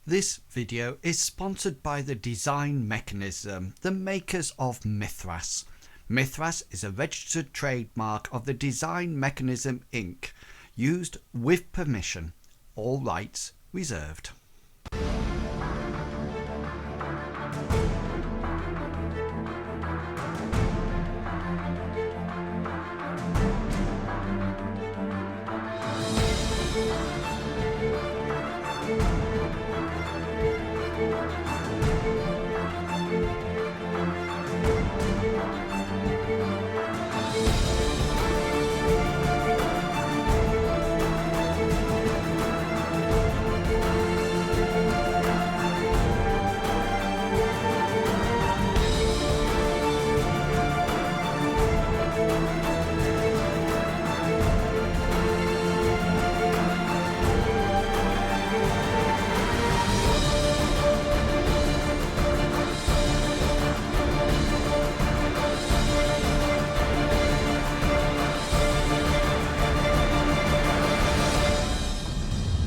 This video is sponsored by the Design Mechanism, the makers of Mythras. Mythras is a registered trademark of the Design Mechanism Inc., used with permission. All rights reserved.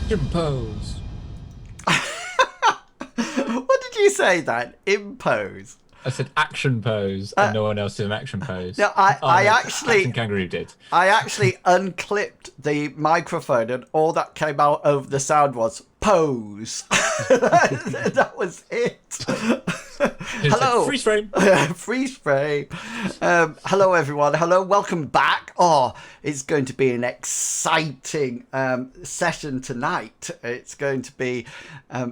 Impose. What did you say then? Impose? I said action pose, and no one else did an action pose. No, I actually... Action Kangaroo did. I actually unclipped the microphone and all that came out over the sound was pose. That was it. Hello. Freeze frame. Freeze frame. Hello, everyone. Hello. Welcome back. Oh, it's going to be an exciting session tonight. It's going to be...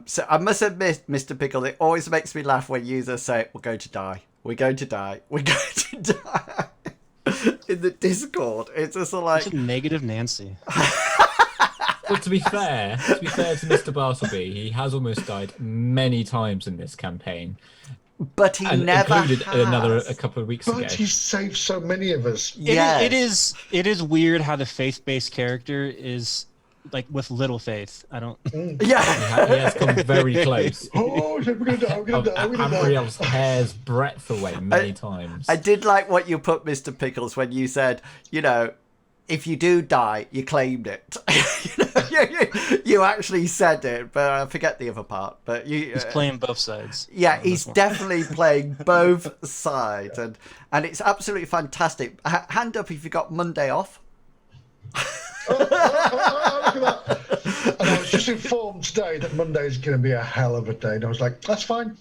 so I must admit, Mr. Pickle, it always makes me laugh when users say, we're going to die. We're going to die. We're going to die. In the Discord, it's just like... It's a negative Nancy. Well, to be fair to Mr. Bartleby, he has almost died many times in this campaign. But he never included has. a couple of weeks ago. But he saved so many of us. Yes. It is weird how the faith-based character is like with little faith. I don't. Yeah. He has come very close. Oh, we're gonna die, we're gonna die, we're gonna die. Gabriel's hair's breadth away many times. I did like what you put, Mr. Pickles, when you said, you know, if you do die, you claimed it. You actually said it, but I forget the other part. But He's playing both sides. Yeah, he's definitely playing both sides, and it's absolutely fantastic. Hand up if you got Monday off. Look at that. And I was just informed today that Monday is going to be a hell of a day, and I was like, that's fine.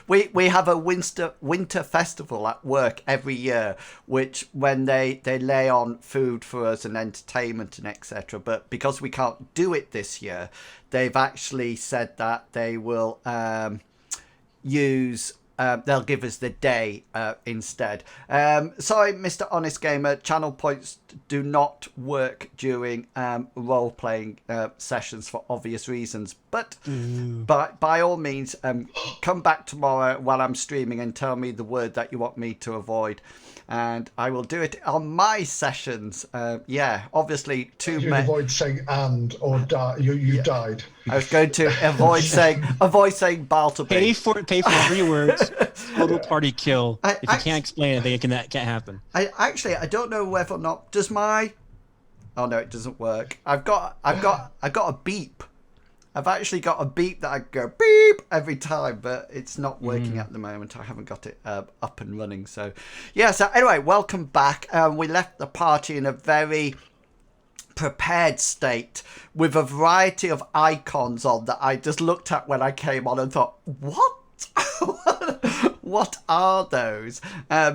We have a winter festival at work every year, which when they lay on food for us and entertainment and etc. But because we can't do it this year, they've actually said that they will they'll give us the day instead. Sorry, Mr. Honest Gamer, channel points do not work during role-playing sessions for obvious reasons. But by all means, come back tomorrow while I'm streaming and tell me the word that you want me to avoid. And I will do it on my sessions. Yeah, obviously You avoid saying "and" or "die." You died. I was going to avoid saying Bartleby. Pay for 3 words. Total party kill. If you can't explain it, then that can't happen. I don't know whether or not does my. Oh no, it doesn't work. I've got a beep. I've actually got a beep that I go beep every time, but it's not working at the moment. I haven't got it up and running. So, yeah. So anyway, welcome back. We left the party in a very prepared state with a variety of icons on that I just looked at when I came on and thought, what? What are those?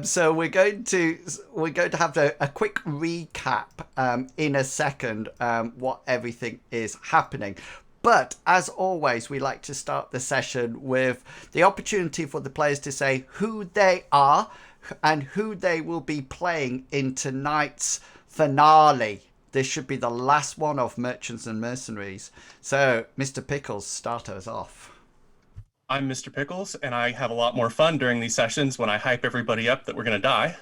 So we're going to have a quick recap in a second what everything is happening. But as always, we like to start the session with the opportunity for the players to say who they are and who they will be playing in tonight's finale. This should be the last one of Merchants and Mercenaries. So, Mr. Pickles, start us off. I'm Mr. Pickles, and I have a lot more fun during these sessions when I hype everybody up that we're going to die.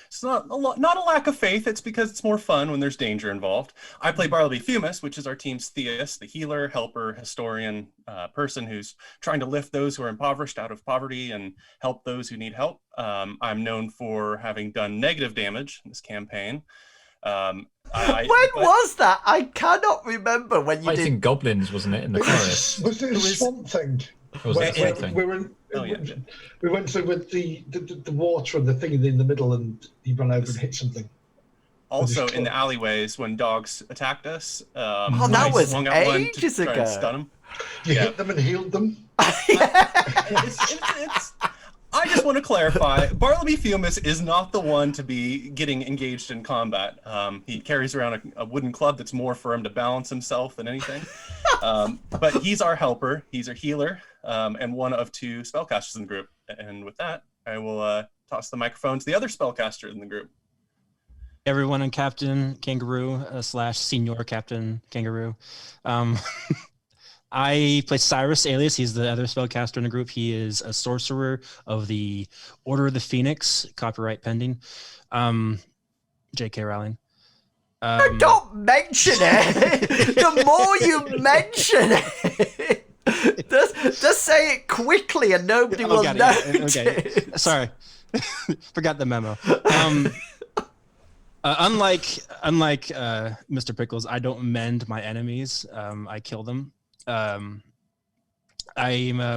It's not a lack of faith. It's because it's more fun when there's danger involved. I play Bartleby Fumus, which is our team's Theus, the healer, helper, historian, person who's trying to lift those who are impoverished out of poverty and help those who need help. I'm known for having done negative damage in this campaign. When was that? I cannot remember when you Fighting did. goblins, wasn't it, in the forest? Was it a swamp thing? Or was it Where something? we went through with the water and the thing in the middle, and he ran over and hit something. Also, in the alleyways when dogs attacked us. Oh, that I was swung out one to ages try and ago. stun 'em. You Yeah. hit them and healed them. It's I just want to clarify, Bartleby Fumus is not the one to be getting engaged in combat. He carries around a wooden club that's more for him to balance himself than anything. But he's our helper, he's our healer, and one of 2 spellcasters in the group. And with that, I will toss the microphone to the other spellcaster in the group. Everyone and Captain Kangaroo / Senior Captain Kangaroo. I play Cyrus alias. He's the other spellcaster in the group. He is a sorcerer of the Order of the Phoenix, copyright pending. J.K. Rowling. Don't mention it. The more you mention it, just say it quickly and nobody will got know. Okay. Sorry, forgot the memo. Unlike Mr. Pickles, I don't mend my enemies. I kill them. I'm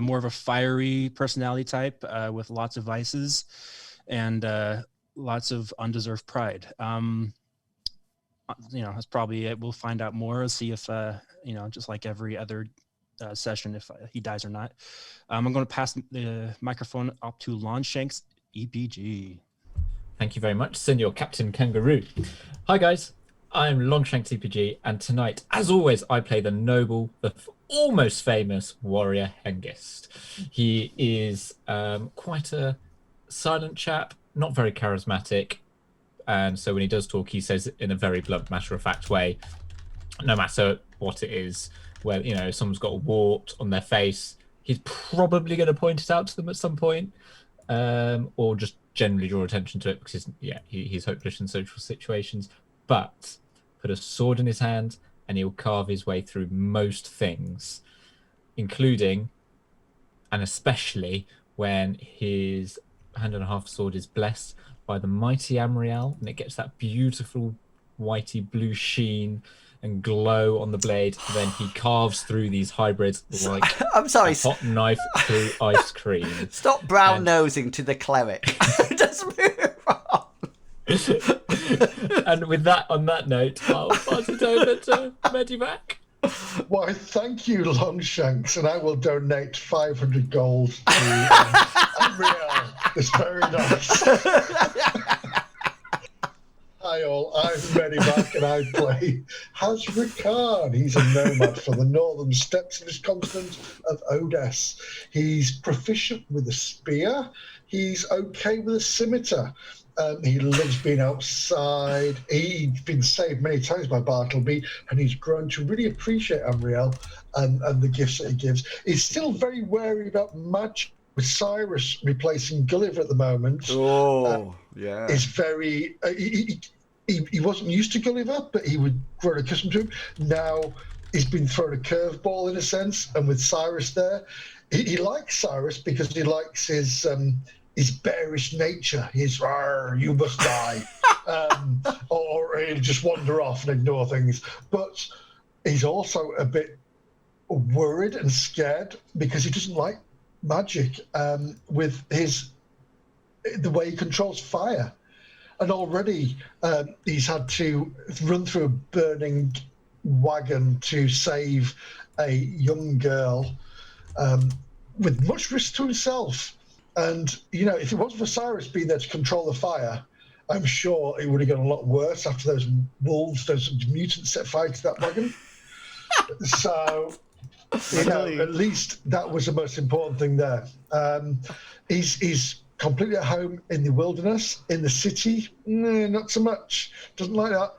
more of a fiery personality type with lots of vices and lots of undeserved pride. That's probably it. We'll find out more. See if just like every other session, if he dies or not. I'm going to pass the microphone up to Longshanks EPG. Thank you very much, Senior Captain Kangaroo. Hi guys, I'm Longshanks EPG, and tonight, as always, I play the noble, the almost famous warrior Hengist. He is quite a silent chap, not very charismatic, and so when he does talk, he says in a very blunt, matter-of-fact way, no matter what it is, where if someone's got a wart on their face, he's probably going to point it out to them at some point, or just generally draw attention to it because he's hopeless in social situations. But put a sword in his hand and he'll carve his way through most things, including and especially when his hand and a half sword is blessed by the mighty Amriel, and it gets that beautiful whitey blue sheen and glow on the blade. Then he carves through these hybrids like I'm sorry. a hot knife through ice cream. Stop brown nosing to the cleric. Just move on. And with that, on that note, I'll pass it over to Medivac. Why, thank you, Longshanks, and I will donate 500 gold to Unreal. It's very nice. Hi all, I'm Medivac and I play Hazrikan. He's a nomad for the northern steppes of his continent of Odes. He's proficient with a spear. He's okay with a scimitar. He loves being outside. He's been saved many times by Bartleby, and he's grown to really appreciate Amriel and the gifts that he gives. He's still very wary about magic, with Cyrus replacing Gulliver at the moment. Oh, yeah. Is very... He wasn't used to Gulliver, but he would grow accustomed to him. Now he's been thrown a curveball in a sense, and with Cyrus there, he likes Cyrus because he likes his bearish nature. His "you must die," or he'll just wander off and ignore things. But he's also a bit worried and scared because he doesn't like magic with the way he controls fire. And already he's had to run through a burning wagon to save a young girl with much risk to himself. And, if it wasn't for Cyrus being there to control the fire, I'm sure it would have gone a lot worse after those wolves, those mutants set fire to that wagon. So, at least that was the most important thing there. He's completely at home in the wilderness. In the city, not so much. Doesn't like that.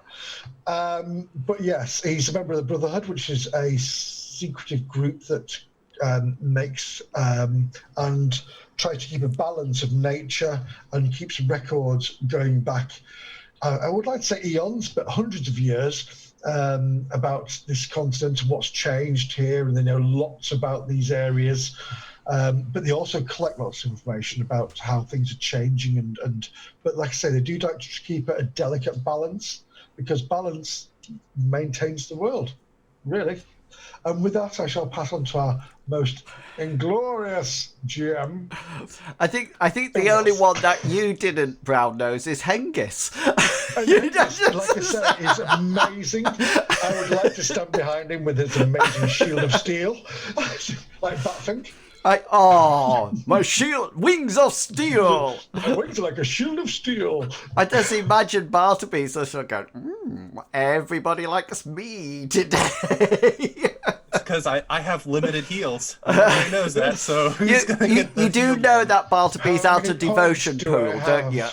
But yes, he's a member of the Brotherhood, which is a secretive group that makes and tries to keep a balance of nature and keeps records going back, I would like to say eons, but hundreds of years about this continent and what's changed here. And they know lots about these areas. But they also collect lots of information about how things are changing, but like I say, they do like to keep a delicate balance because balance maintains the world, really. And with that, I shall pass on to our most inglorious GM. I think the only one that you didn't brown nose is Hengist. And like I said, he's amazing. I would like to stand behind him with his amazing shield of steel, like Batfink. My shield, wings of steel. My wings are like a shield of steel. I just imagine Bartleby sort of going, everybody likes me today. Because I have limited heals. Everybody knows that, so you do know that Bartleby's How out many of devotion points do pool, I don't you?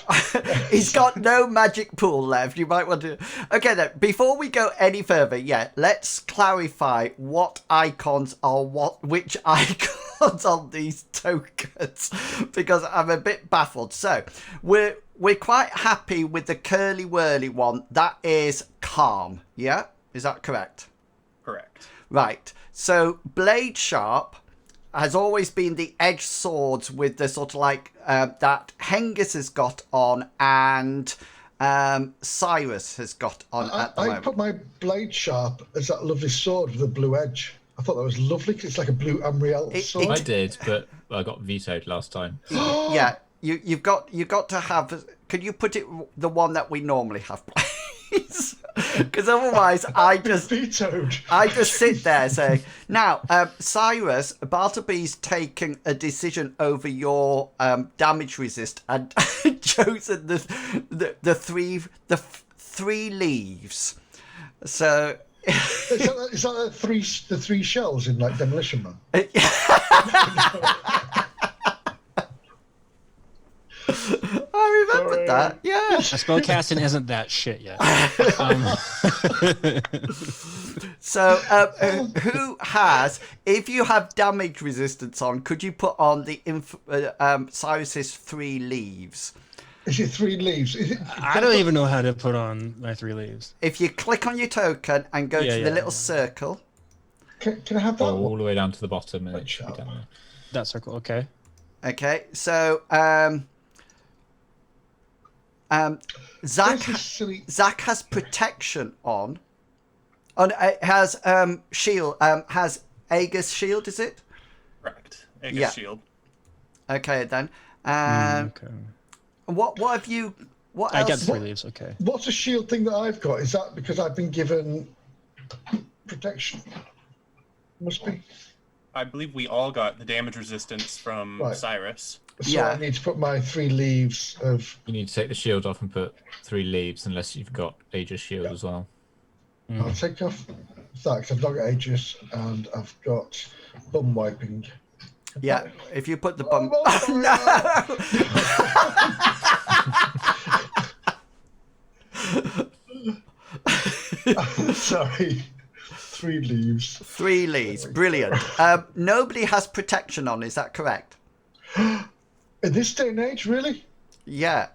He's got no magic pool left. You might want to. Okay, then. Before we go any further, let's clarify what icons are which icons on these tokens, because I'm a bit baffled. So we're quite happy with the curly whirly one. That is calm. Yeah, is that correct? Correct. Right. So blade sharp has always been the edge swords with the sort of like that Hengist has got on and Cyrus has got on at the I moment. put my blade sharp as that lovely sword with a blue edge. I thought that was lovely because it's like a blue Amriel sword. I did, but I got vetoed last time. Yeah, you've got to have. Could you put it the one that we normally have, please? Because otherwise, I just sit there saying, now, Cyrus, Bartleby's taken a decision over your damage resist and chosen the three leaves. So. Is that the three shells in like Demolition Man? I remember that. Yeah. Spellcasting isn't that shit yet. So, who has? If you have damage resistance on, could you put on the Cyrus's 3 leaves? Is it 3 leaves? I don't even know how to put on my 3 leaves. If you click on your token and go to the little circle. Can I have that all the way down to the bottom, and it should be down there. That circle, okay. Okay, so Zach has protection on. It has shield. Has Aegis shield? Is it? Correct. Aegis shield. Okay then. Okay. What have you? What else? I get 3 leaves. Okay. What's a shield thing that I've got? Is that because I've been given protection? Must be. I believe we all got the damage resistance from Cyrus. So I need to put my 3 leaves of. You need to take the shield off and put 3 leaves, unless you've got Aegis shield as well. I'll take off that because I've not got Aegis and I've got bum wiping. Yeah, if you put the bum. No! Sorry. 3 leaves. 3 leaves. Brilliant. Nobody has protection on. Is that correct? In this day and age, really? Yeah.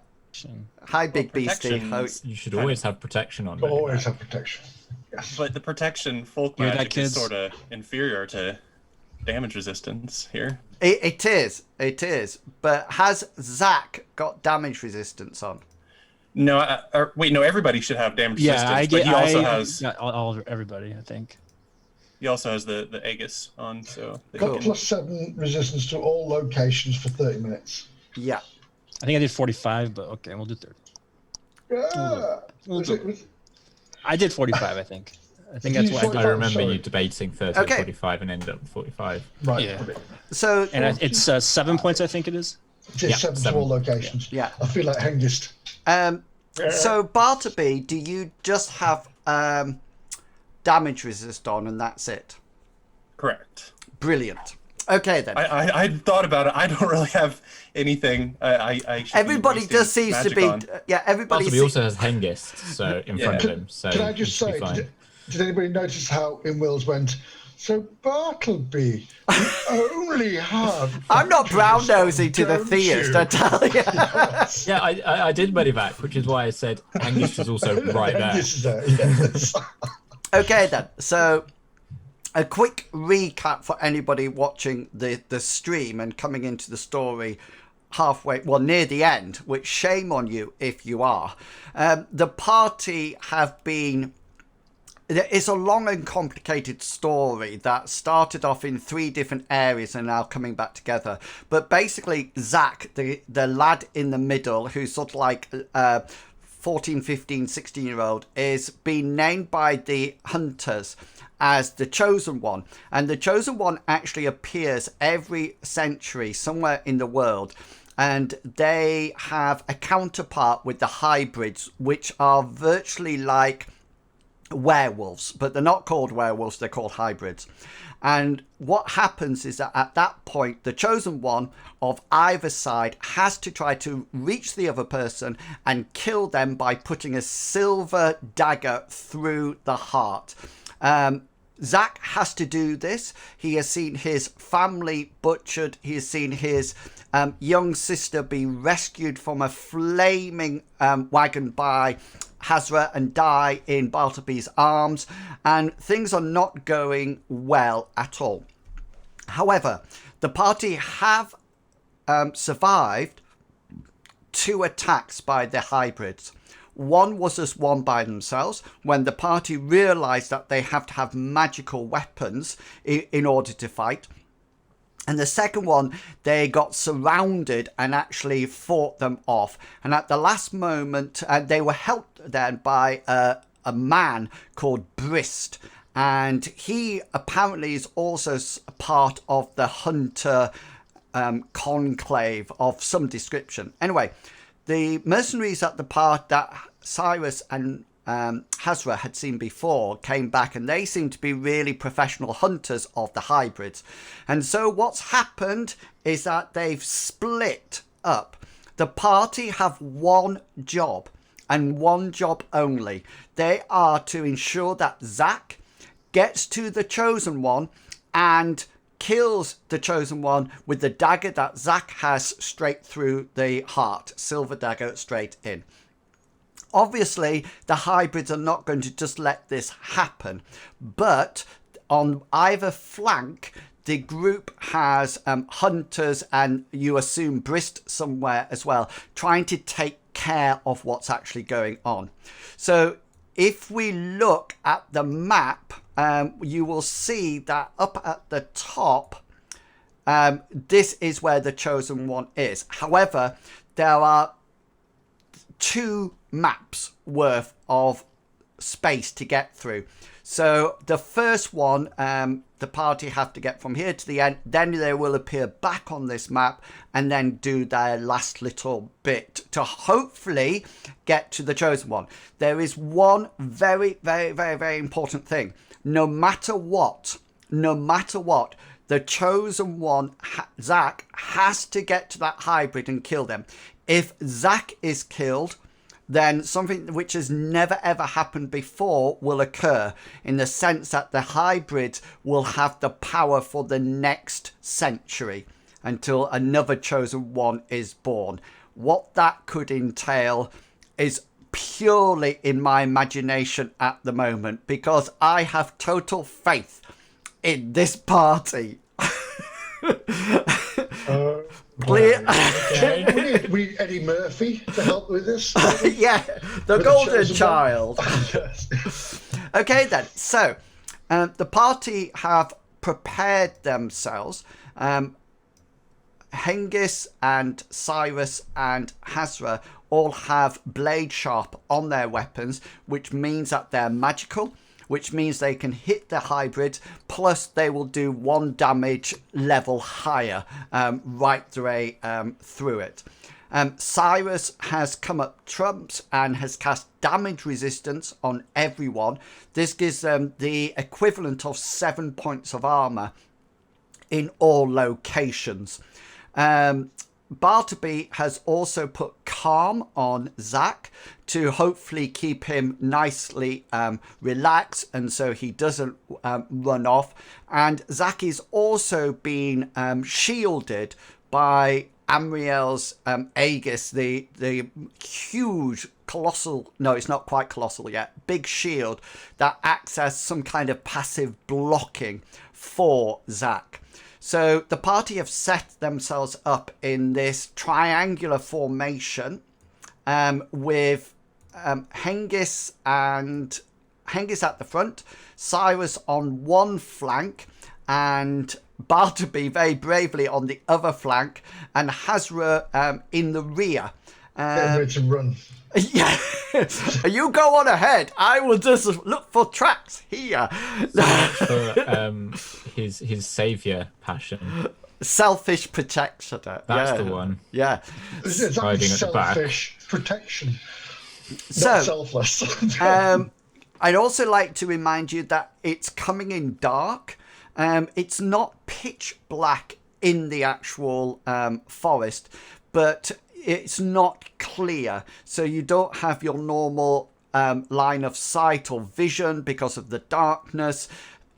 Hi, Big Beastie. You should always have protection on. Always have protection. Yes. But the protection folk magic is sort of inferior to damage resistance here. It is. But has Zach got damage resistance on? No, no. Everybody should have damage resistance. But he also has everybody. I think. He also has the Aegis on, so got +7 resistance to all locations for 30 minutes. Yeah. I think I did 45, but okay, we'll do 30. Yeah. I did 45, I think. I think that's what I remember you debating 30 and 45 and ended up with 45. Right. Yeah. So it's 7 points, I think it is. It's 7 to all locations. Yeah. I feel like Hengist. So Bartleby, do you just have damage resist on and that's it? Correct. Brilliant. Okay then. I thought about it. I don't really have anything. Everybody just seems to be. Everybody. Bartleby also has Hengist, so in front of him. So can I just say, did anybody notice how in Wills went? So Bartleby, you only have. I'm not brown nosing to the theist, I tell you. Yes. Yeah, I did Medivac, which is why I said Hengist is also right there. Yes. Okay then. So a quick recap for anybody watching the stream and coming into the story. halfway, well, near the end, which shame on you if you are. The party have been... It's a long and complicated story that started off in 3 different areas and now coming back together. But basically, Zach, the lad in the middle, who's sort of like 14, 15, 16-year-old, is being named by the hunters as the Chosen One. And the Chosen One actually appears every century somewhere in the world. And they have a counterpart with the hybrids, which are virtually like werewolves, but they're not called werewolves, they're called hybrids. And what happens is that at that point, the Chosen One of either side has to try to reach the other person and kill them by putting a silver dagger through the heart. Zach has to do this. He has seen his family butchered. He has seen his young sister be rescued from a flaming wagon by Hazra and die in Bartleby's arms, and things are not going well at all. However, the party have survived 2 attacks by the hybrids. One was just one by themselves when the party realised that they have to have magical weapons in order to fight. And the second one, they got surrounded and actually fought them off. And at the last moment, they were helped then by a man called Brist. And he apparently is also part of the hunter conclave of some description. Anyway, the mercenaries at the part that Cyrus and Hazra had seen before came back, and they seem to be really professional hunters of the hybrids. And so what's happened is that they've split up. The party have one job and one job only. They are to ensure that Zach gets to the Chosen One and kills the Chosen One with the dagger that Zach has straight through the heart. Silver dagger straight in. Obviously, the hybrids are not going to just let this happen, but on either flank, the group has hunters, and you assume Brist somewhere as well, trying to take care of what's actually going on. So if we look at the map, you will see that up at the top, this is where the Chosen One is. However, there are 2 maps worth of space to get through. So the first one, the party have to get from here to the end, then they will appear back on this map and then do their last little bit to hopefully get to the Chosen One. There is one very, very, very, very important thing. No matter what, the Chosen One, Zach, has to get to that hybrid and kill them. If Zach is killed, then something which has never ever happened before will occur, in the sense that the hybrids will have the power for the next century until another Chosen One is born. What that could entail is purely in my imagination at the moment, because I have total faith in this party. Clear. Okay. we need Eddie Murphy to help with this. Yeah, the golden child. Yes. Okay then, so the party have prepared themselves. Hengist and Cyrus and Hazra all have blade sharp on their weapons, which means that they're magical, which means they can hit the hybrids, plus they will do 1 damage level higher right through it. Cyrus has come up trumps and has cast damage resistance on everyone. This gives them the equivalent of 7 points of armor in all locations. Bartleby has also put calm on Zach to hopefully keep him nicely relaxed, and so he doesn't run off. And Zach is also being shielded by Amriel's Aegis, the huge colossal, no, it's not quite colossal yet, big shield that acts as some kind of passive blocking for Zach. So the party have set themselves up in this triangular formation with Hengist at the front, Cyrus on one flank, and Bartleby very bravely on the other flank, and Hazra in the rear. Get ready to run. Yeah, you go on ahead. I will just look for tracks here. For his savior passion. Selfish protection. That's the one. Yeah. It's actually Riding at the back. selfish protection. So, Not selfless. I'd also like to remind you that it's coming in dark. It's not pitch black in the actual forest, but it's not clear. So you don't have your normal line of sight or vision because of the darkness.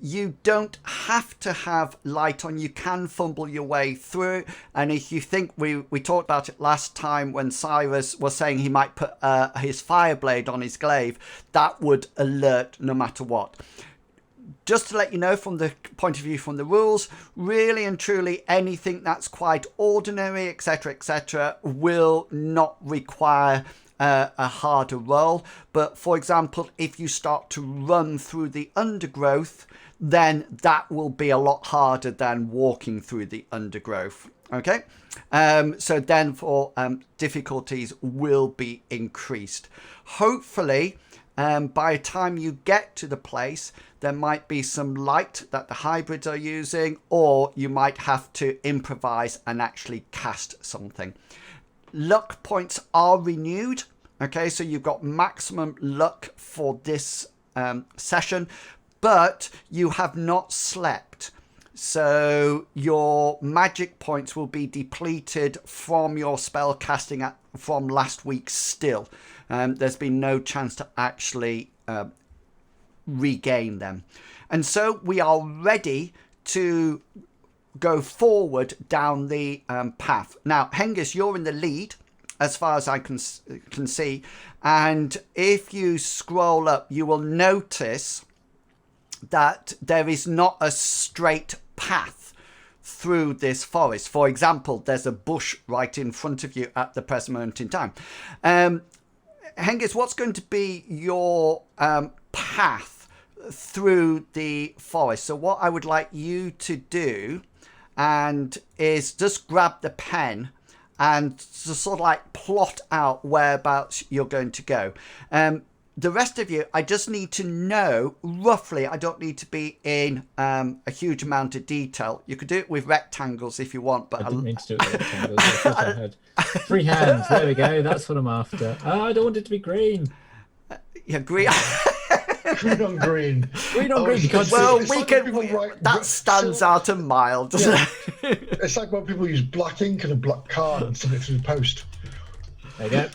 You don't have to have light on. You can fumble your way through. And if you think, we talked about it last time when Cyrus was saying he might put his fire blade on his glaive, that would alert no matter what. Just to let you know from the point of view from the rules, really and truly anything that's quite ordinary, etc., will not require a harder roll. But for example, if you start to run through the undergrowth, then that will be a lot harder than walking through the undergrowth. Okay, so then for difficulties will be increased. Hopefully, by the time you get to the place, there might be some light that the hybrids are using, or you might have to improvise and actually cast something. Luck points are renewed. Okay, so you've got maximum luck for this session, but you have not slept. So your magic points will be depleted from your spell casting from last week still. There's been no chance to actually regain them. And so we are ready to go forward down the path. Now, Hengist, you're in the lead as far as I can see. And if you scroll up, you will notice that there is not a straight path through this forest. For example, there's a bush right in front of you at the present moment in time. Hengist, what's going to be your path through the forest? So what I would like you to do is just grab the pen and to sort of like plot out whereabouts you're going to go. The rest of you, I just need to know roughly. I don't need to be in a huge amount of detail. You could do it with rectangles if you want, but I didn't mean to do it with rectangles. I thought I had 3 hands. There we go. That's what I'm after. Oh, I don't want it to be green. Yeah, green. Green on green. Green on green. It's Well, like we when can. people write That stands out a mile, doesn't Yeah. it? It's like when people use black ink and a black card and send it through the post. There you go.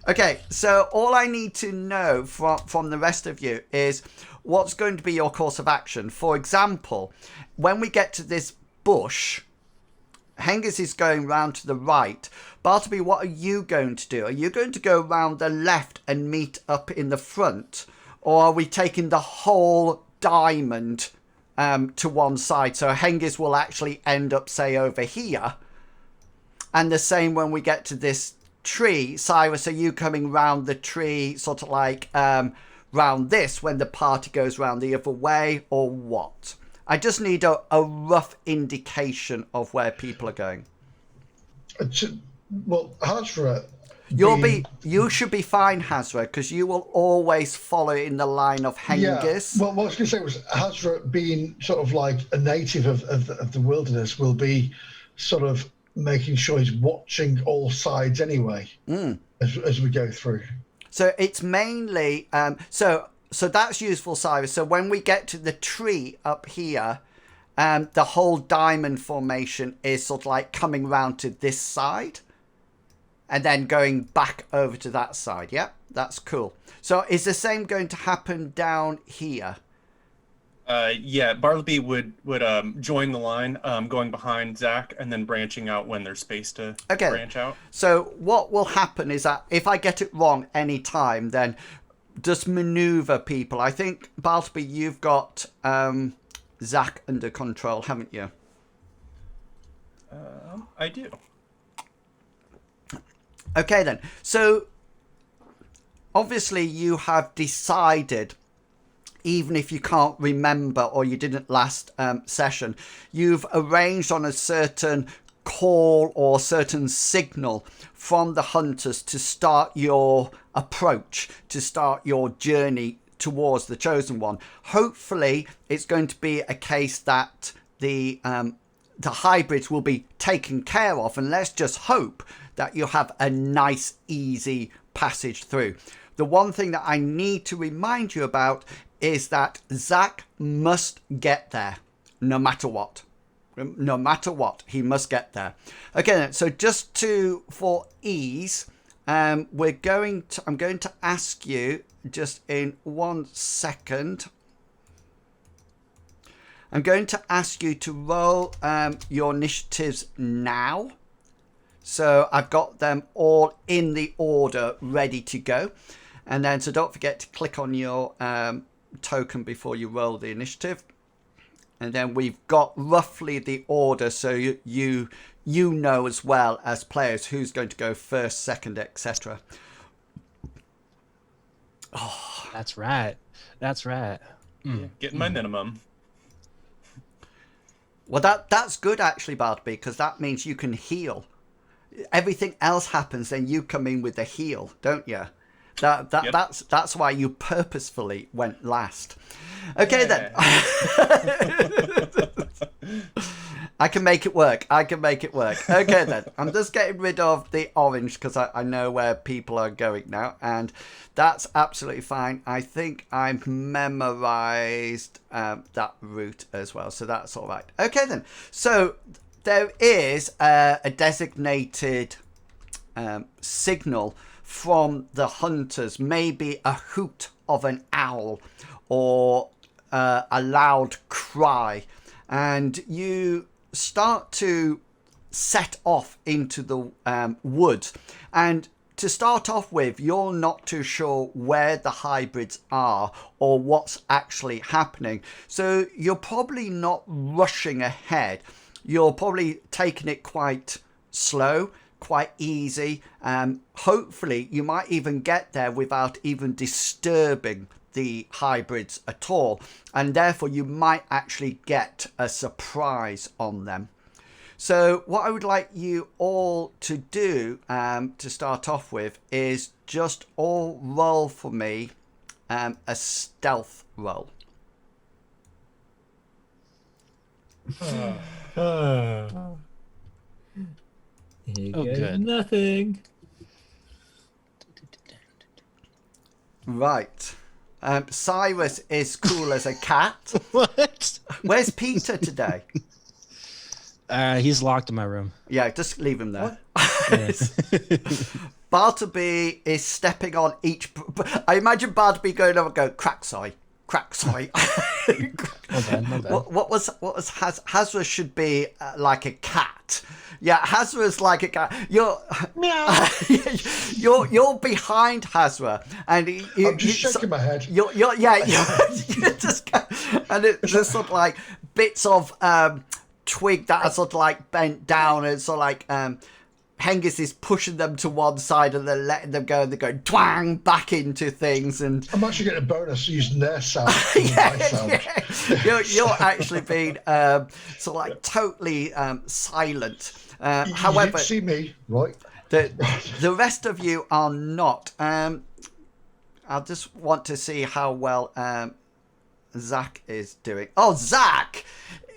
Okay, so all I need to know from the rest of you is what's going to be your course of action. For example, when we get to this bush, Hengist is going round to the right. Bartleby, what are you going to do? Are you going to go round the left and meet up in the front? Or are we taking the whole diamond to one side? So Hengist will actually end up, say, over here. And the same when we get to this tree. Cyrus, are you coming round the tree sort of like round this when the party goes round the other way, or what? I just need a rough indication of where people are going. Well, Hazra, You should be fine, Hazra, because you will always follow in the line of Hengist. Yeah. Well, what I was going to say was Hazra, being sort of like a native of the wilderness, will be sort of making sure he's watching all sides anyway as we go through. So it's mainly so that's useful, Cyrus. So when we get to the tree up here, the whole diamond formation is sort of like coming round to this side and then going back over to that side. Yeah, that's cool. So is the same going to happen down here? Yeah, Bartleby would join the line, going behind Zach, and then branching out when there's space to branch out. So what will happen is that if I get it wrong any time, then just maneuver people. I think, Bartleby, you've got Zach under control, haven't you? I do. Okay then. So obviously you have decided, even if you can't remember or you didn't last session, you've arranged on a certain call or certain signal from the hunters to start your approach, to start your journey towards the chosen one. Hopefully it's going to be a case that the hybrids will be taken care of, and let's just hope that you have a nice easy passage through. The one thing that I need to remind you about is that Zach must get there no matter what. No matter what, he must get there. Okay, so just for ease, I'm going to ask you just in 1 second. I'm going to ask you to roll your initiatives now. So I've got them all in the order ready to go. And then, so don't forget to click on your token before you roll the initiative. And then we've got roughly the order, so you know as well as players who's going to go first, second, etc. Oh, that's right. That's right. Getting my minimum. Well, that's good actually, Bartleby, because that means you can heal. Everything else happens, then you come in with a heal, don't you? Yep. That's why you purposefully went last. Okay, then. I can make it work. Okay, then. I'm just getting rid of the orange because I know where people are going now, and that's absolutely fine. I think I've memorized that route as well, so that's all right. Okay, then. So there is a designated signal from the hunters, maybe a hoot of an owl or a loud cry, and you start to set off into the woods. And to start off with, you're not too sure where the hybrids are or what's actually happening, so you're probably not rushing ahead. You're probably taking it quite slow, quite easy. Hopefully you might even get there without even disturbing the hybrids at all, and therefore you might actually get a surprise on them. So what I would like you all to do to start off with is just all roll for me a stealth roll. Here Oh, goes good. nothing. Right. Cyrus is cool as a cat. What? Where's Peter today? He's locked in my room. Yeah, just leave him there. Yes. Bartleby is stepping on each... I imagine Bartleby going over and going, crack soy. Not bad. What was Hazra should be like a cat. Yeah, Hazra's like a cat. You're Meow. you're behind Hazra, and I'm just shaking my head. You're just, and it's just sort of like bits of twig that are sort of like bent down, and sort of like Hengist is pushing them to one side and then letting them go, and they go twang back into things. And I'm actually getting a bonus using their sound. My sound. You're actually being sort of like totally silent. You However, didn't see me, right? the rest of you are not. I just want to see how well Zach is doing. Oh, Zach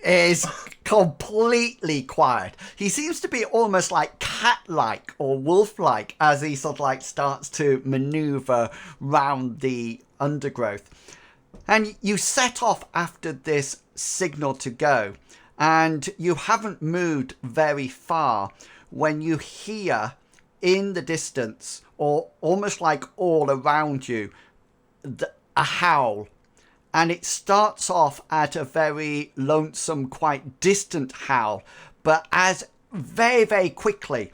is completely quiet. He seems to be almost like cat-like or wolf-like as he sort of like starts to maneuver round the undergrowth. And you set off after this signal to go, and you haven't moved very far when you hear in the distance, or almost like all around you, a howl. And it starts off at a very lonesome, quite distant howl. But as very, very quickly,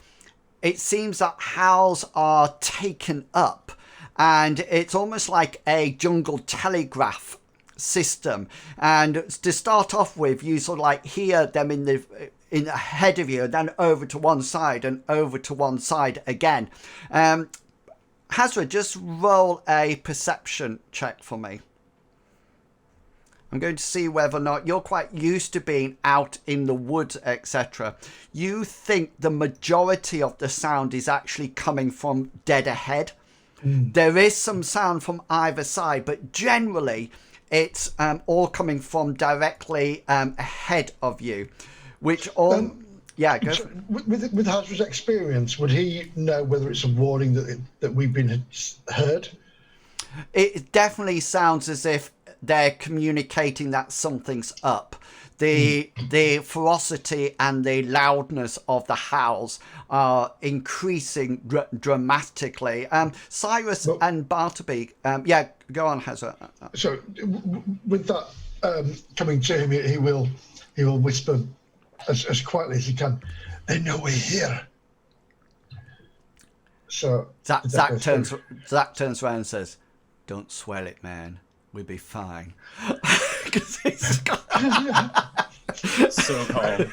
it seems that howls are taken up. And it's almost like a jungle telegraph system. And to start off with, you sort of like hear them in the in ahead of you, and then over to one side and over to one side again. Hazra, just roll a perception check for me. I'm going to see whether or not you're quite used to being out in the woods, etc. You think the majority of the sound is actually coming from dead ahead. There is some sound from either side, but generally it's all coming from directly ahead of you, which all... yeah, go. So with Hazra's experience, would he know whether it's a warning that we've been heard? It definitely sounds as if they're communicating that something's up. The ferocity and the loudness of the howls are increasing dramatically. Cyrus and Bartleby, yeah, go on, Hazard. So with that coming to him, he will whisper as quietly as he can, "They know we're here." So Zach turns around and says, "Don't swell it, man. We'll be fine." So calm.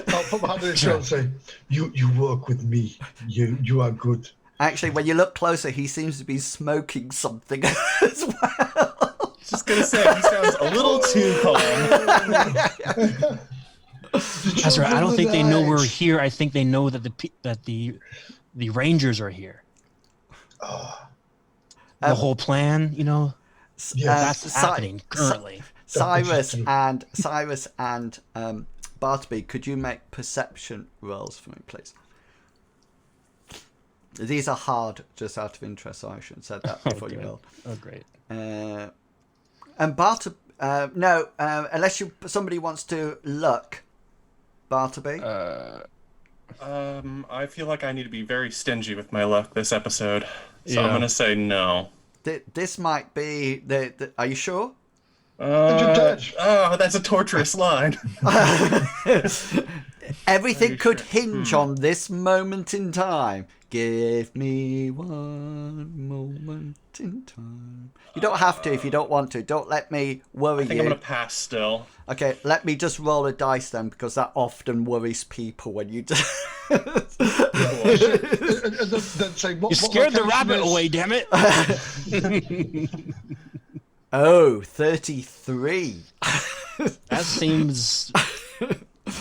I'll put my hand on his shoulder and say, "You work with me. You are good." Actually, when you look closer, he seems to be smoking something as well. Just gonna say, he sounds a little too calm. Hazra, I don't think they know we're here. I think they know that the Rangers are here. The whole plan, you know, that's happening currently. Cyrus and Bartleby, could you make perception rolls for me, please? These are hard, just out of interest, so I should have said that before you rolled. Oh, great. And Bartleby, no, unless somebody wants to look. Bartleby? I feel like I need to be very stingy with my luck this episode, so I'm going to say no. This might be the are you sure? Oh, that's a torturous line. Everything could hinge on this moment in time. Give me one moment in time. You don't have to if you don't want to. Don't let me worry you. I think I'm going to pass still. Okay, let me just roll a dice then, because that often worries people when you just... Then say, you scared the rabbit away, damn it. Oh, 33. That seems...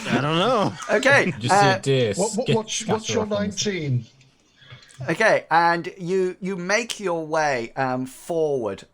I don't know. Okay. What's your 19? Okay, and you make your way forward,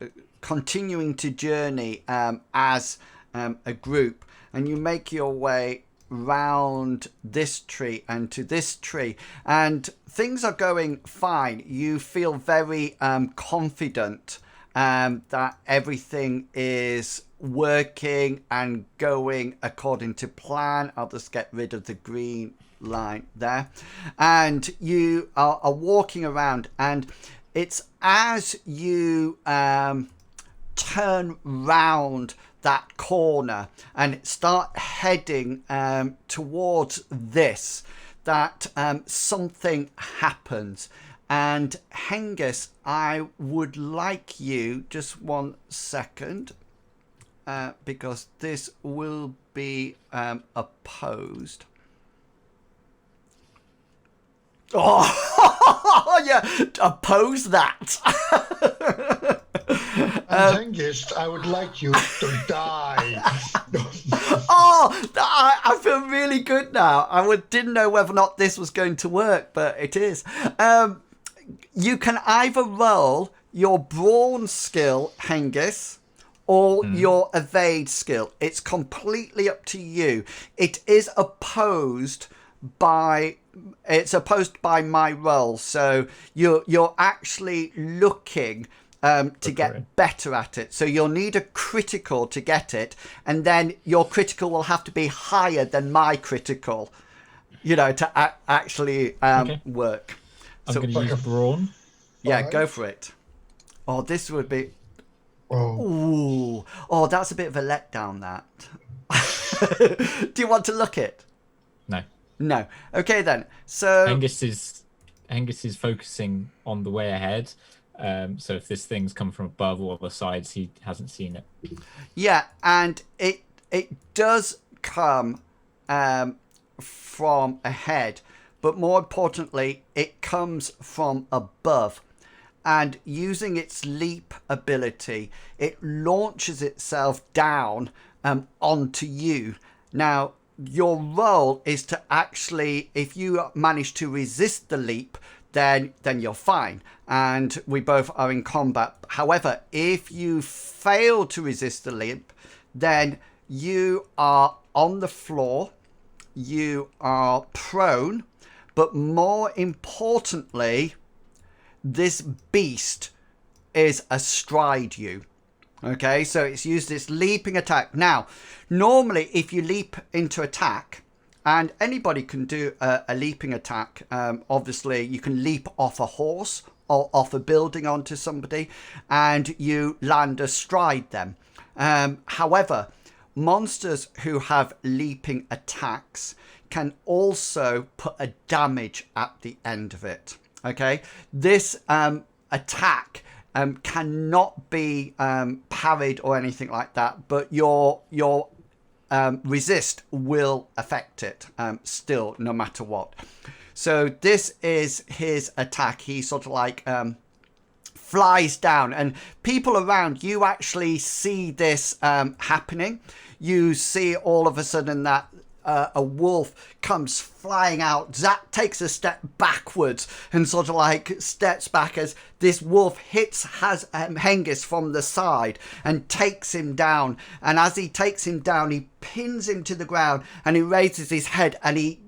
continuing to journey as a group, and you make your way round this tree and to this tree, and things are going fine. You feel very confident that everything is working and going according to plan. I'll just get rid of the green line there, and you are walking around, and it's as you turn round that corner and start heading towards this that something happens. And Hengist, I would like you, just 1 second, because this will be opposed. Oh, yeah, oppose that. And Hengist, I would like you to die. I feel really good now. Didn't know whether or not this was going to work, but it is. You can either roll your brawn skill, Hengist, or your evade skill. It's completely up to you. It is opposed by my roll, so you're actually looking to get better at it. So you'll need a critical to get it, and then your critical will have to be higher than my critical, to actually work. I'm going to use brawn. Yeah, go for it. Oh, this would be... Oh. Oh, that's a bit of a letdown, that. Do you want to look it? No. Okay, then. So... Hengist is focusing on the way ahead. So if this thing's come from above or the sides, he hasn't seen it. Yeah, and it does come from ahead, but more importantly, it comes from above. And using its leap ability, it launches itself down onto you. Now, your role is to actually, if you manage to resist the leap, then you're fine. And we both are in combat. However, if you fail to resist the leap, then you are on the floor, you are prone, but more importantly, this beast is astride you. Okay, so it's used this leaping attack. Now, normally if you leap into attack, and anybody can do a leaping attack, obviously you can leap off a horse or off a building onto somebody and you land astride them. However, monsters who have leaping attacks can also put a damage at the end of it. Okay, this attack cannot be parried or anything like that, but your resist will affect it still, no matter what. So this is his attack. He sort of like flies down, and people around you actually see this happening. You see all of a sudden that a wolf comes flying out. Zach takes a step backwards and sort of like steps back as this wolf has Hengist from the side and takes him down. And as he takes him down, he pins him to the ground and he raises his head and he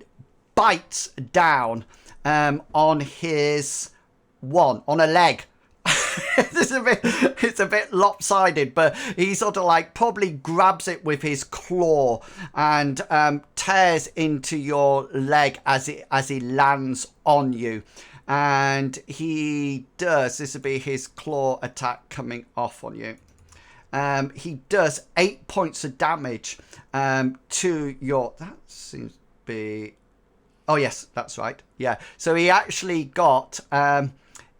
bites down on a leg. It's a bit lopsided, but he sort of like probably grabs it with his claw and tears into your leg as he lands on you. And he does, this will be his claw attack coming off on you. He does 8 points of damage to your, that seems to be, oh yes, that's right, yeah. So he actually got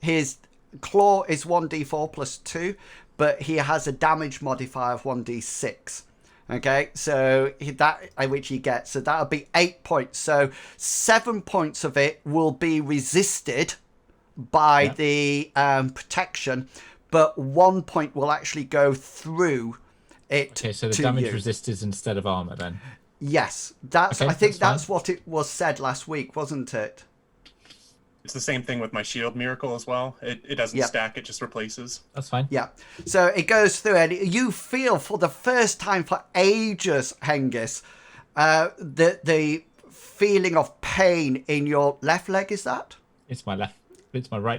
his claw is 1d4 plus 2, but he has a damage modifier of 1d6. Okay, so that which he gets, so that'll be 8 points. So 7 points of it will be resisted by the protection, but 1 point will actually go through it. Okay, so the damage resist is instead of armor then. Yes, that's. Okay, I think that's what it was said last week, wasn't it? It's the same thing with my shield miracle as well. It doesn't stack, it just replaces. That's fine. Yeah. So it goes through and you feel for the first time for ages, Hengist, the feeling of pain in your left leg, is that? It's my right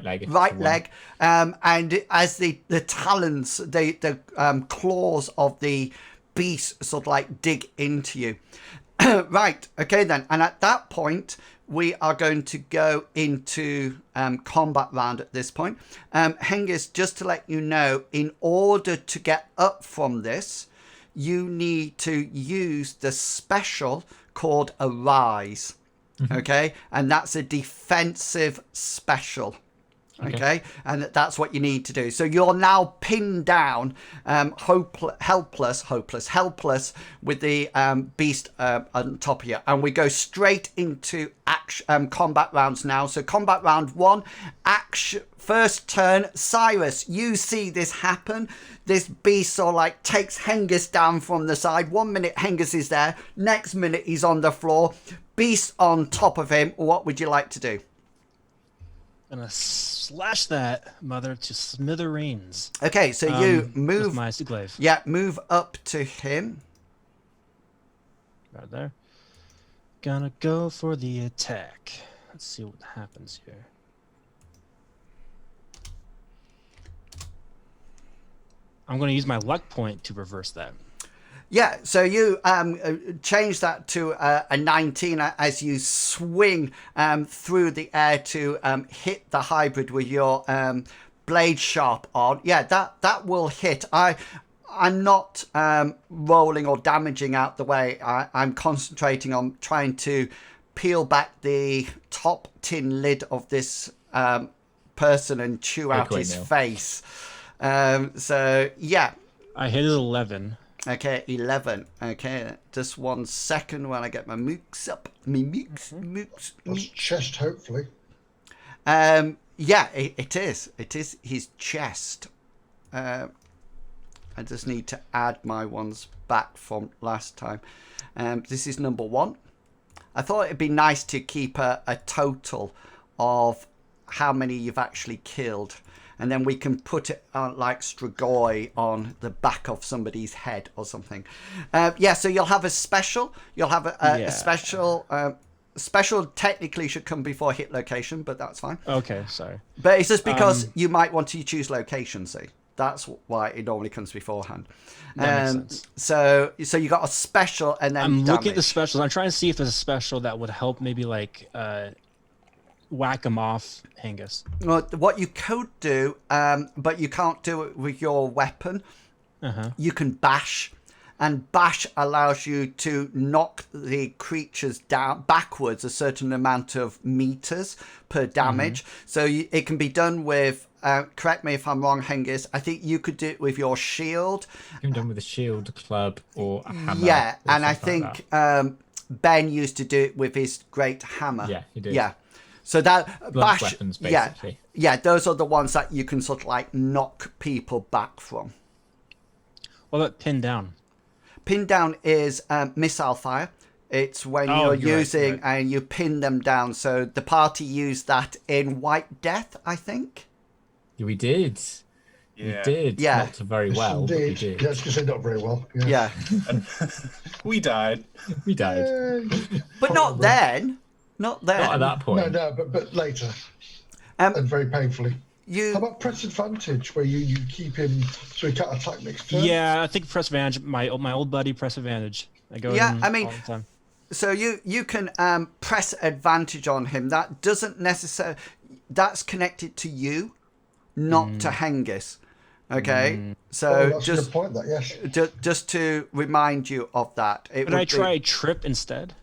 leg. Right leg. And as the talons, the claws of the beast sort of like dig into you. Right. Okay then. And at that point, we are going to go into combat round at this point. Hengist, just to let you know, in order to get up from this, you need to use the special called Arise. Okay? And that's a defensive special. Okay, and that's what you need to do. So you're now pinned down, helpless with the beast on top of you. And we go straight into combat rounds now. So combat round 1, action. First turn, Cyrus, you see this happen. This beast sort of like takes Hengist down from the side. 1 minute Hengist is there. Next minute he's on the floor. Beast on top of him. What would you like to do? Gonna slash that mother to smithereens. Okay, so you move with my glaive. Yeah, move up to him. Right there. Gonna go for the attack. Let's see what happens here. I'm gonna use my luck point to reverse that. Yeah, so you change that to a 19 as you swing through the air to hit the hybrid with your blade sharp on. Yeah, that will hit. I'm not rolling or damaging out the way. I'm concentrating on trying to peel back the top tin lid of this person and chew out his face. So, yeah. I hit it 11. Okay, 11. Okay, just 1 second while I get my mooks up. Me mooks. That's chest, hopefully. Yeah, it is. It is his chest. I just need to add my ones back from last time. This is number 1. I thought it'd be nice to keep a total of how many you've actually killed. And then we can put it like Strigoi on the back of somebody's head or something. Yeah, so you'll have a special. You'll have a special. Special technically should come before hit location, but that's fine. Okay, sorry. But it's just because you might want to choose location, see? That's why it normally comes beforehand. That makes sense. So you got a special and then I'm damage. looking at the specials. I'm trying to see if there's a special that would help maybe like whack him off Hengist. Well, what you could do, but you can't do it with your weapon. You can bash, and bash allows you to knock the creatures down backwards a certain amount of meters per damage. So it can be done with. Correct me if I'm wrong, Hengist. I think you could do it with your shield. You can be done with a shield, club, or a hammer. Yeah, or and I something like think that. Ben used to do it with his great hammer. Yeah, he did. Yeah. So that Blunt bash, weapons, basically. yeah, those are the ones that you can sort of like knock people back from. What about pin down? Pin down is missile fire. It's when you're using right. and you pin them down. So the party used that in White Death, I think. We did. Yeah. We did. Yeah. Not very well, but we Indeed. did. Yeah, I was going to say not very well. Yeah, We died. We died. but not then. Not then. Not at that point. No, but later. And very painfully. You How about press advantage, where you keep him so he can't attack next turn? Yeah, I think press advantage. My old buddy press advantage. I go. Yeah, in I mean, all the time. so you can press advantage on him. That doesn't necessarily. That's connected to you, not to Hengist. Okay, so that's a just good point. That yes. just to remind you of that. Could I try trip instead?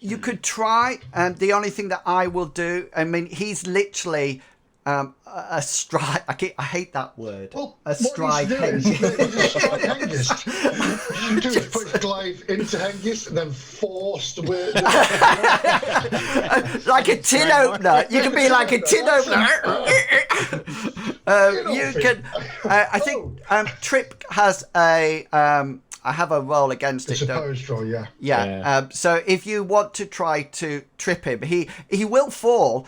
You could try. The only thing that I will do, I mean, he's literally a stride. I hate that word. Well, a stride. Hengist. You do is put glaive into Hengist and then force the word. Like a tin opener. You can be like a tin opener. You can. I think Trip has a. I have a roll against It's it. a pose draw, yeah. Yeah. So if you want to try to trip him, he will fall.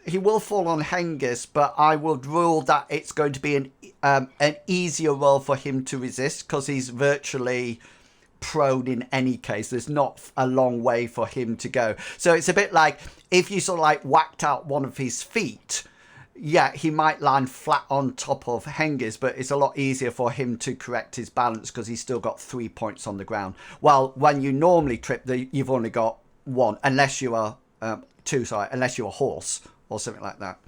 He will fall on Hengist, but I would rule that it's going to be an easier roll for him to resist because he's virtually prone in any case. There's not a long way for him to go. So it's a bit like if you sort of like whacked out one of his feet. Yeah, he might land flat on top of Hengist, but it's a lot easier for him to correct his balance because he's still got 3 points on the ground. While when you normally trip, you've only got 1, unless you are 2. Sorry, unless you're a horse or something like that.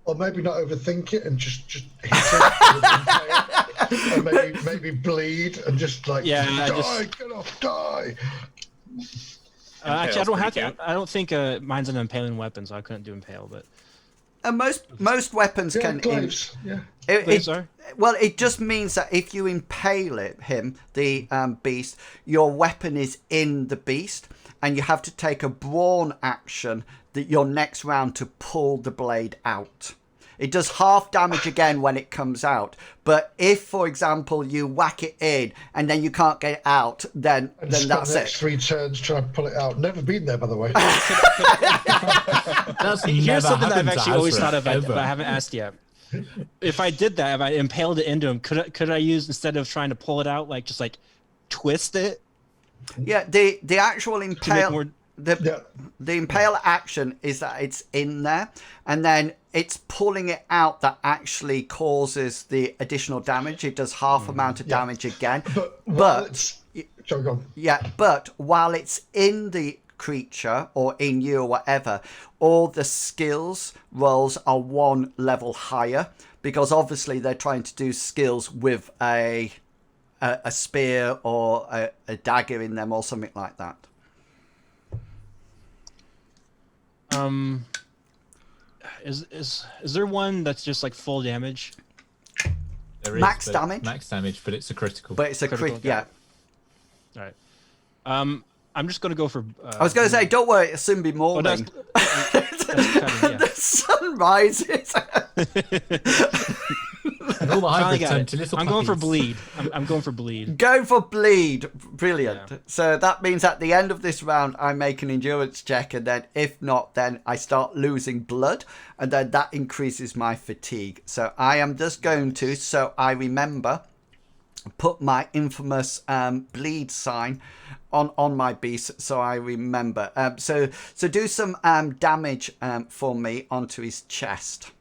Or maybe not overthink it and just hit it and maybe bleed and just like die, get off, die. Actually, I don't have to. I don't think mine's an impaling weapon, so I couldn't do impale, but. And most weapons can. Glaives, Well, it just means that if you impale him, the beast, your weapon is in the beast, and you have to take a brawn action that your next round to pull the blade out. It does half damage again when it comes out, but if, for example, you whack it in and then you can't get it out, then that's the next it. 3 turns trying to pull it out. Never been there, by the way. Here's something that I've actually always thought of, ever. but I haven't asked yet. If I did that, if I impaled it into him, could I use, instead of trying to pull it out, like just like twist it? Yeah, the actual impale. more- The impale action is that it's in there, and then it's pulling it out that actually causes the additional damage. It does half amount of damage again. But Sorry, go on. yeah, but while it's in the creature or in you or whatever, all the skills rolls are 1 level higher because obviously they're trying to do skills with a spear or a dagger in them or something like that. Is there one that's just like full damage? There is Max but damage. Max damage, but it's a critical. But it's a Critical, crit. Yeah. All right. I'm just gonna go for. I was going to say, don't worry, it'll soon be Oh, morning. that's kind of, The sun rises. And all the Finally hybrids got turn it. to little I'm going for puppies. bleed. I'm going for bleed. Go for bleed. Brilliant. Yeah. So that means at the end of this round, I make an endurance check, and then if not, then I start losing blood, and then that increases my fatigue. So I am just going to, so I remember, put my infamous bleed sign on my beast, so I remember. So do some damage for me onto his chest.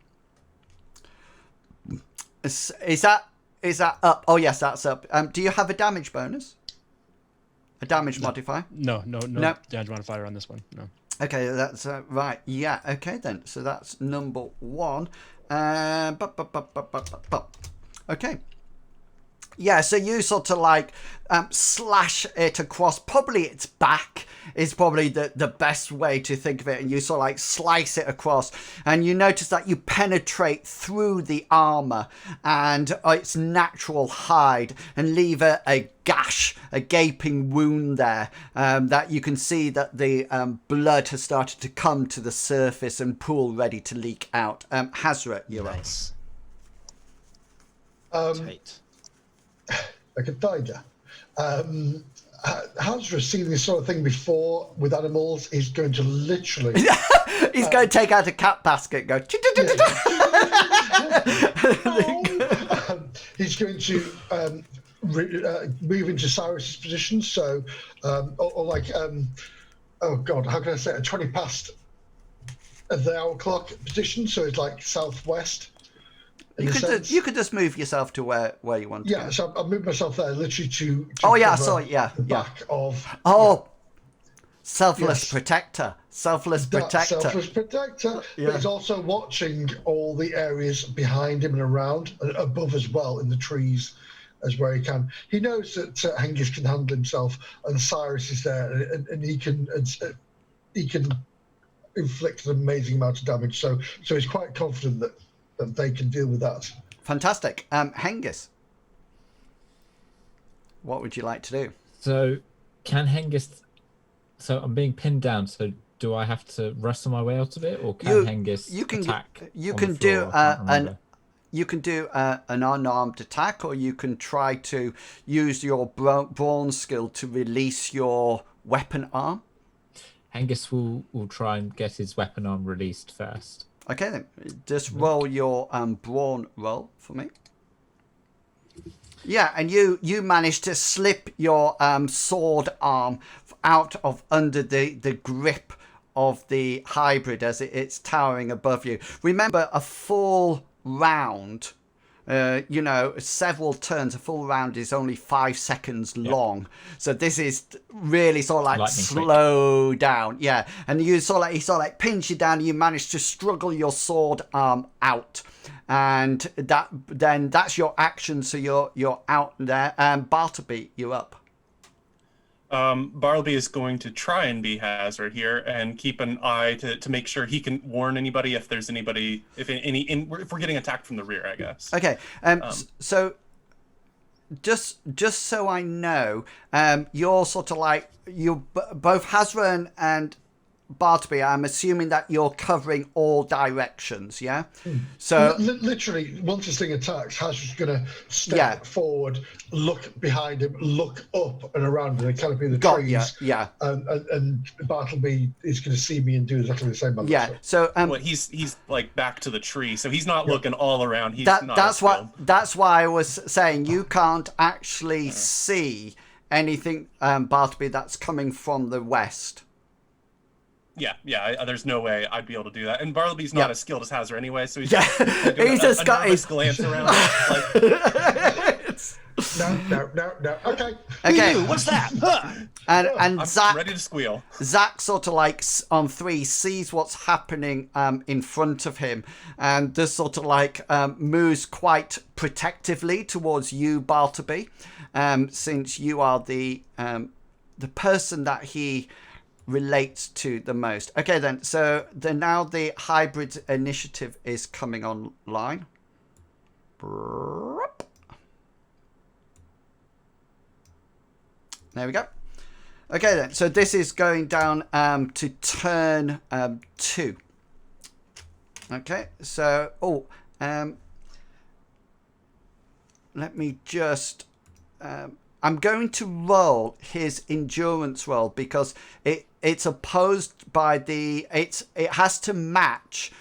Is that up? Oh yes, that's up. Do you have a damage bonus? A damage modifier? No No. damage modifier on this one. No. Okay, that's right. Yeah. Okay then. So that's number one. Okay. Yeah, so you sort of like slash it across, probably its back is probably the best way to think of it. And you sort of like slice it across, and you notice that you penetrate through the armor and its natural hide and leave a gash, a gaping wound there, that you can see that the blood has started to come to the surface and pool ready to leak out. Hazra, you're up. Nice. Tight. Like a dagger. Hazra seen this sort of thing before with animals. He's going to literally. He's going to take out a cat basket and go. He's going to move into Cyrus's position. So, or like, oh God, how can I say it? 20 past the hour clock position. So it's like southwest. You could just move yourself to where you want to. Yeah, go. so I moved myself there literally to Oh yeah, I cover saw it. Yeah, the yeah. back of. Oh, selfless Yes. protector. Selfless That protector. selfless protector. Yeah. But he's also watching all the areas behind him and around, and above as well, in the trees, as where he can. He knows that Hengist can handle himself, and Cyrus is there, and he can inflict an amazing amount of damage. So he's quite confident that they can deal with that. Fantastic. Hengist, what would you like to do? So, can Hengist? So I'm being pinned down. So do I have to wrestle my way out of it, or can Hengist attack? You on can the do floor? I can't remember. You can do an unarmed attack, or you can try to use your brawn skill to release your weapon arm. Hengist will try and get his weapon arm released first. Okay then, just roll your brawn roll for me. Yeah, and you managed to slip your sword arm out of under the grip of the hybrid as it's towering above you. Remember, a full round, several turns, a full round is only 5 seconds long. So this is really sort of like Lightning slow down. Yeah. And he sort of like pins you down, and you manage to struggle your sword arm out. And that's your action. So you're out there. Bartleby, you're up. Bartleby is going to try and be Hazard here and keep an eye to make sure he can warn anybody if there's anybody, if we're getting attacked from the rear, I guess. Okay. So just so I know, you're sort of like both Hazra and Bartleby, I'm assuming that you're covering all directions, yeah? So literally, once this thing attacks, Hazard's going to step forward, look behind him, look up and around the canopy of the trees. Yeah. And Bartleby is going to see me and do exactly the same. Yeah. So he's like back to the tree, so he's not looking all around. He's that's why I was saying you can't actually see anything, Bartleby, that's coming from the west. Yeah. There's no way I'd be able to do that. And Bartleby's not as skilled as Hazard anyway, so he's he's just got his glance around. No. Okay. What's that? And I'm Zach, ready to squeal. Zach sort of like on 3 sees what's happening in front of him, and just sort of like moves quite protectively towards you, Bartleby, since you are the person that he relates to the most. Okay then, so now the hybrid initiative is coming online. There we go. Okay then, so this is going down to turn 2. Okay, so let me just I'm going to roll his endurance roll because it's opposed by it has to match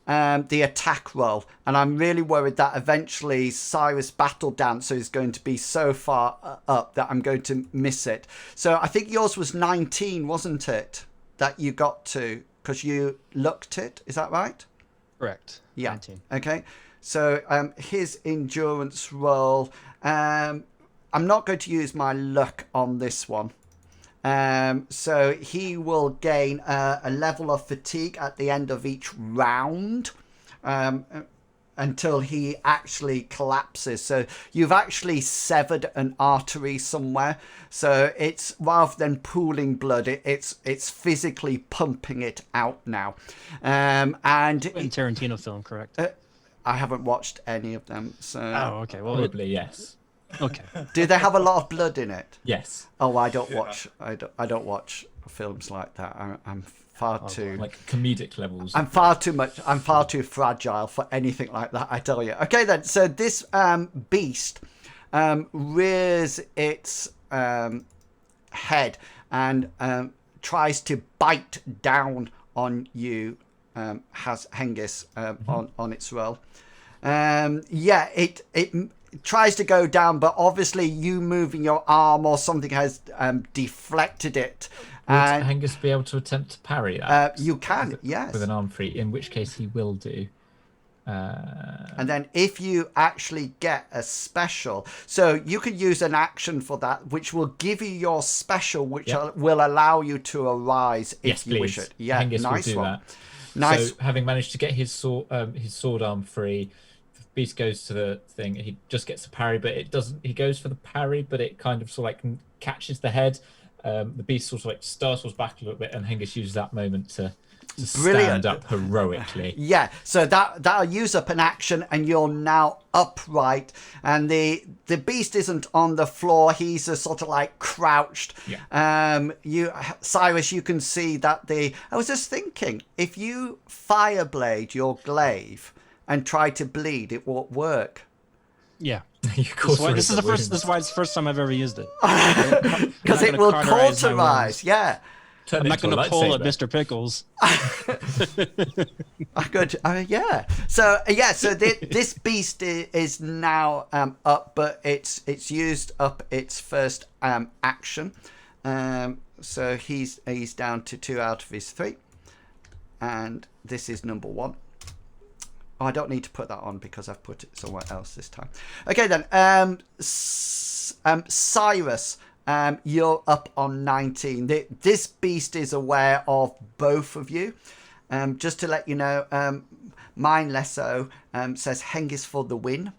the attack roll, and I'm really worried that eventually Cyrus Battle Dancer is going to be so far up that I'm going to miss it. So I think yours was 19, wasn't it, that you got to, because you looked it, is that right? Correct. Yeah. 19. Okay. So his endurance roll, I'm not going to use my luck on this one. So he will gain a level of fatigue at the end of each round until he actually collapses. So you've actually severed an artery somewhere. So it's, rather than pooling blood, it's physically pumping it out now. And In Tarantino film, correct? I haven't watched any of them. So Oh, okay. Well, Probably yes. okay. do they have a lot of blood in it? Yes. Oh, I don't watch. I don't watch films like that. I'm far too Like comedic levels. I'm far too fragile for anything like that, I tell you. Okay then, so this beast rears its head and tries to bite down on you, has Hengist, on its roll. It tries to go down, but obviously you moving your arm or something has deflected it. Would Hengist be able to attempt to parry that? You can, yes. With an arm free, in which case he will do. And then if you actually get a special, so you could use an action for that, which will give you your special, which will allow you to arise if you wish it. Yeah, Hengist nice will do one. that. Nice. So having managed to get his sword arm free, the beast goes to the thing. He just gets a parry, but it doesn't. He goes for the parry, but it kind of sort of like catches the head. The beast sort of like startles back a little bit, and Hengist uses that moment to stand up heroically. Yeah, so that'll use up an action, and you're now upright. And the beast isn't on the floor; he's sort of like crouched. Yeah. Cyrus, you can see that I was just thinking, if you fireblade your glaive and try to bleed, it won't work. Yeah. This is why it's the first time I've ever used it. Because it will cauterize. Yeah. I'm not going to pull at Mr. Pickles. Yeah. So this beast is now up, but it's used up its first action. So he's down to 2 out of his 3, and this is number 1. Oh, I don't need to put that on because I've put it somewhere else this time. Okay then. Cyrus. You're up on 19. This beast is aware of both of you. Just to let you know, mine less so, says Hengist for the win.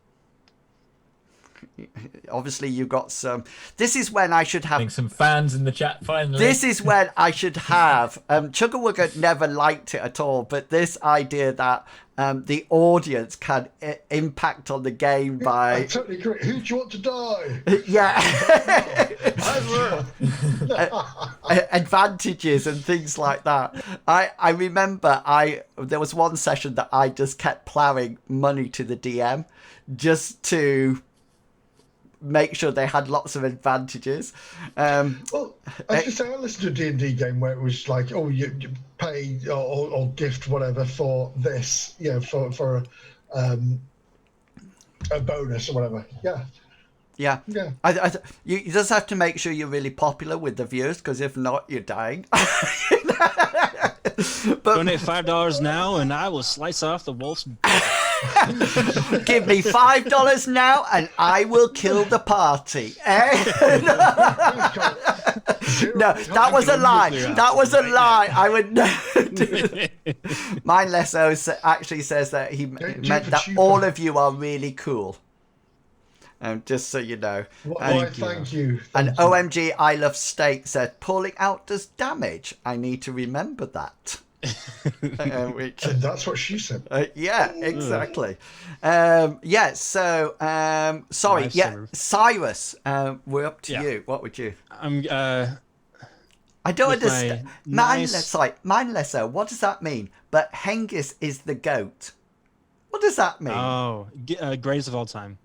Obviously, you got some. This is when I should have some fans in the chat. Finally, this is when I should have. Chuggerwugger never liked it at all, but this idea that the audience can impact on the game by. I totally agree. Who do you want to die? Yeah. Advantages and things like that. I remember there was one session that I just kept plowing money to the DM just to make sure they had lots of advantages. Well, I just say I listened to a D&D game where it was like, oh, you pay or gift whatever for this, for a bonus or whatever. Yeah. You just have to make sure you're really popular with the viewers, because if not, you're dying. Donate $5 now, and I will slice off the wolf's. Give me $5 now, and I will kill the party. No, that was a lie. That was a lie. I would never do that. Mine Lesso actually says that he meant that all of you are really cool. Just so you know. Thank you. And OMG, I love steak said, pulling out does damage. I need to remember that. Which, And that's what she said. yeah, exactly. Yeah, so, sorry, yeah, Lifesaver. Cyrus, we're up to Yeah. you. What would you? I'm I don't with my understand. nice- Mindless, what does that mean? But Hengist is the goat. What does that mean? greatest of all time.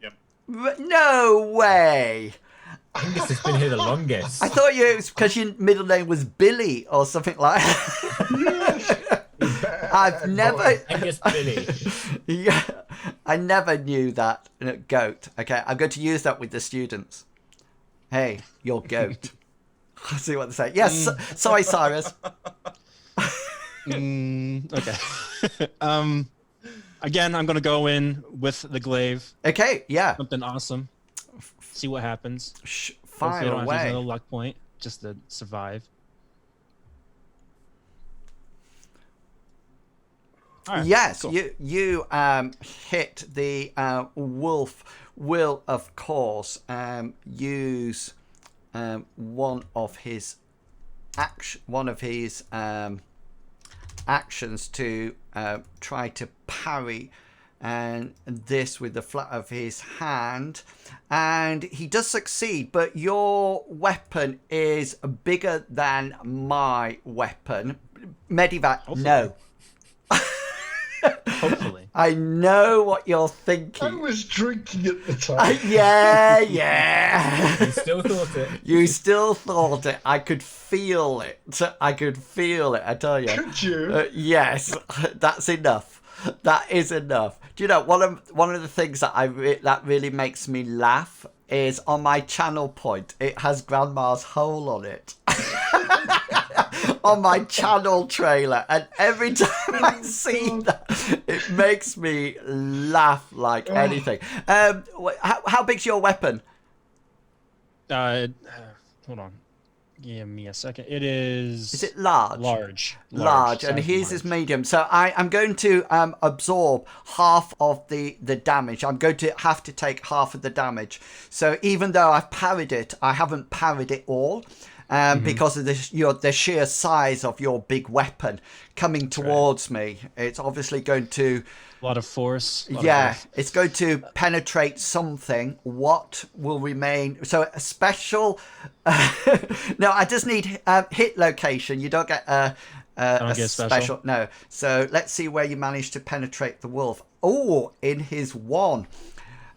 Yep. No way. Hengist has been here the longest. I thought it was because your middle name was Billy or something like that. I've never. Hengist Billy. Yeah, I never knew that. Goat. Okay, I'm going to use that with the students. Hey, you're goat. I'll see what they say. Yes, sorry, Cyrus. Okay. Again, I'm gonna go in with the glaive. Okay, yeah. Something awesome. See what happens. Hopefully I Fire don't have to use away. another luck point just to survive. All right, Yes, cool. you hit the wolf. Will of course use one of his actions to try to parry and this with the flat of his hand, and he does succeed, but your weapon is bigger than my weapon. Medivac, no. Hopefully. I know what you're I thinking. was drinking at the time. Yeah. You still thought it. You still thought it. I could feel it. I tell you. Could you? Yes, that's enough. That is enough. Do you know one of the things that that really makes me laugh is on my channel point. It has Grandma's hole on it. On my channel trailer, and every time I see that, it makes me laugh like anything. How big's your weapon? Hold on. Give me a second. It is. Is it large? Large. And Size his is large. medium. So I'm going to absorb half of the damage. I'm going to have to take half of the damage. So even though I've parried it, I haven't parried it all. Because of the sheer size of your big weapon coming towards me, it's obviously going to. A lot of force. It's going to penetrate something. What will remain? So a special. No, I just need hit location. You don't get a get special? No. So let's see where you manage to penetrate the wolf. Oh, in his one.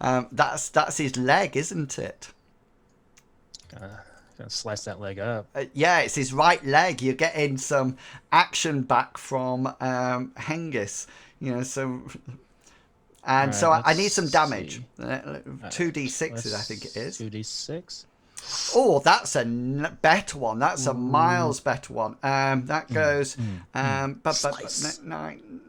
That's his leg, isn't it? Gonna slice that leg up. Yeah, it's his right leg. You're getting some action back from Hengist. So. And Right, so I need some let's damage. see. 2d6s, I think it is. 2d6. Oh, that's a better one. That's a miles better one. That goes. Slice. 9.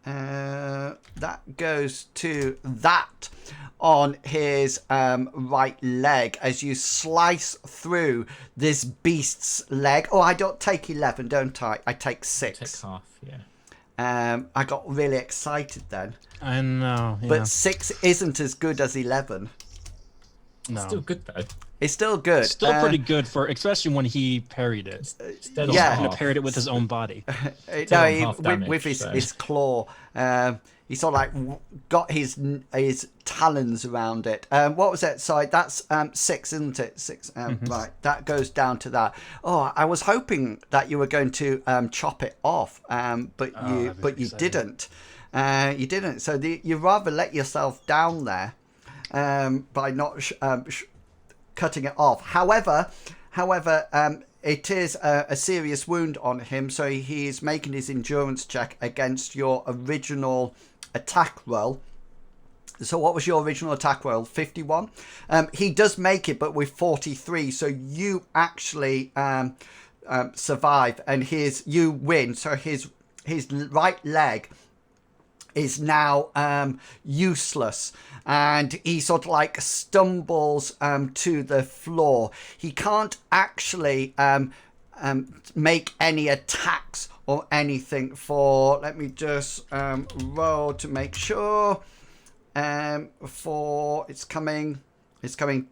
That goes to that on his right leg as you slice through this beast's leg. Oh, I don't take 11, don't I? I take 6. Take half, yeah. I got really excited then. I know. Yeah. But 6 isn't as good as 11. no. Still good though. It's still good. Still pretty good for, especially when he parried it. Instead of Yeah. Kind of half. parried it with his own body. No, on half damage, with his, so. his claw. He sort of like got his talons around it. What was it? Sorry, that's 6, isn't it? 6. Right, that goes down to that. Oh, I was hoping that you were going to chop it off, but that'd be you exciting. didn't. You didn't. So you rather let yourself down there by not cutting it off. However, it is a serious wound on him, so he is making his endurance check against your original attack roll. So what was your original attack roll? 51. He does make it, but with 43. So you actually survive, and you win. So his right leg is now useless, and he sort of like stumbles to the floor. He can't actually make any attacks or anything for, let me just roll to make sure, for it's coming It's coming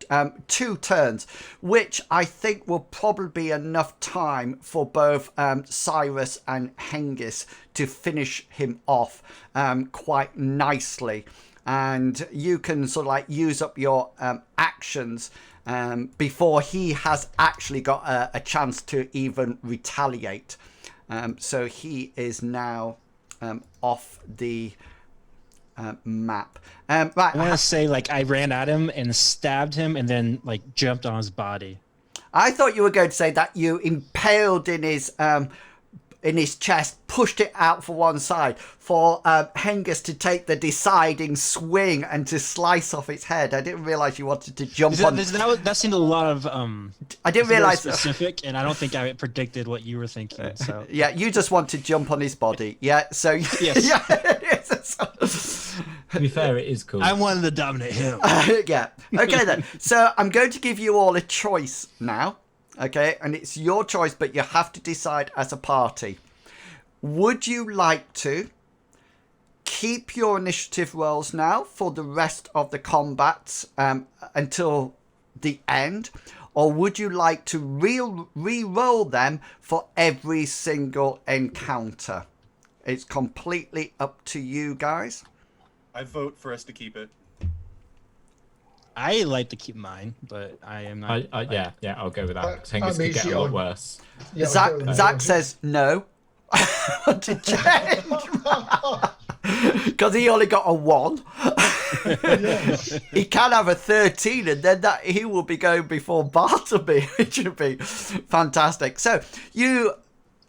2 turns, which I think will probably be enough time for both Cyrus and Hengist to finish him off quite nicely. And you can sort of like use up your actions before he has actually got a chance to even retaliate. So he is now off the map. Right. I want to say, like, I ran at him and stabbed him and then, like, jumped on his body. I thought you were going to say that you impaled in his chest, pushed it out for one side for Hengist to take the deciding swing and to slice off its head. I didn't realize you wanted to jump on. That seemed a lot of I didn't realize specific, and I don't think I predicted what you were thinking. So yeah, you just want to jump on his body. Yeah, so yes. To be fair, it is cool. I wanted to dominate him. Yeah. Okay then. So I'm going to give you all a choice now. Okay, and it's your choice, but you have to decide as a party. Would you like to keep your initiative rolls now for the rest of the combats until the end, or would you like to re-roll them for every single encounter? It's completely up to you guys. I vote for us to keep it. I like to keep mine, but I am not. Yeah, I'll go with that. Hengist could get a lot worse. Yeah, Zach says no. To change because he only got a 1. Yes. He can have a 13, and then that he will be going before Bartleby, which would be fantastic. So you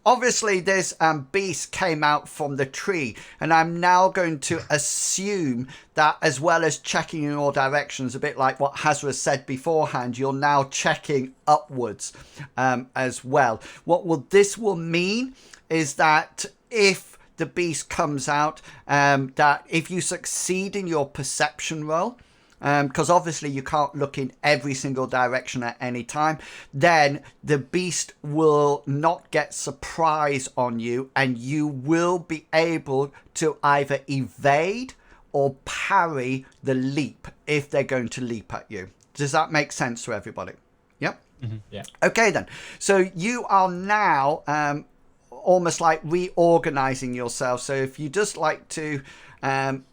obviously this beast came out from the tree, and I'm now going to assume that as well as checking in all directions, a bit like what Hazra said beforehand, you're now checking upwards as well. What this will mean is that if the beast comes out, that if you succeed in your perception roll, because obviously you can't look in every single direction at any time, then the beast will not get surprise on you, and you will be able to either evade or parry the leap if they're going to leap at you. Does that make sense to everybody? Yep. Mm-hmm. Yeah. Okay then. So you are now almost like reorganizing yourself. So if you just like to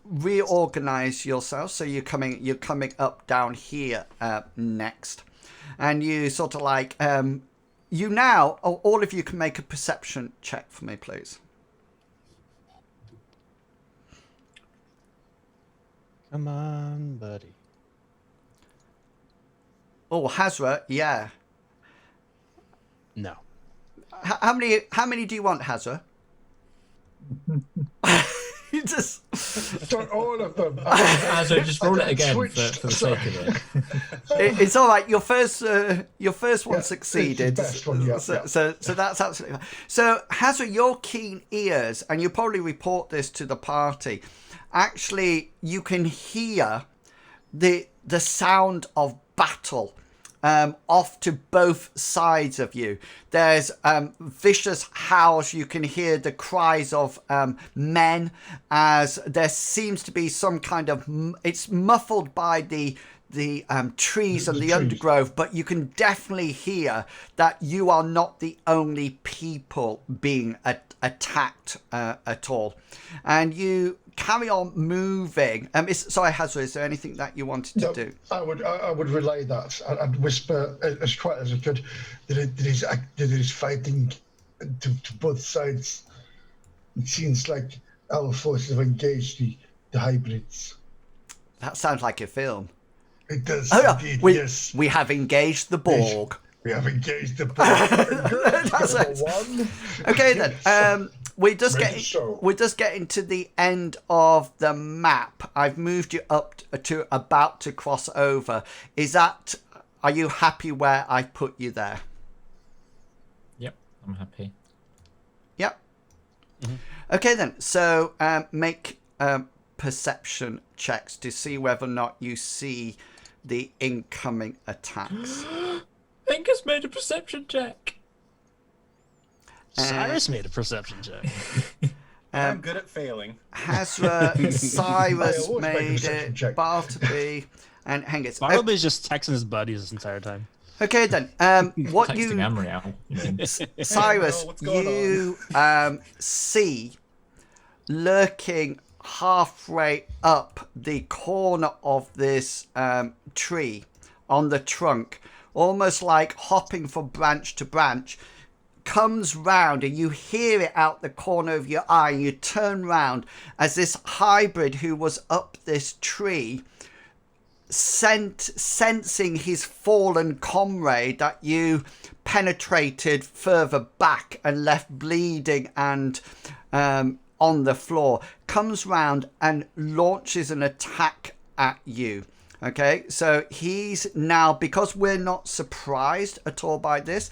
reorganize yourself, so you're coming up down here next, and you sort of like you now all of you can make a perception check for me, please. Come on, buddy. Oh, Hazra, yeah. No. How many do you want, Hazra? You just Don't all of them. So just roll it again for the sake of it. It's all right. Your first one succeeded. Best one, yeah. So that's absolutely fine. So Hazra, your keen ears, and you probably report this to the party. Actually, you can hear the sound of battle off to both sides of you. There's vicious howls. You can hear the cries of men, as there seems to be some kind of it's muffled by the trees and the undergrowth, but you can definitely hear that you are not the only people being attacked at all. And you carry on moving. Sorry, Hazra, is there anything that you wanted to do? I would relay that. I'd whisper as quiet as I could that it is fighting to both sides. It seems like our forces have engaged the hybrids. That sounds like a film. It does. Oh, indeed, no, yes. we have engaged the Borg. We have engaged the Borg. That's Number it. one. Okay then. We're just getting to the end of the map. I've moved you up to about to cross over. Are you happy where I put you there? Yep, I'm happy. Yep. Mm-hmm. Okay then. So make perception checks to see whether or not you see the incoming attacks. Angus made a perception check. Cyrus made a perception check. I'm good at failing. Hazra, Cyrus I always make a made perception it. check. Bartleby and Hengist. Bartleby is just texting his buddies this entire time. Okay then. What Texting you, Amriel. Cyrus, what's going you see lurking halfway up the corner of this tree on the trunk, almost like hopping from branch to branch, comes round, and you hear it out the corner of your eye, and you turn round as this hybrid who was up this tree, sensing his fallen comrade that you penetrated further back and left bleeding and on the floor, comes round and launches an attack at you. Okay, so he's now, because we're not surprised at all by this,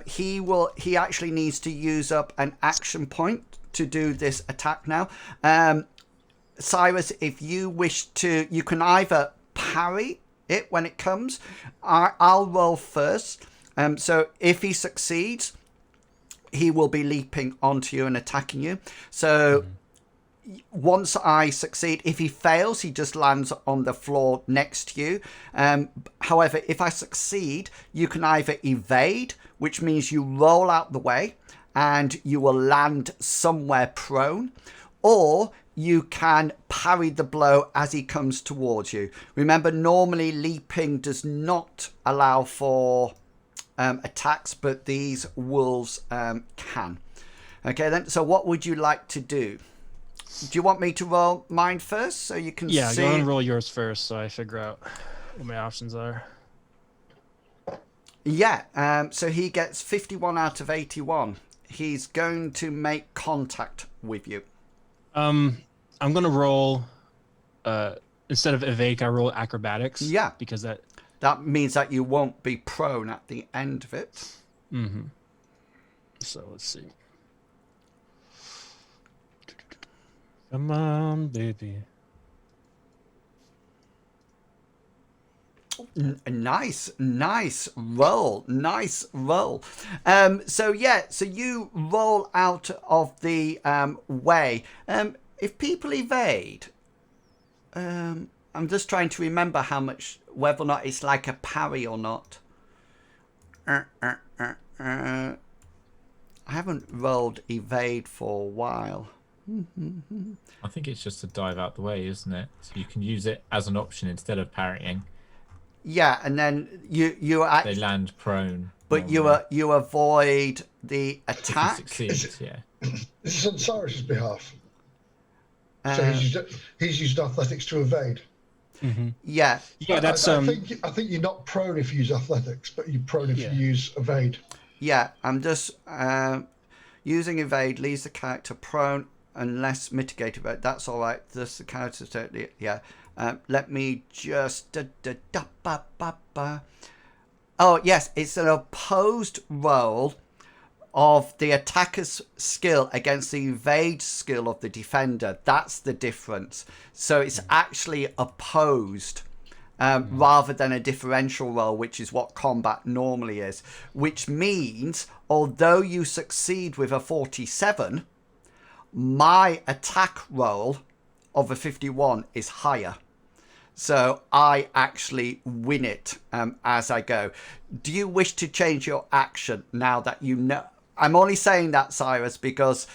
he actually needs to use up an action point to do this attack now. Cyrus, if you wish to, you can either parry it when it comes. I'll roll first. So if he succeeds, he will be leaping onto you and attacking you. So once I succeed, if he fails, he just lands on the floor next to you. However, if I succeed, you can either evade, which means you roll out the way and you will land somewhere prone, or you can parry the blow as he comes towards you. Remember, normally leaping does not allow for attacks, but these wolves can. Okay then, so what would you like to do? Do you want me to roll mine first so you can see? Yeah, go and roll yours first so I figure out what my options are. Yeah, so he gets 51 out of 81. He's going to make contact with you. I'm going to roll, instead of evade, I roll acrobatics. Yeah. Because that means that you won't be prone at the end of it. Mm-hmm. So let's see. Come on, baby. Nice roll. So you roll out of the way. If people evade, I'm just trying to remember whether or not it's like a parry or not. I haven't rolled evade for a while. I think it's just to dive out the way, isn't it? So you can use it as an option instead of parrying. Yeah, and then you actually, they land prone. but you avoid the attack. If he succeeds, yeah. This is on Cyrus's behalf. So he's used athletics to evade. Mm-hmm. Yeah. Yeah, that's I think you're not prone if you use athletics, but you're prone if you use evade. Yeah, I'm just using evade leaves the character prone unless mitigated. But that's all right. Just the character totally. Yeah. Let me just. Oh yes, it's an opposed roll of the attacker's skill against the evade skill of the defender. That's the difference. So it's actually opposed rather than a differential roll, which is what combat normally is. Which means, although you succeed with a 47, my attack roll of a 51 is higher. So I actually win it as I go. Do you wish to change your action now that you know? I'm only saying that, Cyrus, because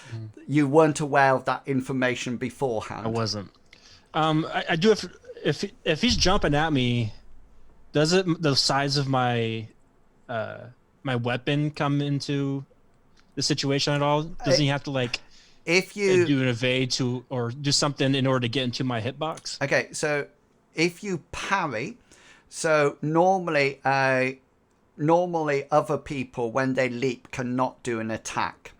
you weren't aware of that information beforehand. I wasn't. I do if he's jumping at me, does the size of my my weapon come into the situation at all? Doesn't he have to if you do an evade or do something in order to get into my hitbox? Okay, so if you parry, so normally other people when they leap cannot do an attack.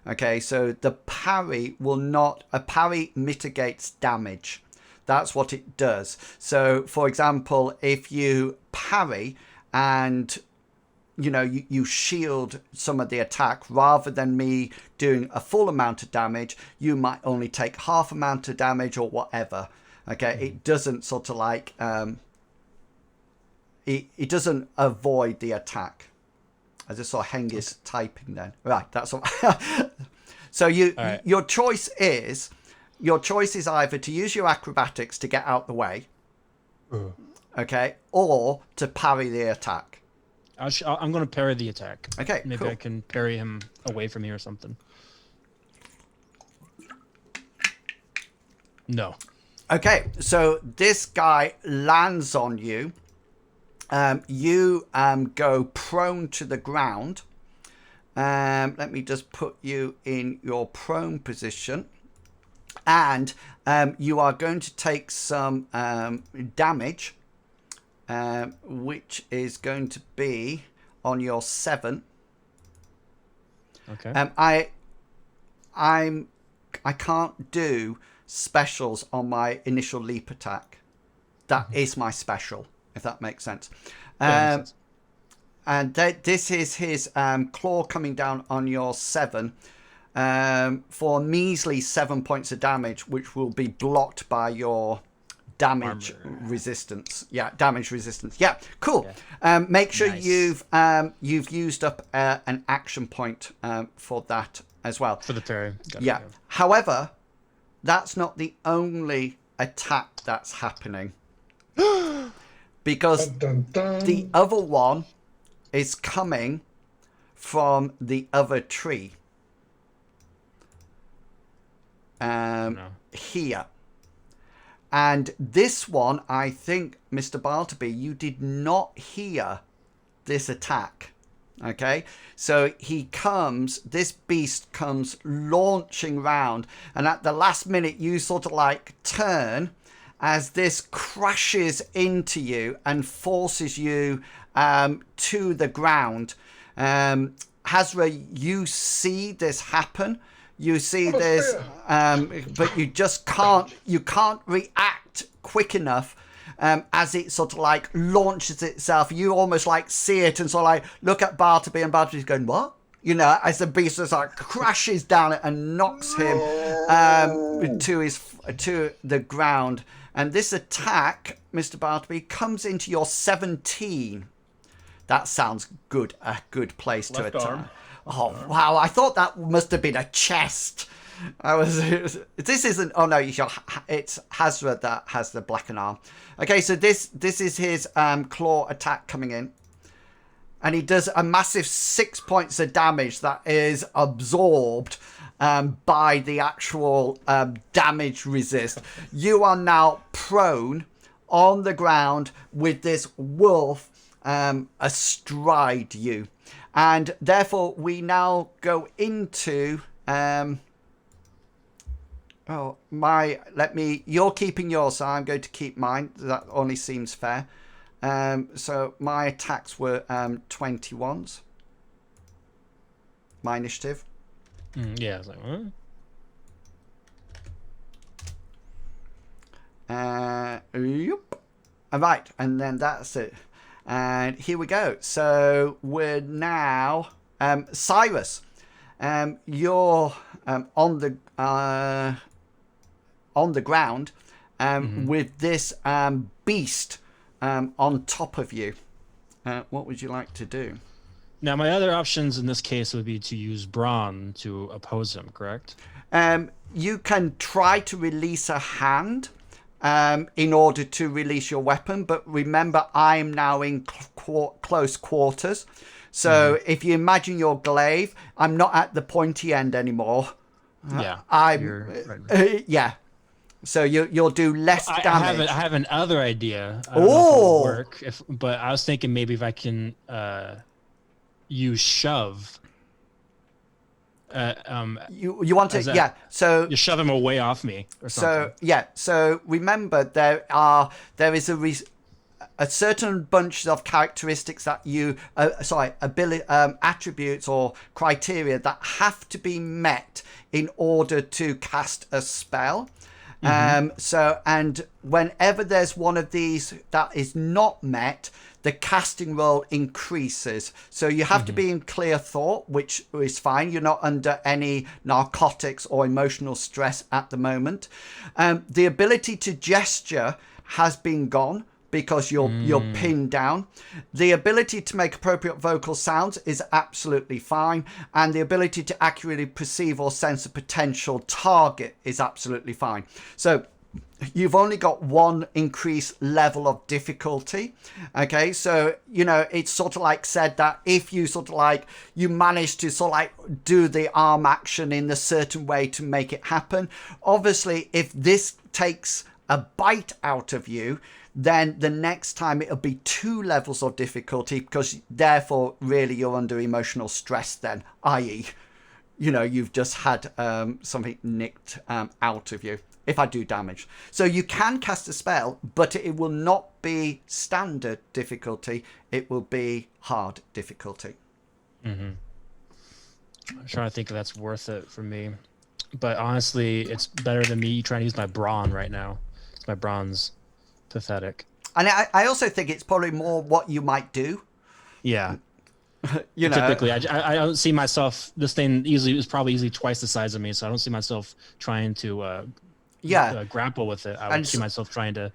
Okay, so the parry a parry mitigates damage. That's what it does. So for example, if you parry and you shield some of the attack, rather than me doing a full amount of damage, you might only take half amount of damage or whatever. Okay, it doesn't sort of it doesn't avoid the attack. I just saw Hengist typing then. Right, that's all. So your choice is either to use your acrobatics to get out the way, okay, or to parry the attack. I'm going to parry the attack. Okay, Maybe cool. I can parry him away from me or something. No. Okay, so this guy lands on you. You go prone to the ground. Let me just put you in your prone position. And you are going to take some damage, which is going to be on your 7. Okay. I can't do specials on my initial leap attack. That is my special, if that makes sense. Yeah, makes sense. And this is his claw coming down on your 7 for a measly 7 points of damage, which will be blocked by your damage resistance. Yeah, damage resistance. Yeah, cool. Yeah. Make sure Nice. you've used up an action point for that as well. For the parry. Got it, Yeah. However, that's not the only attack that's happening. Because Dun, dun, dun. the other one is coming from the other tree. No. Here. And this one, I think, Mr. Bartleby, you did not hear this attack. Okay, so this beast comes launching round, and at the last minute you sort of like turn as this crashes into you and forces you to the ground. Hazra, you see this happen. You see this, but you can't react quick enough. As it sort of like launches itself, you almost like see it and sort of like look at Bartleby, and Bartleby's going, what? You know, as the beast just like crashes down it and knocks him to the ground. And this attack, Mr. Bartleby, comes into your 17. That sounds good. A good place to Left attack. arm. Oh wow! I thought that must have been a chest. This isn't. Oh no, it's Hazra that has the blackened arm. Okay, so this is his claw attack coming in, and he does a massive 6 points of damage that is absorbed by the actual damage resist. You are now prone on the ground with this wolf astride you, and therefore we now go into. You're keeping yours, so I'm going to keep mine. That only seems fair. So my attacks were 21s. My initiative. Yeah, I was like, what? Yep. All right, and then that's it. And here we go. So we're now Cyrus. You're on the ground with this beast on top of you. What would you like to do? Now, my other options in this case would be to use brawn to oppose him, correct? You can try to release a hand in order to release your weapon, but remember, I'm now in close quarters. So if you imagine your glaive, I'm not at the pointy end anymore. Yeah. Yeah. So you'll do less damage. I have another idea. I don't know if it'll work. But I was thinking maybe if I can use shove. You want to, yeah. So you shove him away off me or something. So yeah. So remember, there is a certain bunch of characteristics that attributes or criteria that have to be met in order to cast a spell. And whenever there's one of these that is not met, the casting roll increases. So you have to be in clear thought, which is fine. You're not under any narcotics or emotional stress at the moment. The ability to gesture has been gone because you're pinned down. The ability to make appropriate vocal sounds is absolutely fine, and the ability to accurately perceive or sense a potential target is absolutely fine. So you've only got one increased level of difficulty. Okay, so it's sort of like said that if you sort of like you manage to sort of like do the arm action in a certain way to make it happen, obviously if this takes a bite out of you, then the next time it'll be 2 levels of difficulty, because therefore really you're under emotional stress then, i.e. you've just had something nicked out of you. If I do damage. So you can cast a spell, but it will not be standard difficulty. It will be hard difficulty. I'm trying to think if that's worth it for me. But honestly, it's better than me trying to use my brawn right now. My brawn's pathetic. And I also think it's probably more what you might do. Yeah. Typically, I don't see myself. This thing is probably easily twice the size of me, so I don't see myself trying to grapple with it. I would see myself trying to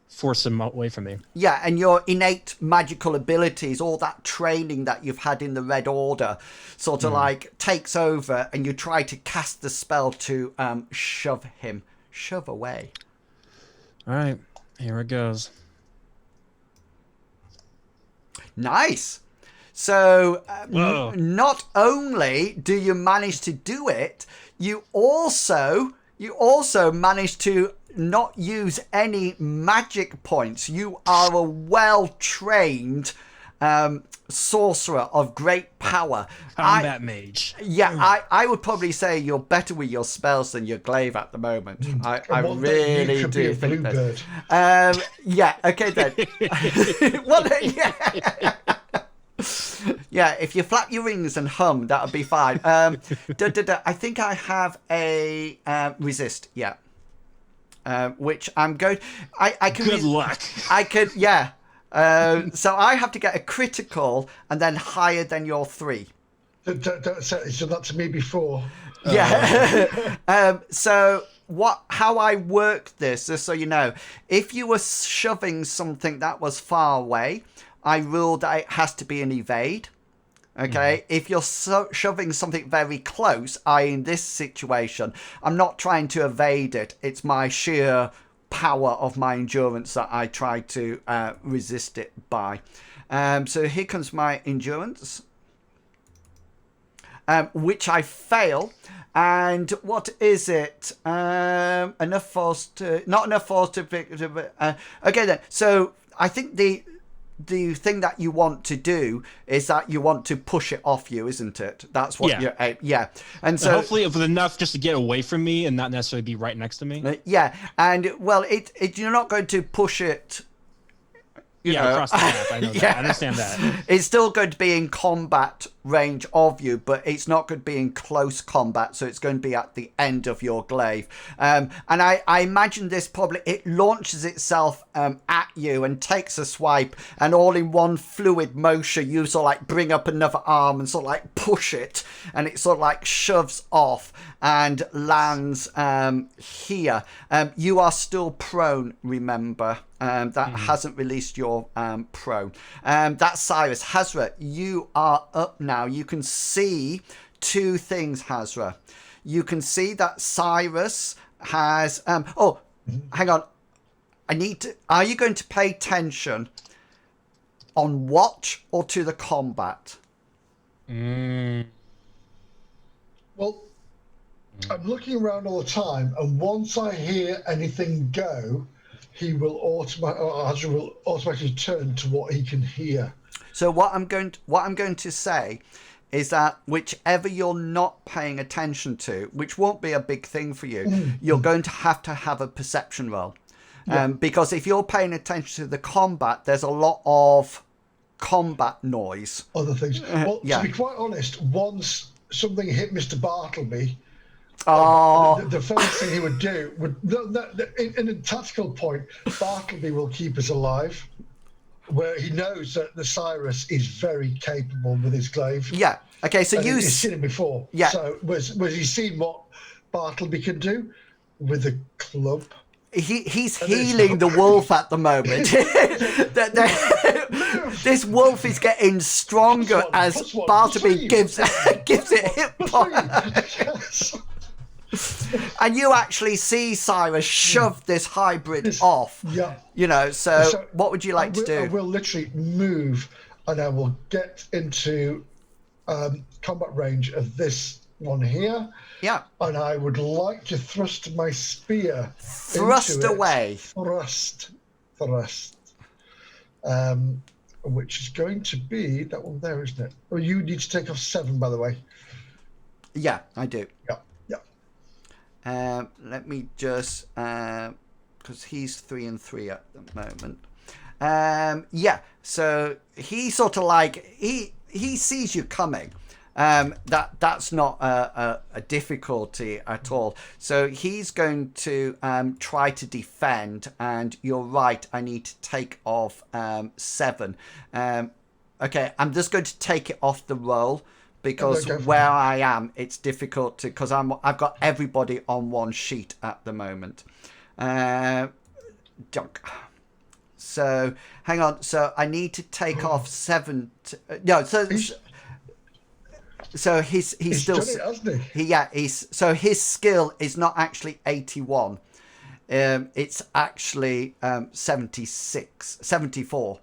force him away from me. Yeah, and your innate magical abilities, all that training that you've had in the Red Order, sort of like takes over, and you try to cast the spell to shove away. All right, here it goes. Nice. So not only do you manage to do it, you also manage to not use any magic points. You are a well-trained sorcerer of great power. Combat mage. Yeah, I would probably say you're better with your spells than your glaive at the moment. I really do think that. Yeah, okay then. Well, yeah. Yeah, if you flap your wings and hum, that would be fine. I think I have a resist, yeah. Which I'm going... I can Good luck. I could, yeah. So I have to get a critical and then higher than your 3. Don't say it's done that to me before. Yeah. So how I work this, just so you know, if you were shoving something that was far away, I ruled that it has to be an evade. Okay, if you're shoving something very close, in this situation, I'm not trying to evade it. It's my sheer power of my endurance that I try to resist it by. So here comes my endurance, which I fail. And what is it? Enough force to... Not enough force to... okay then, so I think the thing that you want to do is that you want to push it off you, isn't it? That's what you're... Yeah. And so... hopefully with enough just to get away from me and not necessarily be right next to me. Yeah. And, well, you're not going to push it... across the map. I know that. I understand that. It's still going to be in combat range of you, but it's not going to be in close combat, so it's going to be at the end of your glaive. And I imagine this probably, it launches itself at you and takes a swipe, and all in one fluid motion, you sort of like bring up another arm and sort of like push it, and it sort of like shoves off and lands here. You are still prone, remember. That hasn't released your prone. That's Cyrus. Hazra, you are up now. You can see 2 things, Hazra. You can see that Cyrus has... hang on. Are you going to pay attention on watch or to the combat? Well, I'm looking around all the time, and once I hear anything go, he will automatically turn to what he can hear. So what I'm going to say is that whichever you're not paying attention to, which won't be a big thing for you, you're going to have a perception roll. Because if you're paying attention to the combat, there's a lot of combat noise. Other things. Well, to be quite honest, once something hit Mr. Bartleby, the first thing he would do in a tactical point, Bartleby will keep us alive, where he knows that the Cyrus is very capable with his glaive. Yeah. Okay. So he's seen him before. Yeah. So was he seen what Bartleby can do with a club? He's healing the wolf at the moment. This wolf is getting stronger as Bartleby gives it hit points. And you actually see Cyrus shove this hybrid off. Yeah. You know, so what would you like to do? I will literally move, and I will get into combat range of this one here. Yeah. And I would like to thrust my spear. Thrust into away. It. Thrust. Which is going to be that one there, isn't it? Oh, you need to take off 7, by the way. Yeah, I do. Yeah. Let me just, because he's 3 and 3 at the moment. Yeah, so he sort of like, he sees you coming. That's not a difficulty at all. So he's going to try to defend, and you're right, I need to take off 7. Okay, I'm just going to take it off the roll, because where I am, it's difficult to, because I've got everybody on one sheet at the moment. So hang on, so I need to take off 7. No, so he's still done it, hasn't he? So his skill is not actually 81. It's actually 74.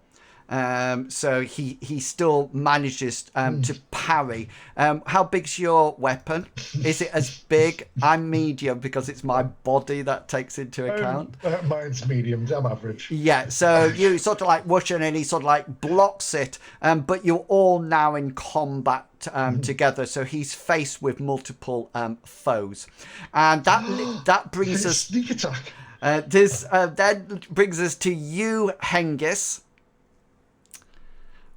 So he still manages to parry. How big's your weapon? Is it as big? I'm medium because it's my body that takes into account. Mine's medium. I'm average. Yeah, so you sort of like whoosh, and then he sort of like blocks it, but you're all now in combat together, so he's faced with multiple foes, and that brings us sneak attack. This then brings us to you, Hengist.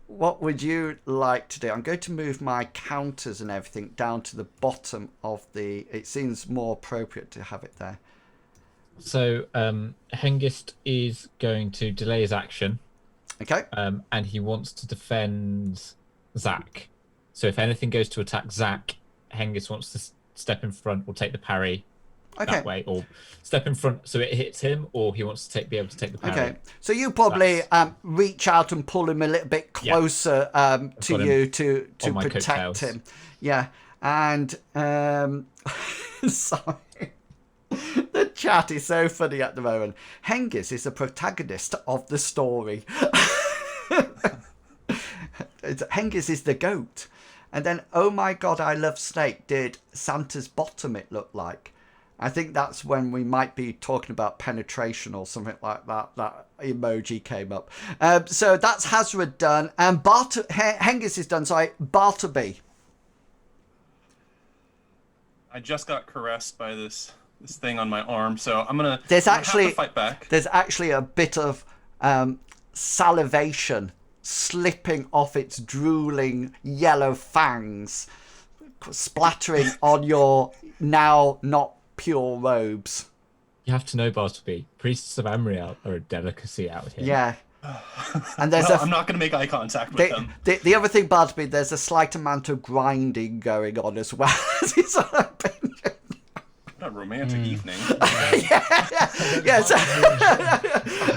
What would you like to do? I'm going to move my counters and everything down to the bottom of the... It seems more appropriate to have it there. So Hengist is going to delay his action. Okay. And he wants to defend Zach. So if anything goes to attack Zach, Hengist wants to step in front or take the parry that way, or step in front so it hits him, or he wants to be able to take the parry. Okay, so you probably reach out and pull him a little bit closer to you to protect him. Yeah, and sorry. The chat is so funny at the moment. Hengist is the protagonist of the story. Hengist is the goat. And then, oh my god, I love Snake did Santa's bottom, it looked like. I think that's when we might be talking about penetration or something like that. That emoji came up. So that's Hazard done. And Hengist is done. Sorry, Bartleby. I just got caressed by this thing on my arm, so I'm gonna have to fight back. There's actually a bit of salivation slipping off its drooling yellow fangs, splattering on your now not pure robes. You have to know, Bartleby, priests of Amriel are a delicacy out here. Yeah. And there's I'm not going to make eye contact with them. The other thing, Bartleby, there's a slight amount of grinding going on as well. What a romantic evening.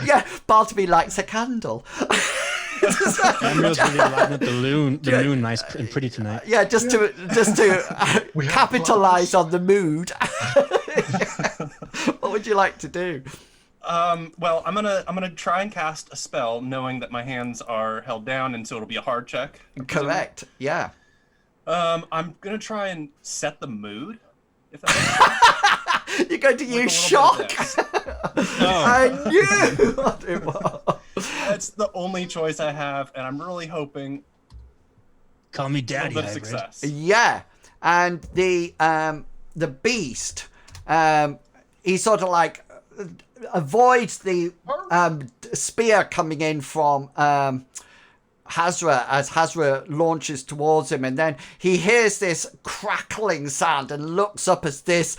Yeah, Bartleby lights a candle. Amriel's really lighting up the moon nice and pretty tonight. Yeah, just to capitalize on the mood. What would you like to do? Well, I'm gonna try and cast a spell, knowing that my hands are held down, and so it'll be a hard check. Correct. Yeah. I'm gonna try and set the mood. If that makes sense. You're going to use shock. I knew what it was. That's the only choice I have, and I'm really hoping. Call me daddy. A success. Yeah, and the beast, he sort of like avoids the spear coming in from Hazra as Hazra launches towards him, and then he hears this crackling sound and looks up as this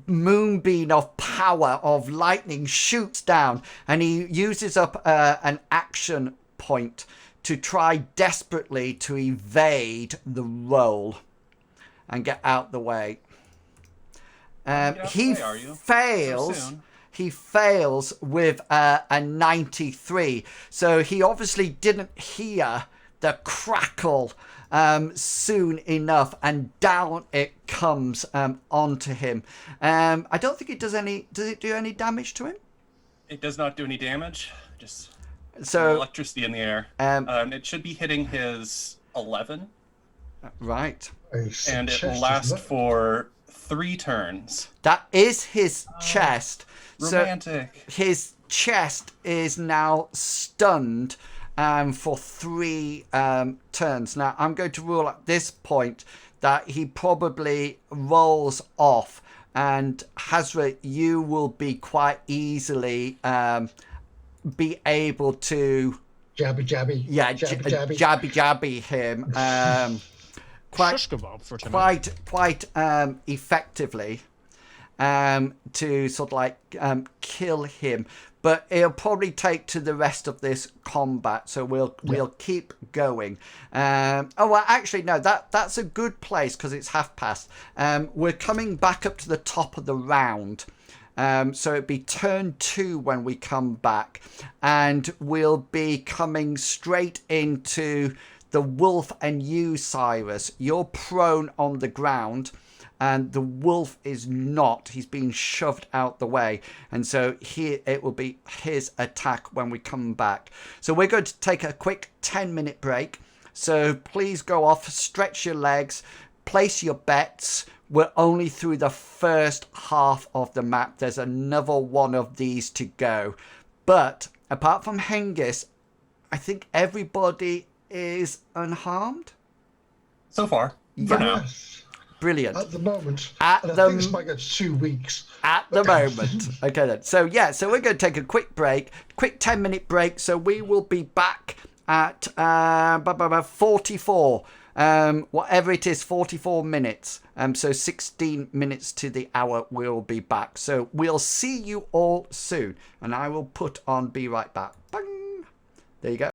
moonbeam of power of lightning shoots down, and he uses up an action point to try desperately to evade the roll and get out the way. He fails. He fails with a 93. So he obviously didn't hear the crackle soon enough, and down it comes onto him. I don't think it does any. Does it do any damage to him? It does not do any damage. Just So electricity in the air. It should be hitting his 11, right, and it will last for 3 turns. that is his chest. Romantic. So his chest is now stunned for 3 turns. Now I'm going to rule at this point that he probably rolls off, and Hazra, you will be quite easily be able to Jabby. yeah jabby him Shush kebab for tonight. quite effectively to sort of like kill him, but it'll probably take to the rest of this combat, so we'll keep going. Oh well, actually no, that's a good place because it's half past. We're coming back up to the top of the round. So it'd be turn 2 when we come back, and we'll be coming straight into the wolf and you, Cyrus. You're prone on the ground, and the wolf is not. He's being shoved out the way, and so here it will be his attack when we come back. So we're going to take a quick 10-minute break. So please go off, stretch your legs, place your bets. We're only through the first half of the map. There's another one of these to go. But apart from Hengist, I think everybody is unharmed. So far, for now. Yes. Brilliant. At the moment. At And I the think this might get 2 weeks. At the moment. Okay then. So yeah, so we're going to take a quick break, quick 10-minute break. So we will be back at 44. Whatever it is, 44 minutes. So 16 minutes to the hour, we'll be back. So we'll see you all soon. And I will put on Be Right Back. Bang! There you go.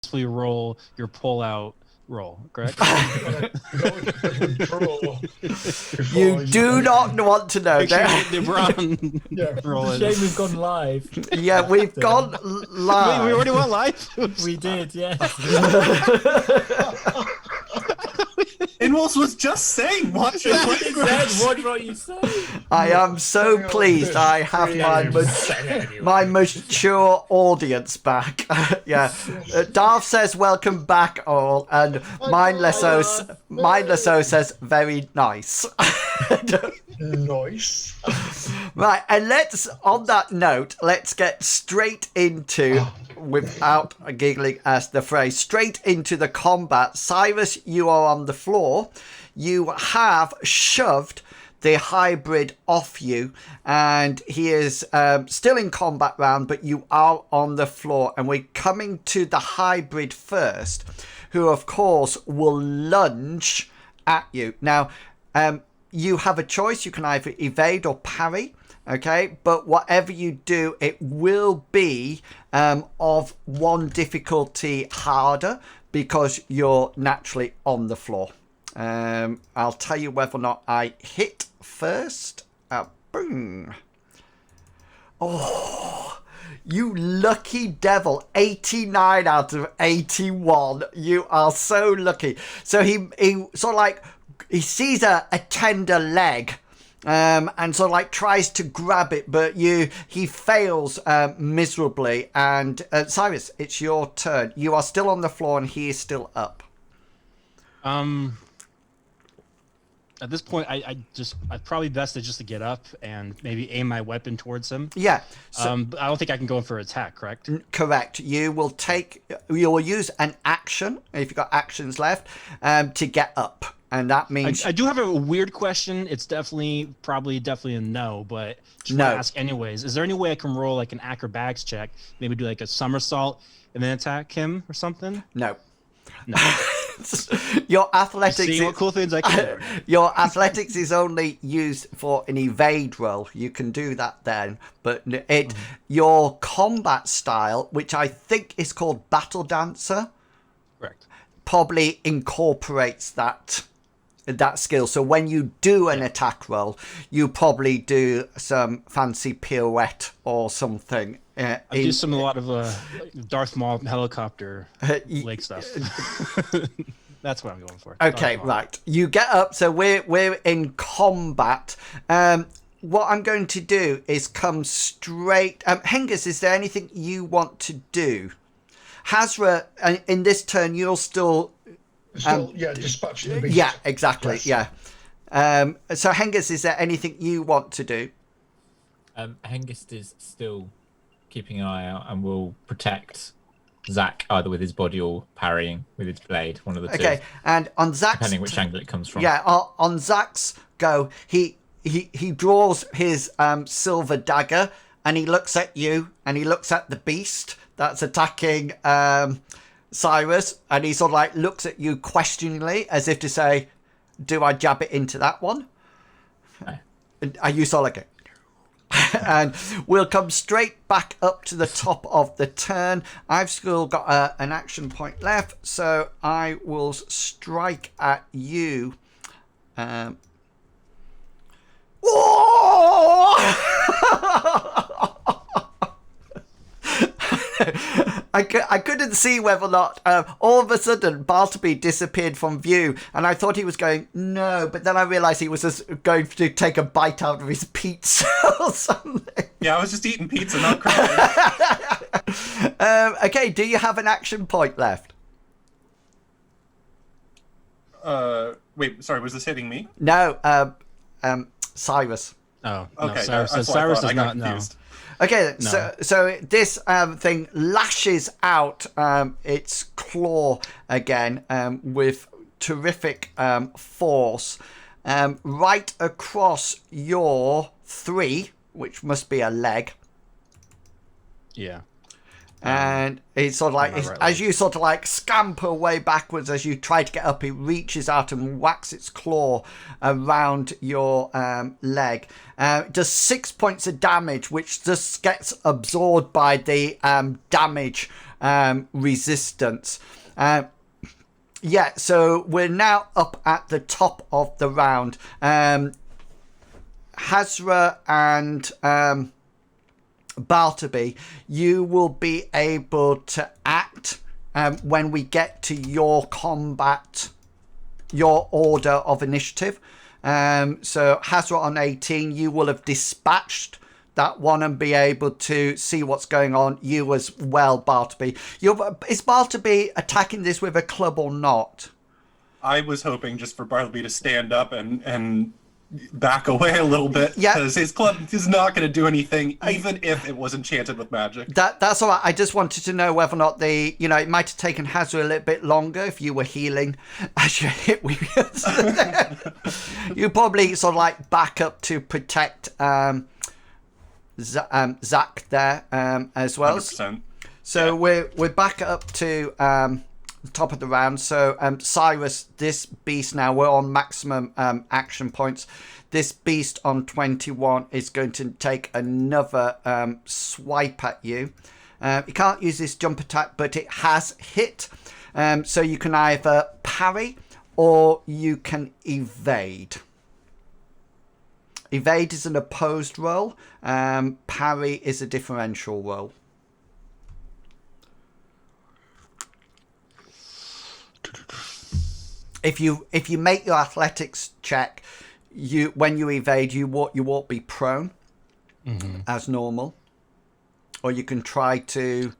successfully roll your pull-out roll, correct? You do not want to know. Make sure you get the Bron Yeah. roll. Shame we've gone live. Yeah, we've gone live. Wait, we already went live? We did, yes. Inwolves was just saying, watch it. He said, watch what you say. I am so pleased I have my mature audience back. Yeah. Darth says, welcome back all. And Mindlesso says, very nice. Nice. Right, and on that note, let's get straight into, without giggling as the phrase, straight into the combat. Cyrus, you are on the floor. You have shoved the hybrid off you, and he is still in combat round, but you are on the floor, and we're coming to the hybrid first, who of course will lunge at you. Now, you have a choice. You can either evade or parry. Okay, but whatever you do, it will be of one difficulty harder because you're naturally on the floor. I'll tell you whether or not I hit first. Boom. Oh, you lucky devil. 89 out of 81. You are so lucky. So he sort of like, he sees a tender leg. And so like tries to grab it, but he fails miserably. And Cyrus, it's your turn. You are still on the floor and he is still up. At this point, I probably best just to get up and maybe aim my weapon towards him. Yeah. So, But I don't think I can go in for attack, correct? correct. You will use an action if you've got actions left to get up. And that means I do have a weird question. It's definitely a no, but just want to ask anyways. Is there any way I can roll like an acrobatics check, maybe do like a somersault and then attack him or something? no. No. Your athletics. See what cool things I can do. Your athletics is only used for an evade roll. You can do that then, but your combat style, which I think is called Battle Dancer, Correct. probably incorporates that skill. So when you do an attack roll, you probably do some fancy pirouette or something. I do a lot of Darth Maul helicopter leg stuff. That's what I'm going for. Okay, right. You get up. So we're in combat. What I'm going to do is come straight. Hengist, is there anything you want to do? Hazra, in this turn, you'll still dispatching the beast. Yeah, exactly. Yes. Yeah. So Hengist, is there anything you want to do? Hengist is still keeping an eye out and will protect Zach either with his body or parrying with his blade, one of the two. Okay, and on Zach's, depending which angle it comes from. Yeah, on Zach's go, he draws his silver dagger and he looks at you and he looks at the beast that's attacking Cyrus, and he sort of like looks at you questioningly as if to say, do I jab it into that one? No. Are you sort of like, and we'll come straight back up to the top of the turn. I've still got an action point left, so I will strike at you. I couldn't see whether or not all of a sudden Bartleby disappeared from view, and I thought he was going no, but then I realised he was just going to take a bite out of his pizza or something. Yeah, I was just eating pizza, not crying. Okay, do you have an action point left? Wait, sorry, was this hitting me? No, Cyrus. Oh, Okay, no, Cyrus, that's what I Cyrus thought. does I got not know. confused. Okay, No. so this thing lashes out its claw again with terrific force right across your 3, which must be a leg. Yeah. And it's sort of like, my right as leg. you sort of like scamper away backwards as you try to get up, it reaches out and whacks its claw around your leg. It does 6 points of damage, which just gets absorbed by the damage resistance. Yeah, so we're now up at the top of the round. Hazra and Bartleby, you will be able to act when we get to your combat, your order of initiative. So Hazra on 18, you will have dispatched that one and be able to see what's going on. You as well, Bartleby. Is Bartleby attacking this with a club or not? I was hoping just for Bartleby to stand up and back away a little bit, Yeah. because his club is not going to do anything, even if it was enchanted with magic. That's all right. I just wanted to know whether or not it might have taken Hazra a little bit longer if you were healing as you hit with you probably sort of like back up to protect Zach there as well. 100%. So we're back up to the top of the round. So Cyrus, this beast now, we're on maximum action points. This beast on 21 is going to take another swipe at you. You can't use this jump attack, but it has hit. So you can either parry or you can evade. Evade is an opposed roll. Parry is a differential roll. If you make your athletics check, when you evade, you won't be prone as normal, or you can try to.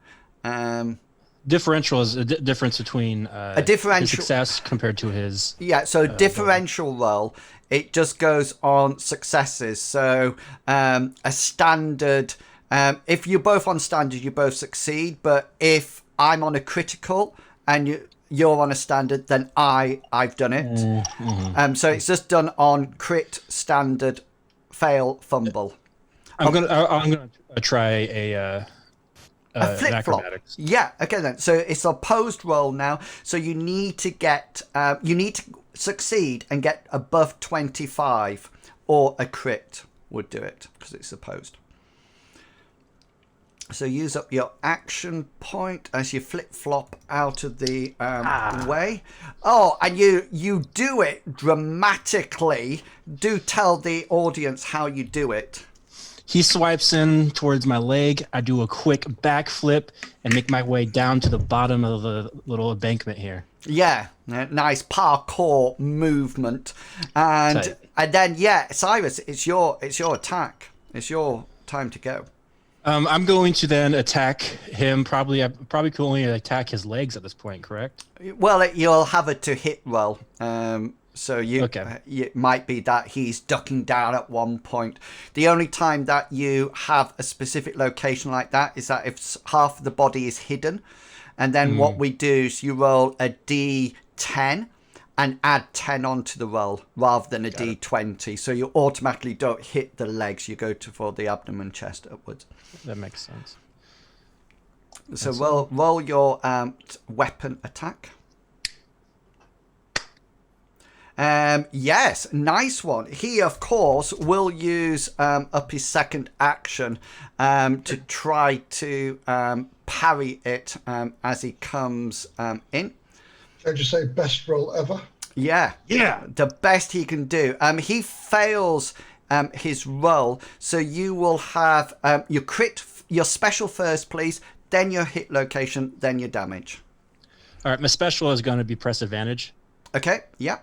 Differential is a difference between A differential- his success compared to his. Yeah, so differential roll, it just goes on successes. So a standard, if you're both on standard, you both succeed. But if I'm on a critical and you're on a standard, then I've done it. So it's just done on crit, standard, fail, fumble. I'm gonna try a Flip flop. acrobatics. Yeah. Okay then. So it's a opposed roll now. So you need to succeed and get above 25, or a crit would do it because it's opposed. So use up your action point as you flip flop out of the way. Oh, and you do it dramatically. Do tell the audience how you do it. He swipes in towards my leg. I do a quick backflip and make my way down to the bottom of the little embankment here. Yeah, nice parkour movement, and then Cyrus, it's your attack. It's your time to go. I'm going to then attack him. I probably could only attack his legs at this point, correct? Well, you'll have a to hit roll. So Okay. it might be that he's ducking down at one point. The only time that you have a specific location like that is that if half of the body is hidden. And then what we do is you roll a D10 and add 10 onto the roll rather than a D20. So you automatically don't hit the legs. You go for the abdomen, chest, upwards. That makes sense. So roll your weapon attack. Yes, nice one. He, of course, will use up his second action to try to parry it as he comes in. I'd just say best roll ever. Yeah, the best he can do. He fails his roll, so you will have your special first, please, then your hit location, then your damage. All right, my special is going to be press advantage. Okay, yeah.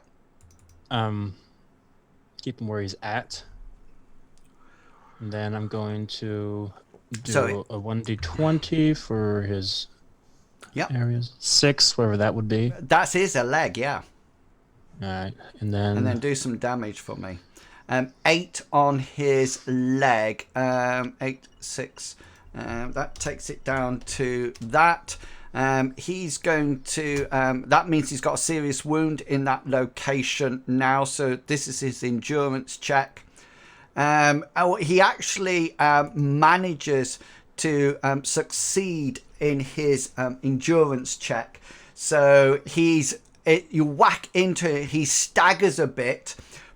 Keep him where he's at. And then I'm going to do So a 1d20 for his areas. 6, wherever that would be. That is a leg, yeah. All right, and then... And then do some damage for me. 8 on his leg. 8, 6. That takes it down to that. He's going to that means he's got a serious wound in that location now, so this is his endurance check. He actually manages to succeed in his endurance check. So you whack into it, he staggers a bit,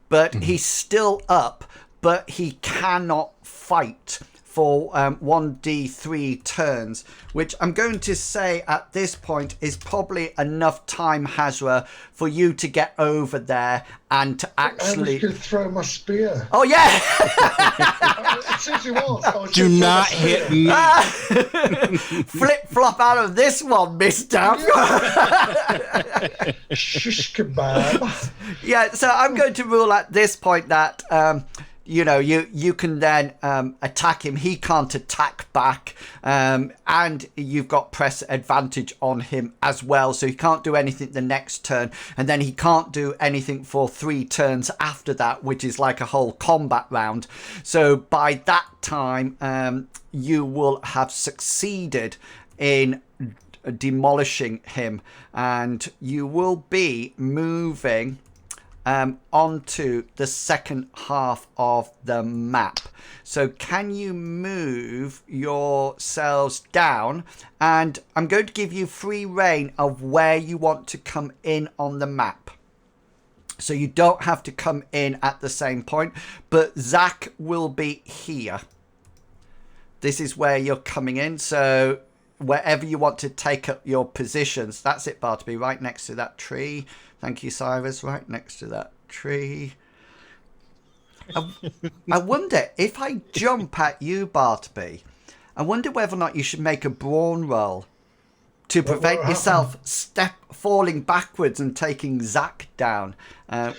but he's still up, but he cannot fight for 1d3 turns, which I'm going to say at this point is probably enough time, Hazra, for you to get over there and to actually... I was going to throw my spear. Oh, yeah! It seriously was. I was Do gonna throw not my hit spear. me. Flip-flop out of this one, mister! Shish kebab. Yeah, so I'm going to rule at this point that... you can then attack him. He can't attack back, and you've got press advantage on him as well, so he can't do anything the next turn, and then he can't do anything for 3 turns after that, which is like a whole combat round. So by that time, you will have succeeded in demolishing him, and you will be moving onto the second half of the map. So can you move yourselves down? And I'm going to give you free reign of where you want to come in on the map. So you don't have to come in at the same point, but Zach will be here. This is where you're coming in. So wherever you want to take up your positions, that's it, Bartleby, right next to that tree. Thank you, Cyrus, right next to that tree. I wonder, if I jump at you, Bartleby, I wonder whether or not you should make a brawn roll to prevent yourself falling backwards and taking Zach down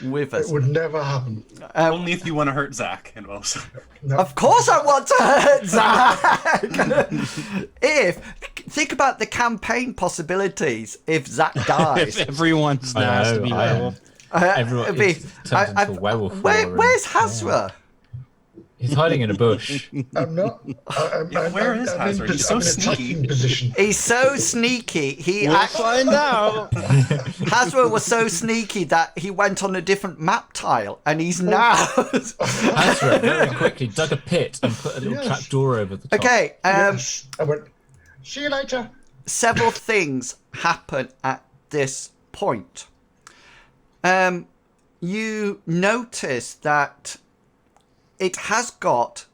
with us. It would never happen. Only if you want to hurt Zach. And also, No. Of course I want to hurt Zach! Think about the campaign possibilities if Zach dies. If everyone's now has to be werewolf. Everyone turns into a werewolf. Where's Hazra? He's hiding in a bush. I'm not. Where is Hazard? He's so I'm in sneaky. attacking position. He's so sneaky. We'll find out. Hazra was so sneaky that he went on a different map tile, and he's now. Hazra very quickly dug a pit and put a little trap door over the top. Okay. Yes. I went. See you later. Several things happen at this point. You notice that it has got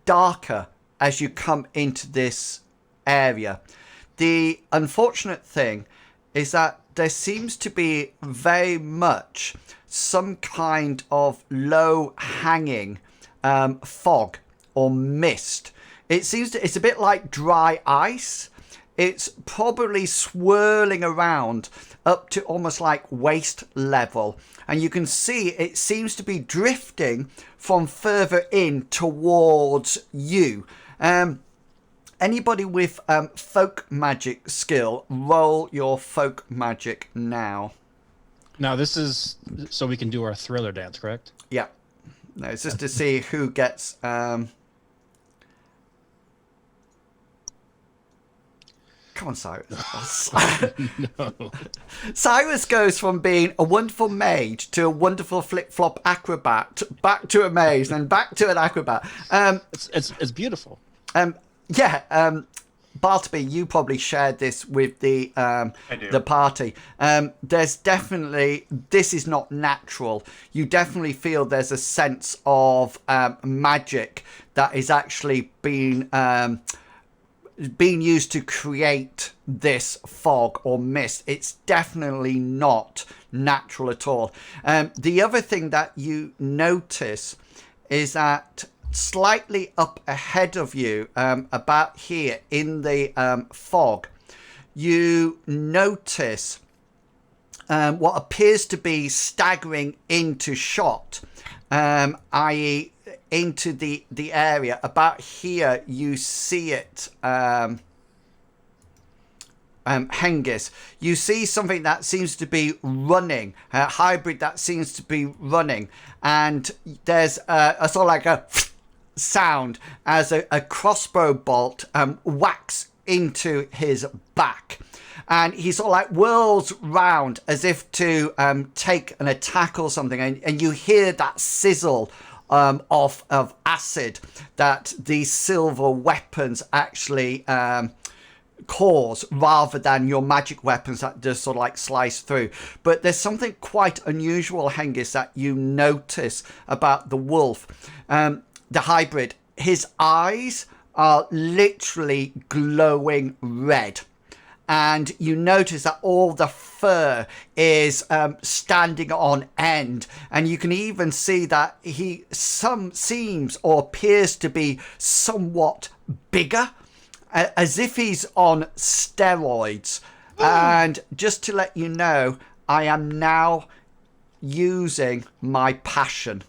darker as you come into this area. The unfortunate thing is that there seems to be very much some kind of low hanging fog or mist. It's a bit like dry ice. It's probably swirling around up to almost like waist level. And you can see it seems to be drifting from further in towards you. Anybody with folk magic skill, roll your folk magic now. Now this is so we can do our thriller dance, correct? Yeah. No, it's just to see who gets... Come on, Cyrus. No. Cyrus goes from being a wonderful mage to a wonderful flip-flop acrobat, back to a mage, then back to an acrobat. It's beautiful. Bartleby, you probably shared this with the party. There's definitely, this is not natural. You definitely feel there's a sense of magic that is actually being used to create this fog or mist. It's definitely not natural at all. The other thing that you notice is that slightly up ahead of you, about here in the fog, you notice what appears to be staggering into shot, i.e. into the area. About here you see it, Hengist. You see something that seems to be running, a hybrid that seems to be running, and there's a sort of like a sound as a crossbow bolt whacks into his back, and he sort of like whirls round as if to take an attack or something, and you hear that sizzle of acid that these silver weapons actually cause, rather than your magic weapons that just sort of like slice through. But there's something quite unusual, Hengist, that you notice about the wolf, the hybrid. His eyes are literally glowing red, and you notice that all the fur is standing on end, and you can even see that he seems or appears to be somewhat bigger, as if he's on steroids. And just to let you know, I am now using my passion,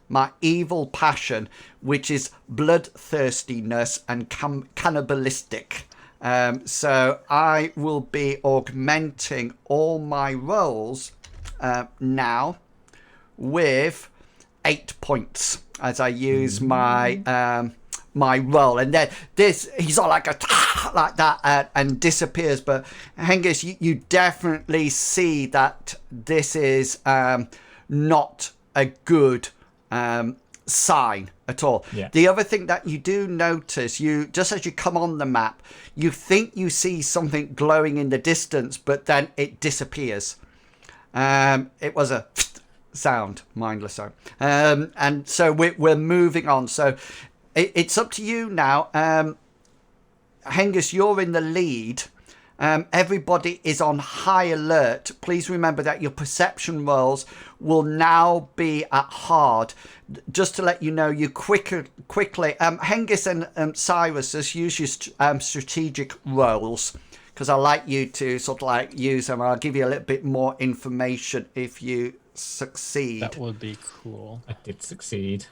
my evil passion, which is bloodthirstiness and cannibalistic. So I will be augmenting all my rolls now with 8 points as I use my my roll. And then he's all like like that and disappears. But Hengist, you definitely see that this is not a good sign at all. Yeah. The other thing that you do notice, you just as you come on the map, you think you see something glowing in the distance, but then it disappears. It was a sound, mindless sound. And so we're moving on. So it's up to you now. Hengist, you're in the lead. Everybody is on high alert. Please remember that your perception rolls will now be at hard. Just to let you know, you quickly, Hengist and Cyrus, just use your strategic rolls, because I like you to sort of like use them. I'll give you a little bit more information if you succeed. That would be cool. I did succeed.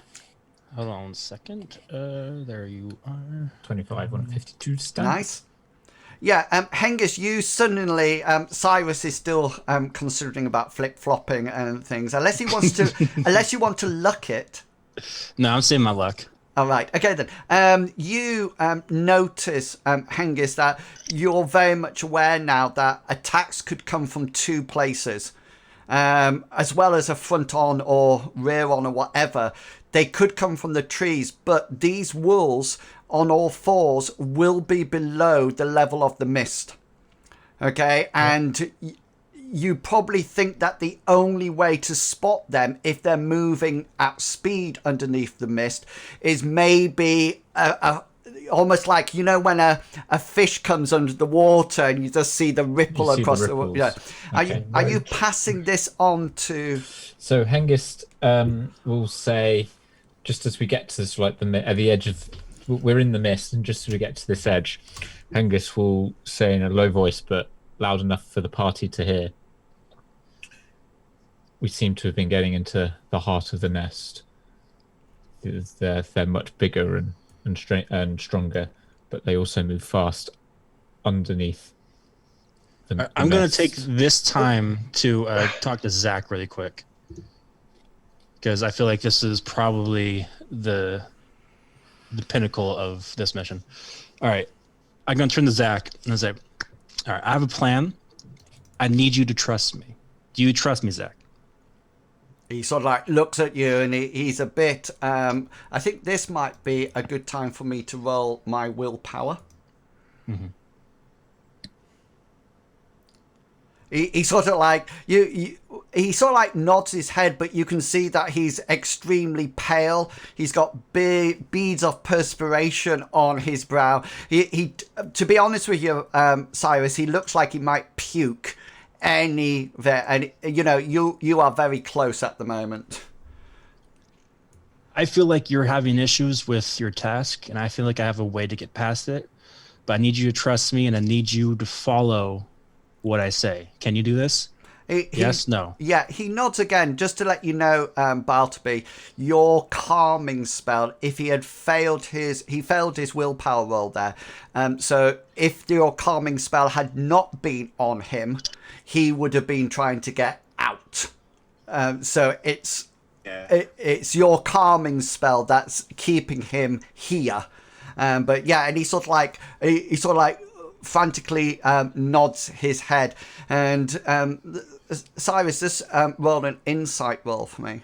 Hold on a second. There you are. 25 on a 52 stand. Nice. Yeah, Hengist, you suddenly, Cyrus is still considering about flip-flopping and things, unless he wants to, unless you want to luck it. No, I'm saving my luck. All right, okay then. You notice, Hengist, that you're very much aware now that attacks could come from 2 places, as well as a front-on or rear-on or whatever. They could come from the trees, but these wolves on all fours will be below the level of the mist. Okay, and you probably think that the only way to spot them if they're moving at speed underneath the mist is maybe almost like, you know, when a fish comes under the water and you just see the ripple across the water. Yeah. Okay. Are you passing this on to? So Hengist will say, just as we get to this, like at the edge of, we're in the mist, and just as we get to this edge, Hengist will say in a low voice but loud enough for the party to hear, we seem to have been getting into the heart of the nest. They're much bigger and stronger, but they also move fast underneath the I'm going to mist. take this time to talk to Zach really quick, because I feel like this is probably the pinnacle of this mission. All right, I'm going to turn to Zach and say, all right, I have a plan. I need you to trust me. Do you trust me, Zach? He sort of like looks at you, and he's a bit, I think this might be a good time for me to roll my willpower. Mm-hmm. He sort of like he sort of like nods his head, but you can see that he's extremely pale. He's got big beads of perspiration on his brow. He to be honest with you, Cyrus, he looks like he might puke anywhere, and you know you are very close at the moment. I feel like you're having issues with your task, and I feel like I have a way to get past it. But I need you to trust me, and I need you to follow what I say. Can you do this? Yes, no. Yeah, he nods again, just to let you know, Bartleby, your calming spell, if he had failed his willpower roll there. So if your calming spell had not been on him, he would have been trying to get out. So it's your calming spell that's keeping him here. But yeah, and he sort of like frantically nods his head, and Cyrus, just roll an insight roll for me.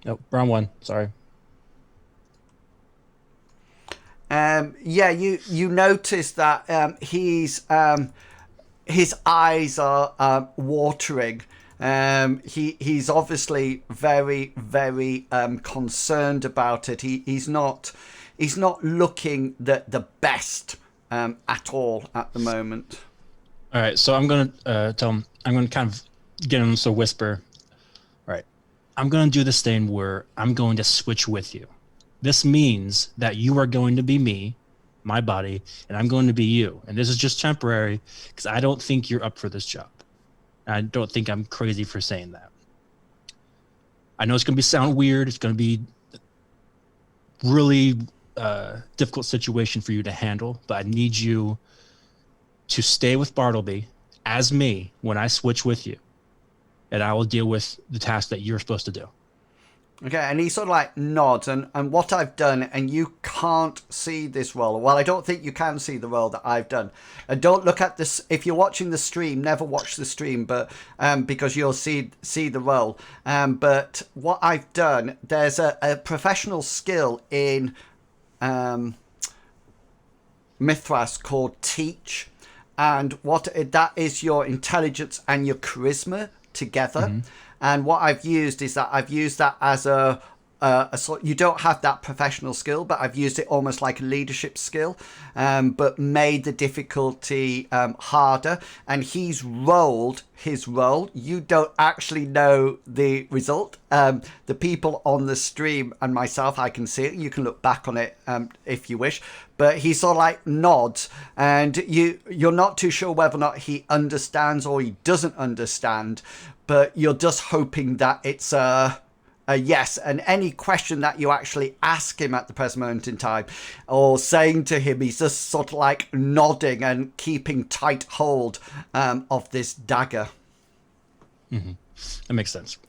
Nope, wrong one. Sorry. Yeah, you notice that his eyes are watering. He's obviously very, very concerned about it. He's not looking the best at all at the moment. All right, so I'm gonna tell him. I'm gonna kind of get him to whisper. All right, I'm gonna do this thing where I'm going to switch with you. This means that you are going to be me, my body, and I'm going to be you. And this is just temporary because I don't think you're up for this job. I don't think I'm crazy for saying that. I know it's going to sound weird. It's going to be really difficult situation for you to handle, but I need you to stay with Bartleby as me when I switch with you, and I will deal with the task that you're supposed to do. Okay, and he sort of like nods, and what I've done, and you can't see this roll. Well, I don't think you can see the roll that I've done. And don't look at this. If you're watching the stream, never watch the stream, but because you'll see the roll. But what I've done, there's a professional skill in Mythras called Teach, and what that is your intelligence and your charisma together. Mm-hmm. And what I've used is that I've used that as a sort. You don't have that professional skill, but I've used it almost like a leadership skill, but made the difficulty harder. And he's rolled his roll. You don't actually know the result. The people on the stream and myself, I can see it. You can look back on it if you wish. But he sort of like nods, and you're not too sure whether or not he understands or he doesn't understand. But you're just hoping that it's a yes. And any question that you actually ask him at the present moment in time or saying to him, he's just sort of like nodding and keeping tight hold of this dagger. Mm-hmm. That makes sense.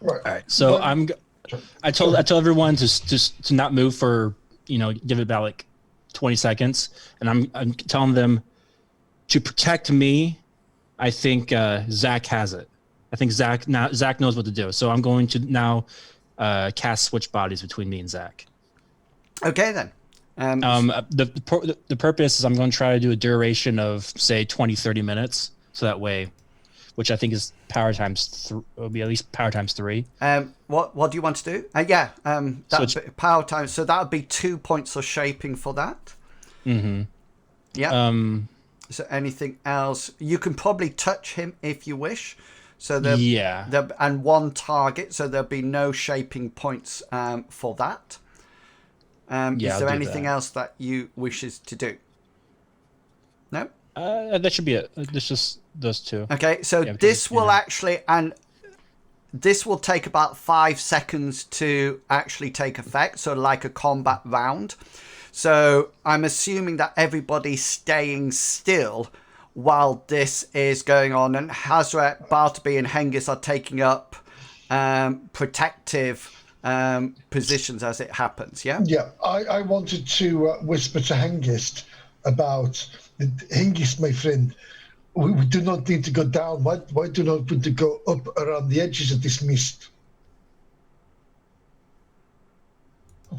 Right. All right. So I told everyone to not move for, give it about like 20 seconds. And I'm telling them to protect me. I think Zach has it. I think Zach knows what to do. So I'm going to now cast switch bodies between me and Zach. Okay, then. The purpose is I'm going to try to do a duration of, say, 20, 30 minutes. So that way, which I think is power times it'll be at least power times 3. What do you want to do? Power times. So that would be 2 points of shaping for that. Mm-hmm. Yeah. So anything else? You can probably touch him if you wish. So and one target, so there'll be no shaping points for that. Is there anything else that you wishes to do? No? That should be it. It's just those two. Okay, so this will actually, and this will take about 5 seconds to actually take effect, so like a combat round. So I'm assuming that everybody's staying still while this is going on, and Hazrat, Bartleby, and Hengist are taking up protective positions as it happens, yeah? Yeah, I wanted to whisper to Hengist about, Hengist, my friend, we do not need to go down. Why do not need to go up around the edges of this mist?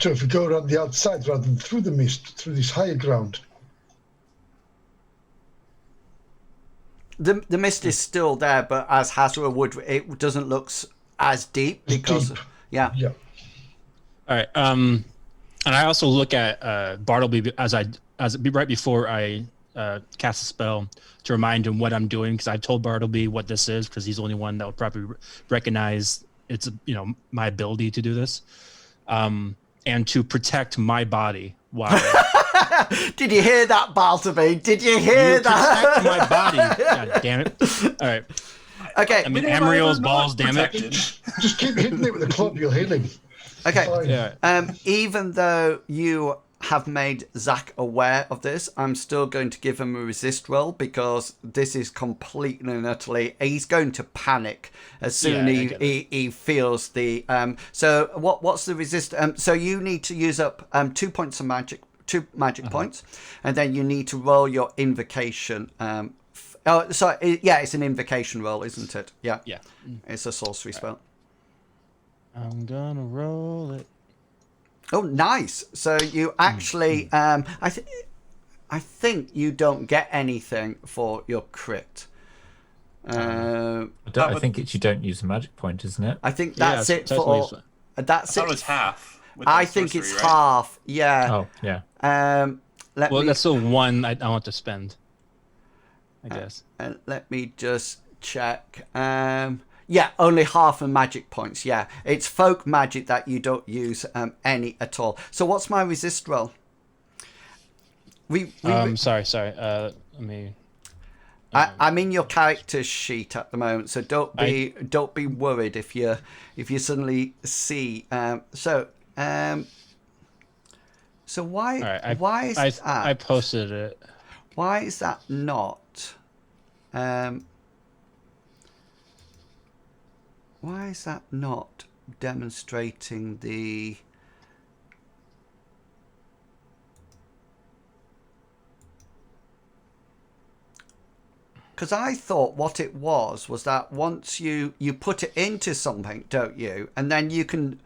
So if we go around the outside rather than through the mist, through this higher ground. The mist is still there, but as Hazra would, it doesn't look as deep because, yeah. Yeah. All right. And I also look at Bartleby as right before I cast a spell to remind him what I'm doing, because I told Bartleby what this is, because he's the only one that would probably recognize it's my ability to do this, and to protect my body while. Did you hear that, Bartleby? Did you hear that? Protect my body. God damn it. All right. Okay. I mean, Amriel's balls, damn it. Just keep hitting it with the club, you'll heal him. Okay. Yeah. Even though you have made Zach aware of this, I'm still going to give him a resist roll, because this is completely and utterly, he's going to panic as soon he feels the so what's the resist, so you need to use up 2 points of magic, 2 magic points, and then you need to roll your invocation. It's an invocation roll, isn't it? Yeah. Yeah. It's a sorcery spell. I'm gonna roll it. Oh, nice. So you actually, I think you don't get anything for your crit. I think it's you don't use a magic point, isn't it? I think Yeah, that's it's it totally for. I That's thought it. it was half. With I the think sorcery, it's right? half. Yeah. Oh, yeah. Let Well, me that's still one I want to spend. I guess. let me just check. Yeah, only half of magic points. Yeah, it's folk magic that you don't use any at all. So what's my resist roll? Sorry. Let me. I'm in your character sheet at the moment, so don't be worried if you suddenly see. So why All right, why is that? I posted it. Why is that not? Why is that not demonstrating the? Because I thought what it was that once you put it into something, don't you? And then you can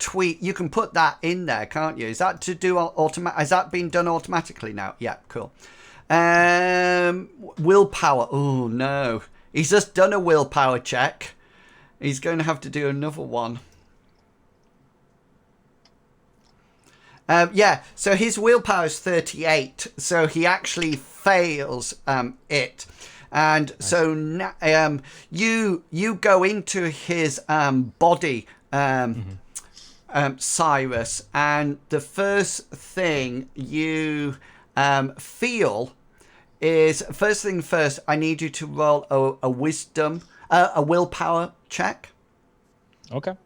tweet, you can put that in there, can't you? Is that to do automatic? Has that been done automatically now? Yeah, cool. Willpower. Oh no, he's just done a willpower check. He's going to have to do another one. Yeah, so his willpower is 38, so he actually fails it. And so you go into his body, Cyrus, and the first thing you feel is, first thing first, I need you to roll a wisdom, a willpower check. Okay.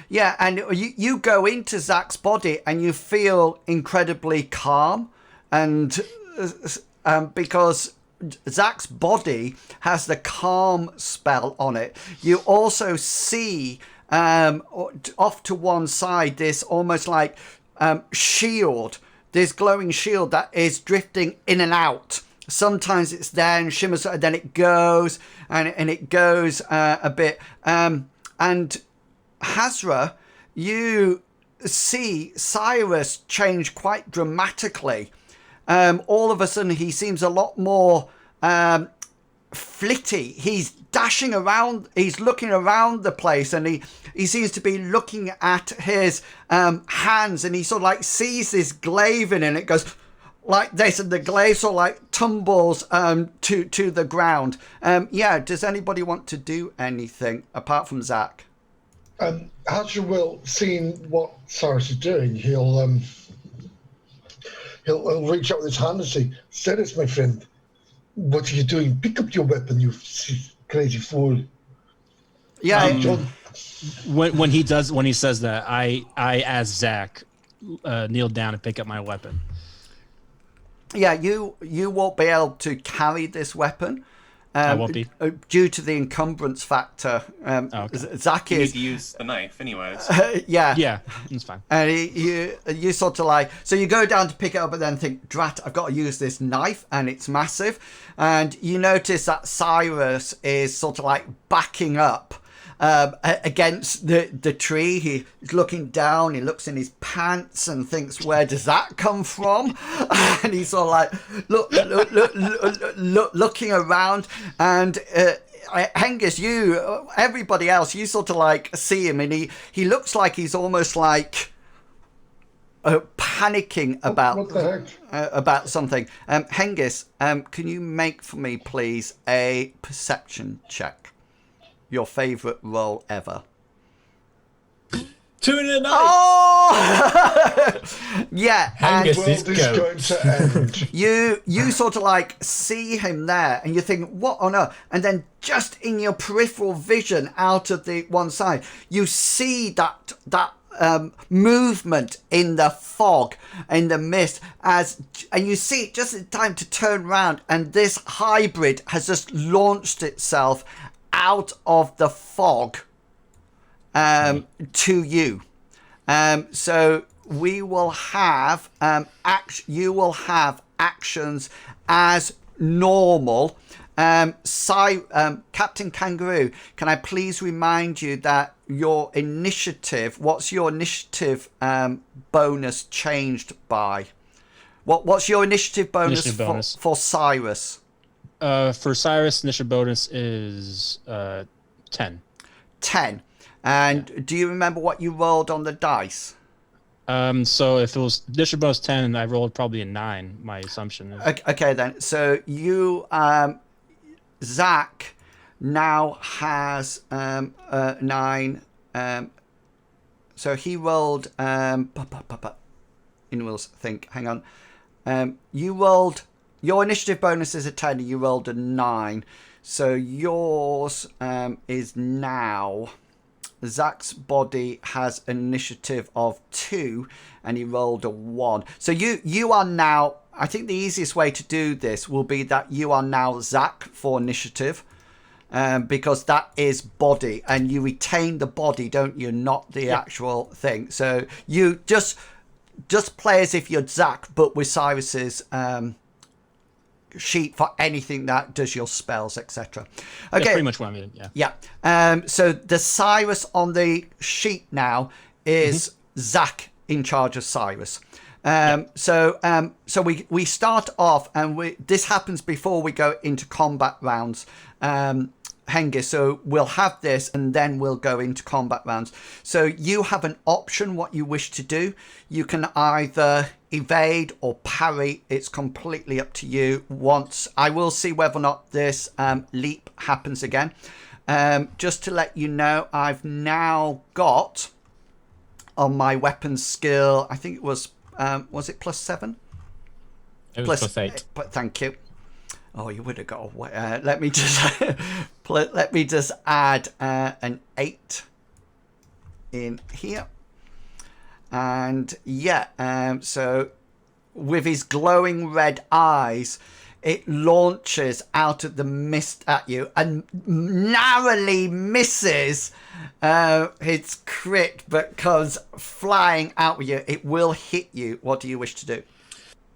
Yeah, and you go into Zach's body and you feel incredibly calm, and because Zach's body has the calm spell on it, you also see off to one side this almost like shield, this glowing shield that is drifting in and out. Sometimes it's there and shimmers, and then it goes and it goes a bit. And Hazra, you see Cyrus change quite dramatically. All of a sudden, he seems a lot more flitty. He's dashing around. He's looking around the place, and he seems to be looking at his hands, and he sort of like sees this glaive in it, and it goes like this, and the glaive sort of like tumbles to the ground. Yeah, does anybody want to do anything apart from Zach? Hatcher will, seeing what Cyrus is doing, he'll reach out with his hand and say, "Cyrus, my friend, what are you doing? Pick up your weapon, you crazy fool." Yeah. When he says that, I as Zach kneel down and pick up my weapon. Yeah, you won't be able to carry this weapon. I won't be. Due to the encumbrance factor. Okay. Zach You is... need to use the knife anyways. Yeah. Yeah, that's fine. And you sort of like... So you go down to pick it up and then think, drat, I've got to use this knife, and it's massive. And you notice that Cyrus is sort of like backing up against the tree. He's looking down, he looks in his pants and thinks, where does that come from? And he's sort of like looking around, and Hengist, everybody else, you sort of like see him, and he looks like he's almost like panicking about What the heck? about something. Hengist, can you make for me please a perception check? Your favourite roll ever. 2 in a night. Oh! Yeah, and Hengist World is is go. going to end. you sort of like see him there, and you think, what on earth? And then just in your peripheral vision, out of the one side, you see that movement in the fog, in the mist, and you see it just in time to turn around, and this hybrid has just launched itself out of the fog to you. So we will have you will have actions as normal. Captain Kangaroo, can I please remind you that your initiative, what's your initiative bonus changed by? What's your initiative bonus, for Cyrus? For Cyrus, initiative bonus is 10. 10. And do you remember what you rolled on the dice? So if it was initiative bonus 10, I rolled probably a 9, my assumption is. Okay then. So you, Zach, now has 9. So he rolled. Inwills think. Hang on. You rolled. Your initiative bonus is a 10. You rolled a 9. So yours is now. Zach's body has initiative of 2, and he rolled a 1. So you are now. I think the easiest way to do this will be that you are now Zach for initiative, because that is body, and you retain the body, don't you? Not the actual thing. So you just play as if you're Zach, but with Cyrus's sheet for anything that does your spells, etc. Okay, pretty much what I mean. Yeah. So the Cyrus on the sheet now is Zach in charge of Cyrus. So we start off, and this happens before we go into combat rounds. Hengist, so we'll have this and then we'll go into combat rounds. So you have an option what you wish to do. You can either evade or parry. It's completely up to you. Once I will see whether or not this leap happens again. Just to let you know, I've now got on my weapon skill, I think it was it +7? It was +8. But thank you. Oh, you would have got away. Let me just add an 8 in here, and so with his glowing red eyes, it launches out of the mist at you and narrowly misses its crit, but comes flying out with you. It will hit you. What do you wish to do?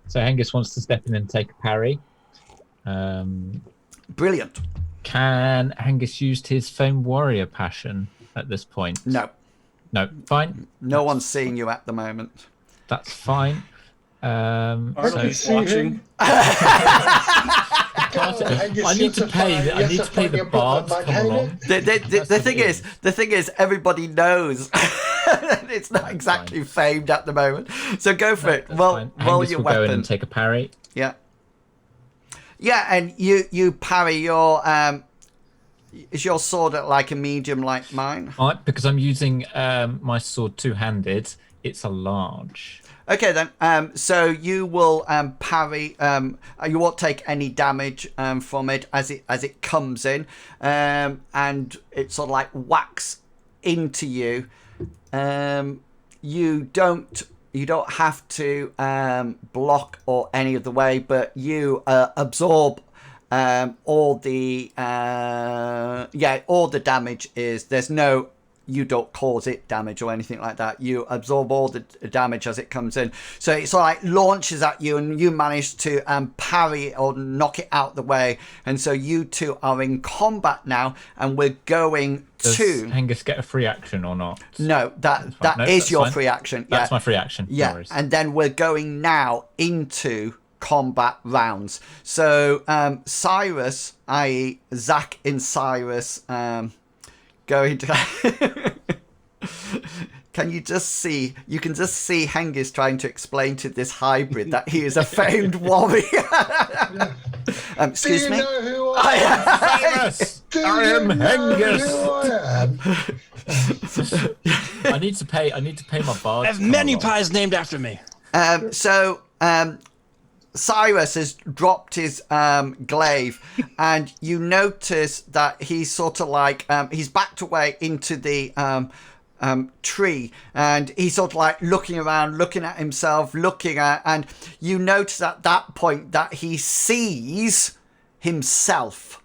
So Hengist wants to step in and take a parry. Brilliant. Can Hengist use his famed warrior passion at this point? No, fine. No one's seeing you at the moment. That's fine. Watching. I need to pay the bards to come along. The thing is, everybody knows. It's not exactly famed at the moment. So go for it. Well, roll your will weapon. Go in and take a parry. Yeah, and you parry your is your sword at like a medium like mine? Because I'm using my sword two-handed, it's a large. Okay then. So you will parry. You won't take any damage from it as it comes in, and it sort of like whacks into you. You don't have to block or any of the way, but you absorb all the damage. There's no, you don't cause it damage or anything like that. You absorb all the damage as it comes in. So it sort of like launches at you, and you manage to parry or knock it out the way. And so you two are in combat now, and we're going Does to. Hengist get a free action or not? No, that is your free action. That's my free action. Yeah, No worries. and then we're going now into combat rounds. So Cyrus, i.e. Zach in Cyrus, going to can you just see, you can just see Hengist trying to explain to this hybrid that he is a famed warrior. Excuse me. Do you know who I am? Do I am you know Hengist. who I am? I need to pay my bards. I have many pies named after me. So Cyrus has dropped his glaive, and you notice that he's sort of like he's backed away into the tree, and he's sort of like looking around, looking at himself, and you notice at that point that he sees himself,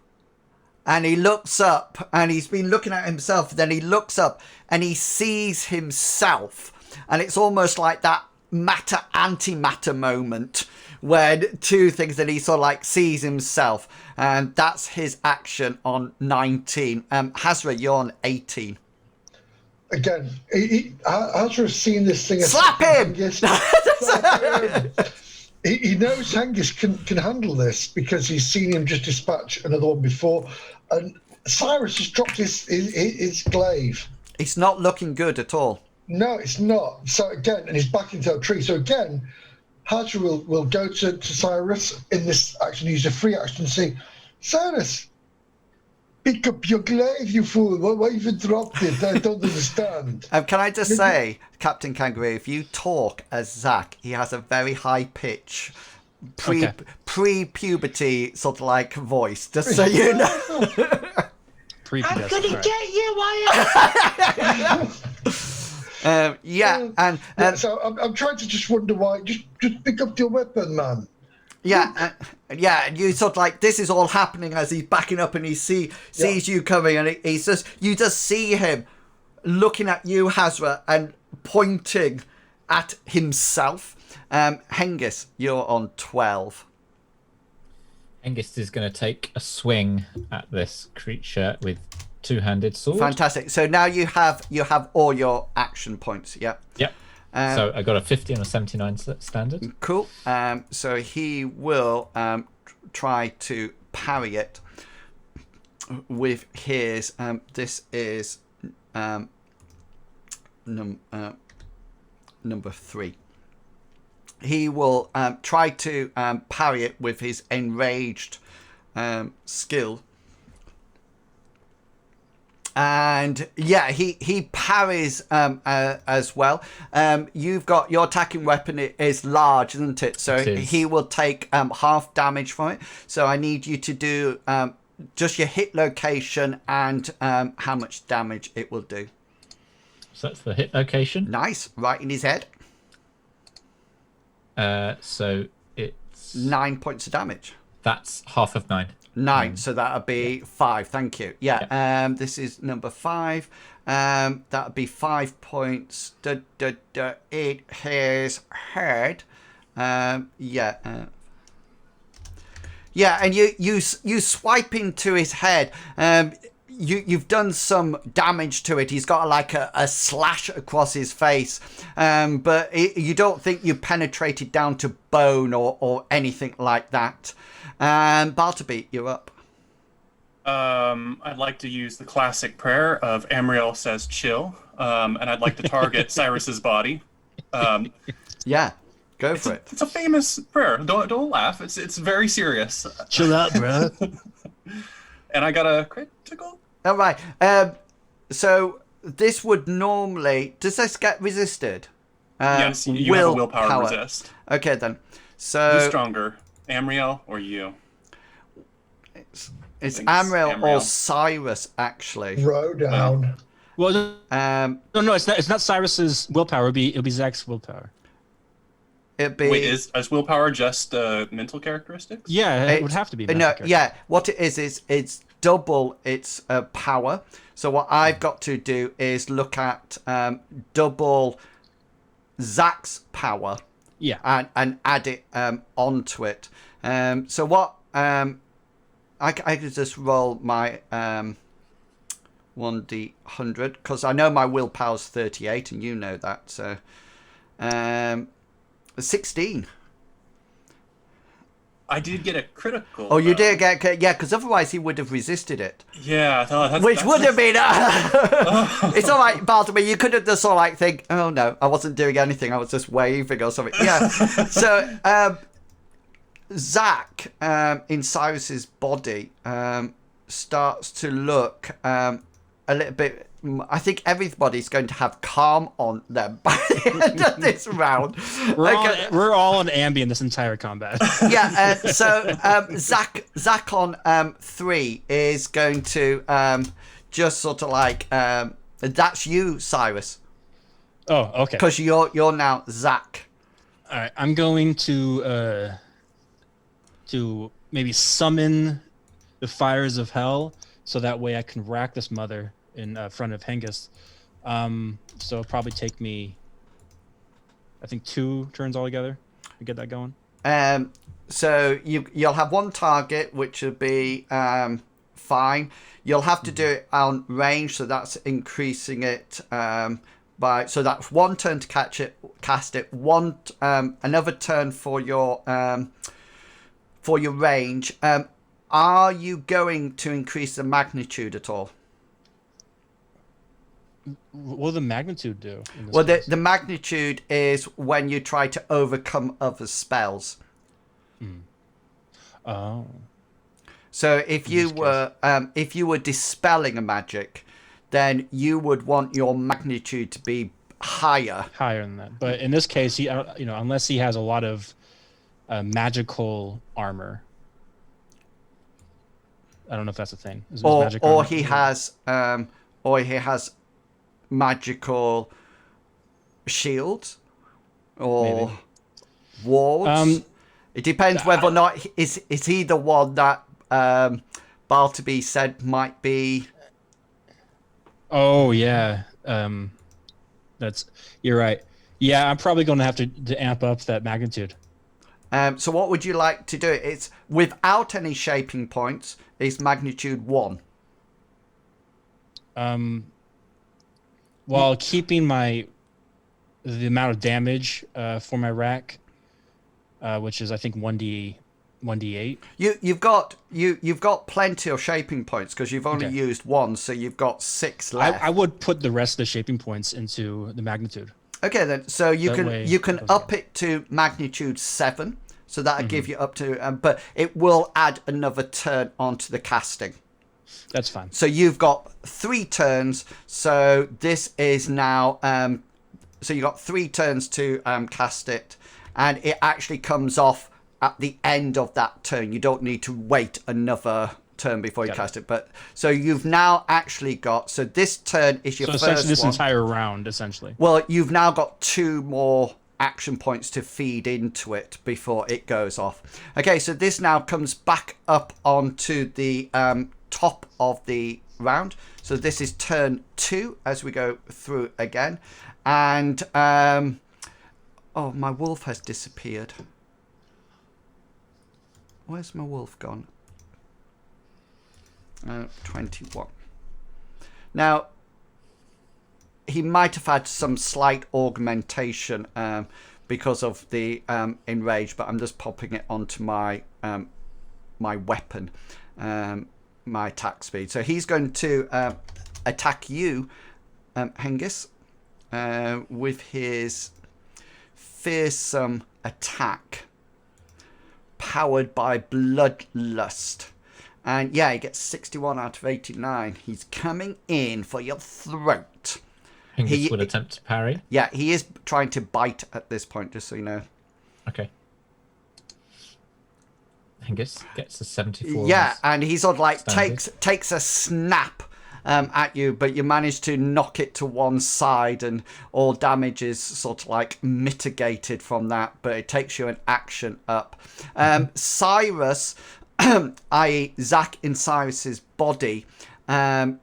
and he looks up, and he's been looking at himself, then he looks up and he sees himself, and it's almost like that matter antimatter moment when two things that he sort of like sees himself, and that's his action on 19. Hazra, you're on 18. Again, Azra's seen this thing. Slap him! He knows Hengist can handle this because he's seen him just dispatch another one before, and Cyrus has dropped his glaive. It's not looking good at all. No, it's not. So again, and he's back into a tree. So again, Hazra will go to Cyrus in this action, use a free action, and say, Cyrus, pick up your glaive, you fool. Why have you dropped it? I don't understand. Can I just say, Captain Kangaroo, if you talk as Zach, he has a very high pitch, pre-puberty sort of like voice, just so you know. I'm gonna get you, and so I'm trying to just wonder why. Just pick up your weapon, man. Yeah, and you sort of like, this is all happening as he's backing up, and he sees you coming, and you just see him looking at you, Hazra, and pointing at himself. Hengist, you're on 12. Hengist is going to take a swing at this creature with two-handed sword. Fantastic. So now you have all your action points. Yep. Yep. So I got a 50 and a 79 standard. Cool. So he will try to parry it with his. This is number 3. He will try to parry it with his enraged skill. And yeah, he parries as well. You've got your attacking weapon is large, isn't it? So he will take half damage from it. So I need you to do just your hit location and how much damage it will do. So that's the hit location. Nice, right in his head. So it's 9 points of damage. That's half of 9. 9, so that'll be 5. Thank you. Yeah. This is number 5. That'll be 5 points. It his head. Yeah, and you swipe into his head. You've done some damage to it. He's got like a slash across his face, but you don't think you penetrated down to bone or anything like that. Bartleby, you're up. I'd like to use the classic prayer of Amriel says chill, and I'd like to target Cyrus's body. Yeah, go for it. It's a famous prayer. Don't laugh. It's very serious. Chill out, bro. And I got a critical. All right. So this would normally. Does this get resisted? Yes, you have a willpower resist. Okay then. So who's stronger, Amriel or you? It's Amriel or Cyrus actually. Throw down. Well, no, it's not Cyrus's willpower. It'll be Zach's willpower. It'd be. Wait, is willpower just mental characteristics? Yeah, it would have to be. No, yeah. What it is it's double its power. So what I've got to do is look at double Zach's power. Yeah. And add it onto it. So what I could just roll my 1d100 because I know my willpower's 38 and you know that. So 16. I did get a critical. Oh, you did get, yeah, because otherwise he would have resisted it. Yeah, which would have been. It's all right, Bartleby. You could have just sort of like think, oh no, I wasn't doing anything. I was just waving or something. Yeah. So Zach in Cyrus's body starts to look a little bit. I think everybody's going to have calm on them by the end of this round. We're all on Ambien this entire combat. Yeah, so Zach on 3 is going to just sort of like that's you, Cyrus. Oh, okay. Because you're now Zach. All right, I'm going to maybe summon the fires of hell, so that way I can rack this mother in front of Hengist. So it'll probably take me I think 2 turns altogether to get that going. So you'll have one target, which will be fine. You'll have to do it on range, so that's increasing it by. So that's 1 turn to cast it. Another turn for your range. Are you going to increase the magnitude at all? What will the magnitude do? Well, the magnitude is when you try to overcome other spells. Oh. So if you were dispelling a magic, then you would want your magnitude to be higher. Higher than that. But in this case, unless he has a lot of magical armor. I don't know if that's a thing. Or he has magical shields or Maybe. wards. It depends whether or not is he the one that Bartleby said might be. Oh yeah, you're right. Yeah, I'm probably going to have to amp up that magnitude. So what would you like to do? It's without any shaping points. It's magnitude 1. While keeping the amount of damage for my rack, which is I think 1d8. You've got plenty of shaping points because you've only used 1, so you've got 6 left. I would put the rest of the shaping points into the magnitude. Okay then, so you can up it to magnitude 7, so that'll give you up to, but it will add another turn onto the casting. That's fine. So you've got 3 turns. So this is now, so you got 3 turns to cast it, and it actually comes off at the end of that turn. You don't need to wait another turn before you cast it. But so you've now actually got, so this turn is your first one. So essentially this entire round, essentially. Well, you've now got 2 more action points to feed into it before it goes off. Okay, so this now comes back up onto the top of the round. So this is turn 2 as we go through again. And, oh, my wolf has disappeared. Where's my wolf gone? 21. Now, he might have had some slight augmentation because of the enrage, but I'm just popping it onto my my weapon, my attack speed. So he's going to attack you, Hengist, with his fearsome attack, powered by bloodlust. And yeah, he gets 61 out of 89. He's coming in for your throat. Hengist would attempt to parry. Yeah, he is trying to bite at this point, just so you know. Okay. Hengist gets a 74. Yeah, and he sort of like takes a snap at you, but you manage to knock it to one side, and all damage is sort of like mitigated from that, but it takes you an action up. Cyrus, i.e. Zach in Cyrus's body,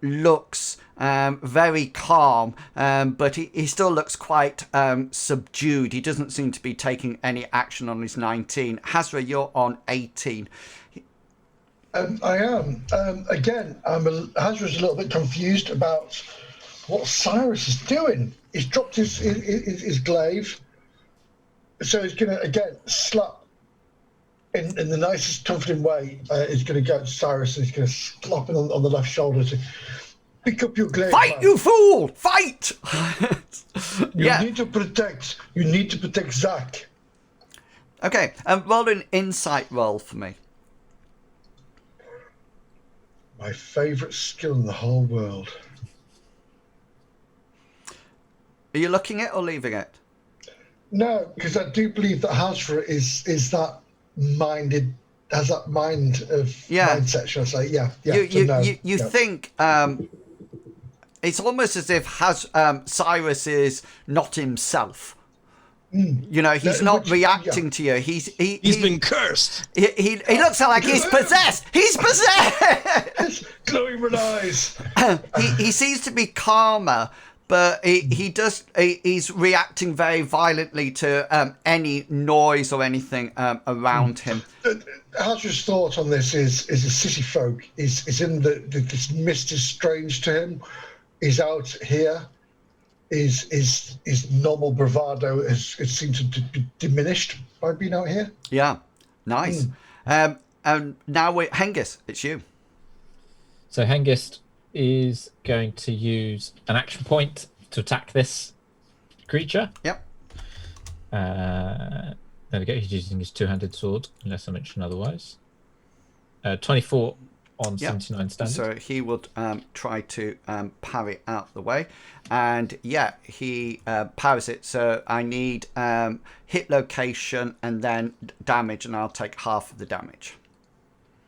looks very calm, but he still looks quite subdued. He doesn't seem to be taking any action on his 19. Hazra, you're on 18. I am. Again, Hazra's a little bit confused about what Cyrus is doing. He's dropped his glaive, so he's going to, again, slap in the nicest, comforting way. He's going to go to Cyrus and he's going to slap him on the left shoulder to pick up your glaive. Fight, man. You fool! Fight! You need to protect. You need to protect Zach. Okay, roll an insight roll for me. My favourite skill in the whole world. Are you looking it or leaving it? No, because I do believe that Hazra is that minded, has that mind of mindset, shall I say? Yeah. You think it's almost as if Cyrus is not himself. You know, he's not reacting to you. He's been cursed. He looks like he's possessed. He's possessed. Glowing red eyes. He seems to be calmer, but he's reacting very violently to any noise or anything around him. Archer's thoughts on this is a city folk. Is in this mist is strange to him. He's out here. His normal bravado has seemed to be diminished by being out here. Yeah, nice. And now Hengist, it's you. So Hengist is going to use an action point to attack this creature. Yep. There we go. He's using his two-handed sword, unless I mention otherwise. 24 on 79 standard. So he would try to parry out the way. And yeah, he parries it. So I need hit location and then damage, and I'll take half of the damage.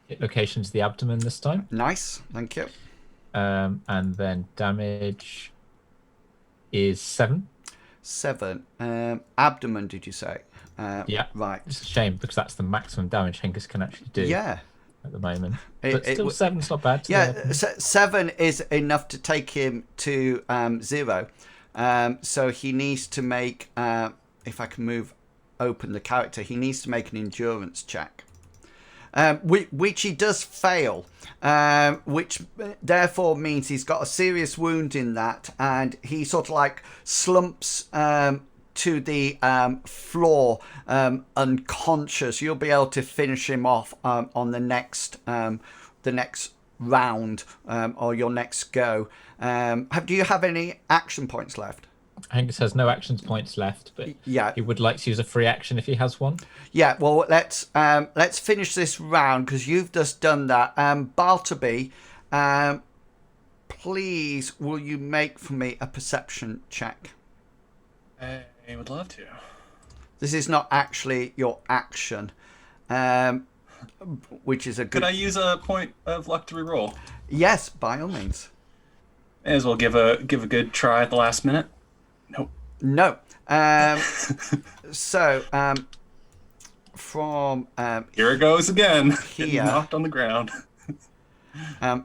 Hit location's the abdomen this time. Nice, thank you. And then damage is 7. 7. Abdomen, did you say? Yeah. Right. It's a shame because that's the maximum damage Hengist can actually do. Yeah. At the moment, but still 7's not bad. Yeah, 7 is enough to take him to 0. So he needs to make, if I can open the character, he needs to make an endurance check. Which he does fail, which therefore means he's got a serious wound in that, and he sort of like slumps to the floor unconscious. You'll be able to finish him off on the next round or your next go. Do you have any action points left? Hengist has no action points left, but he would like to use a free action if he has one. Yeah, well, let's finish this round because you've just done that. Bartleby, please, will you make for me a perception check? I would love to. This is not actually your action, which is a good... Could I use a point of luck to reroll? Yes, by all means. May as well give a good try at the last minute. Nope. No. So, from... here it goes again. Here. Getting knocked on the ground.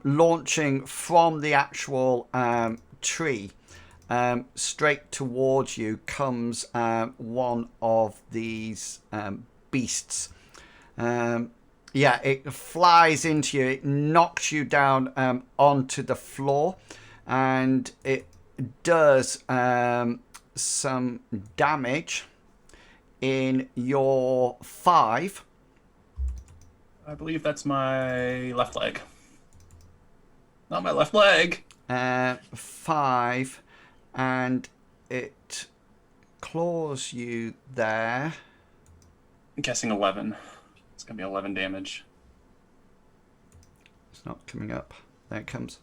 Launching from the actual tree, straight towards you comes one of these beasts. It flies into you. It knocks you down onto the floor, and it does some damage in your 5. I believe that's my left leg. Not my left leg. 5, and it claws you there. I'm guessing 11. It's going to be 11 damage. It's not coming up. There it comes.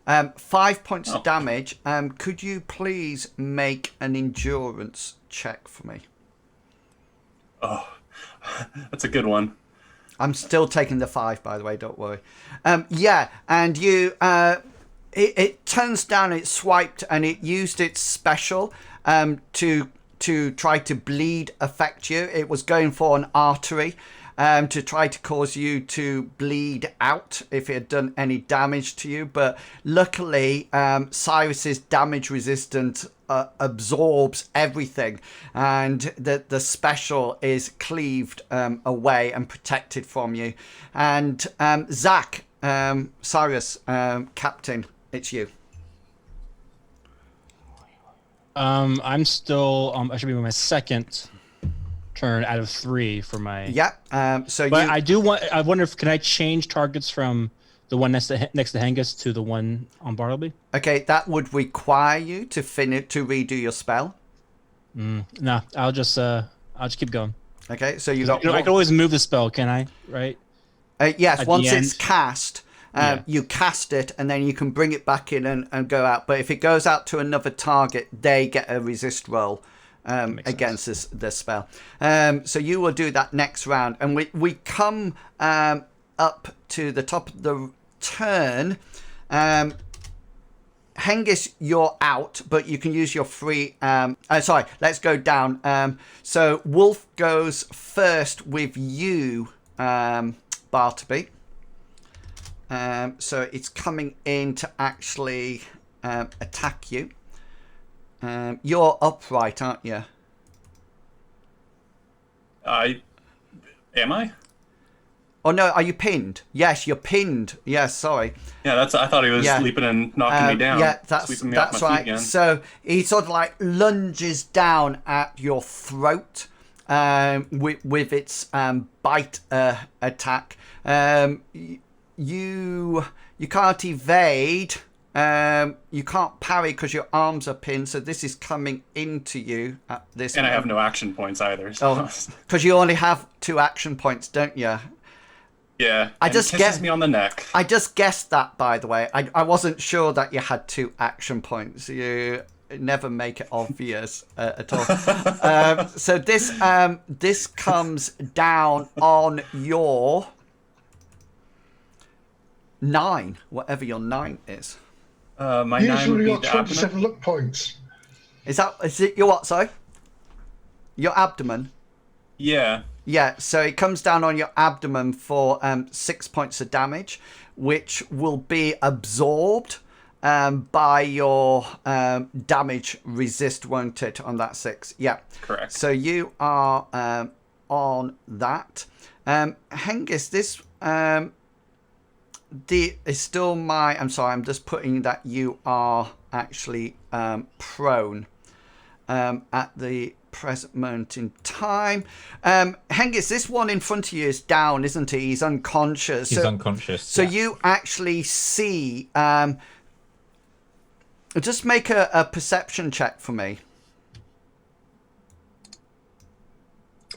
5 points of damage. Could you please make an endurance check for me? Oh, that's a good one. I'm still taking the 5, by the way, don't worry. And you... It turns down, it's swiped, and it used its special to try to bleed affect you. It was going for an artery to try to cause you to bleed out if it had done any damage to you. But luckily, Cyrus's damage resistant absorbs everything, and the special is cleaved away and protected from you. And Zach, Cyrus, Captain, it's you. I'm still. I should be on my second turn out of 3 for my. Yeah. I do want. I wonder if can I change targets from the one next to Hengist to the one on Bartleby? Okay, that would require you to redo your spell. No, I'll just keep going. Okay, so you got. I can always move the spell, can I? Right. Yes, At once the it's end. cast, you cast it, and then you can bring it back in and go out. But if it goes out to another target, they get a resist roll against the spell. So you will do that next round, and we come up to the top of the turn. Hengist, you're out, but you can use your free... let's go down. So Wolf goes first with you, Bartleby. So it's coming in to actually attack you. You're upright, aren't you? Am I? Oh no, are you pinned? Yes, you're pinned. Yes, sorry. Yeah, I thought he was leaping and knocking me down. Yeah, sweeping me off that's my feet right. again. So he sort of like lunges down at your throat with its bite attack. You can't evade. You can't parry because your arms are pinned. So this is coming into you at this. And moment. I have no action points either. So. Oh, because you only have 2 action points, don't you? Yeah, I just kisses me on the neck. I just guessed that, by the way. I wasn't sure that you had 2 action points. You never make it obvious at all. So this comes down on your 9, whatever your 9 is. My 9 would Usually be got the 27 abdomen. luck points. Is it your what, sorry? Your abdomen? Yeah. Yeah, so it comes down on your abdomen for 6 points of damage, which will be absorbed by your damage resist, won't it, on that 6? Yeah. Correct. So you are on that. Hengist, this is still my... I'm sorry, I'm just putting that you are actually prone at the present moment in time. Hengist, this one in front of you is down, isn't he? He's unconscious. He's unconscious. So yeah. you actually see... just make a perception check for me.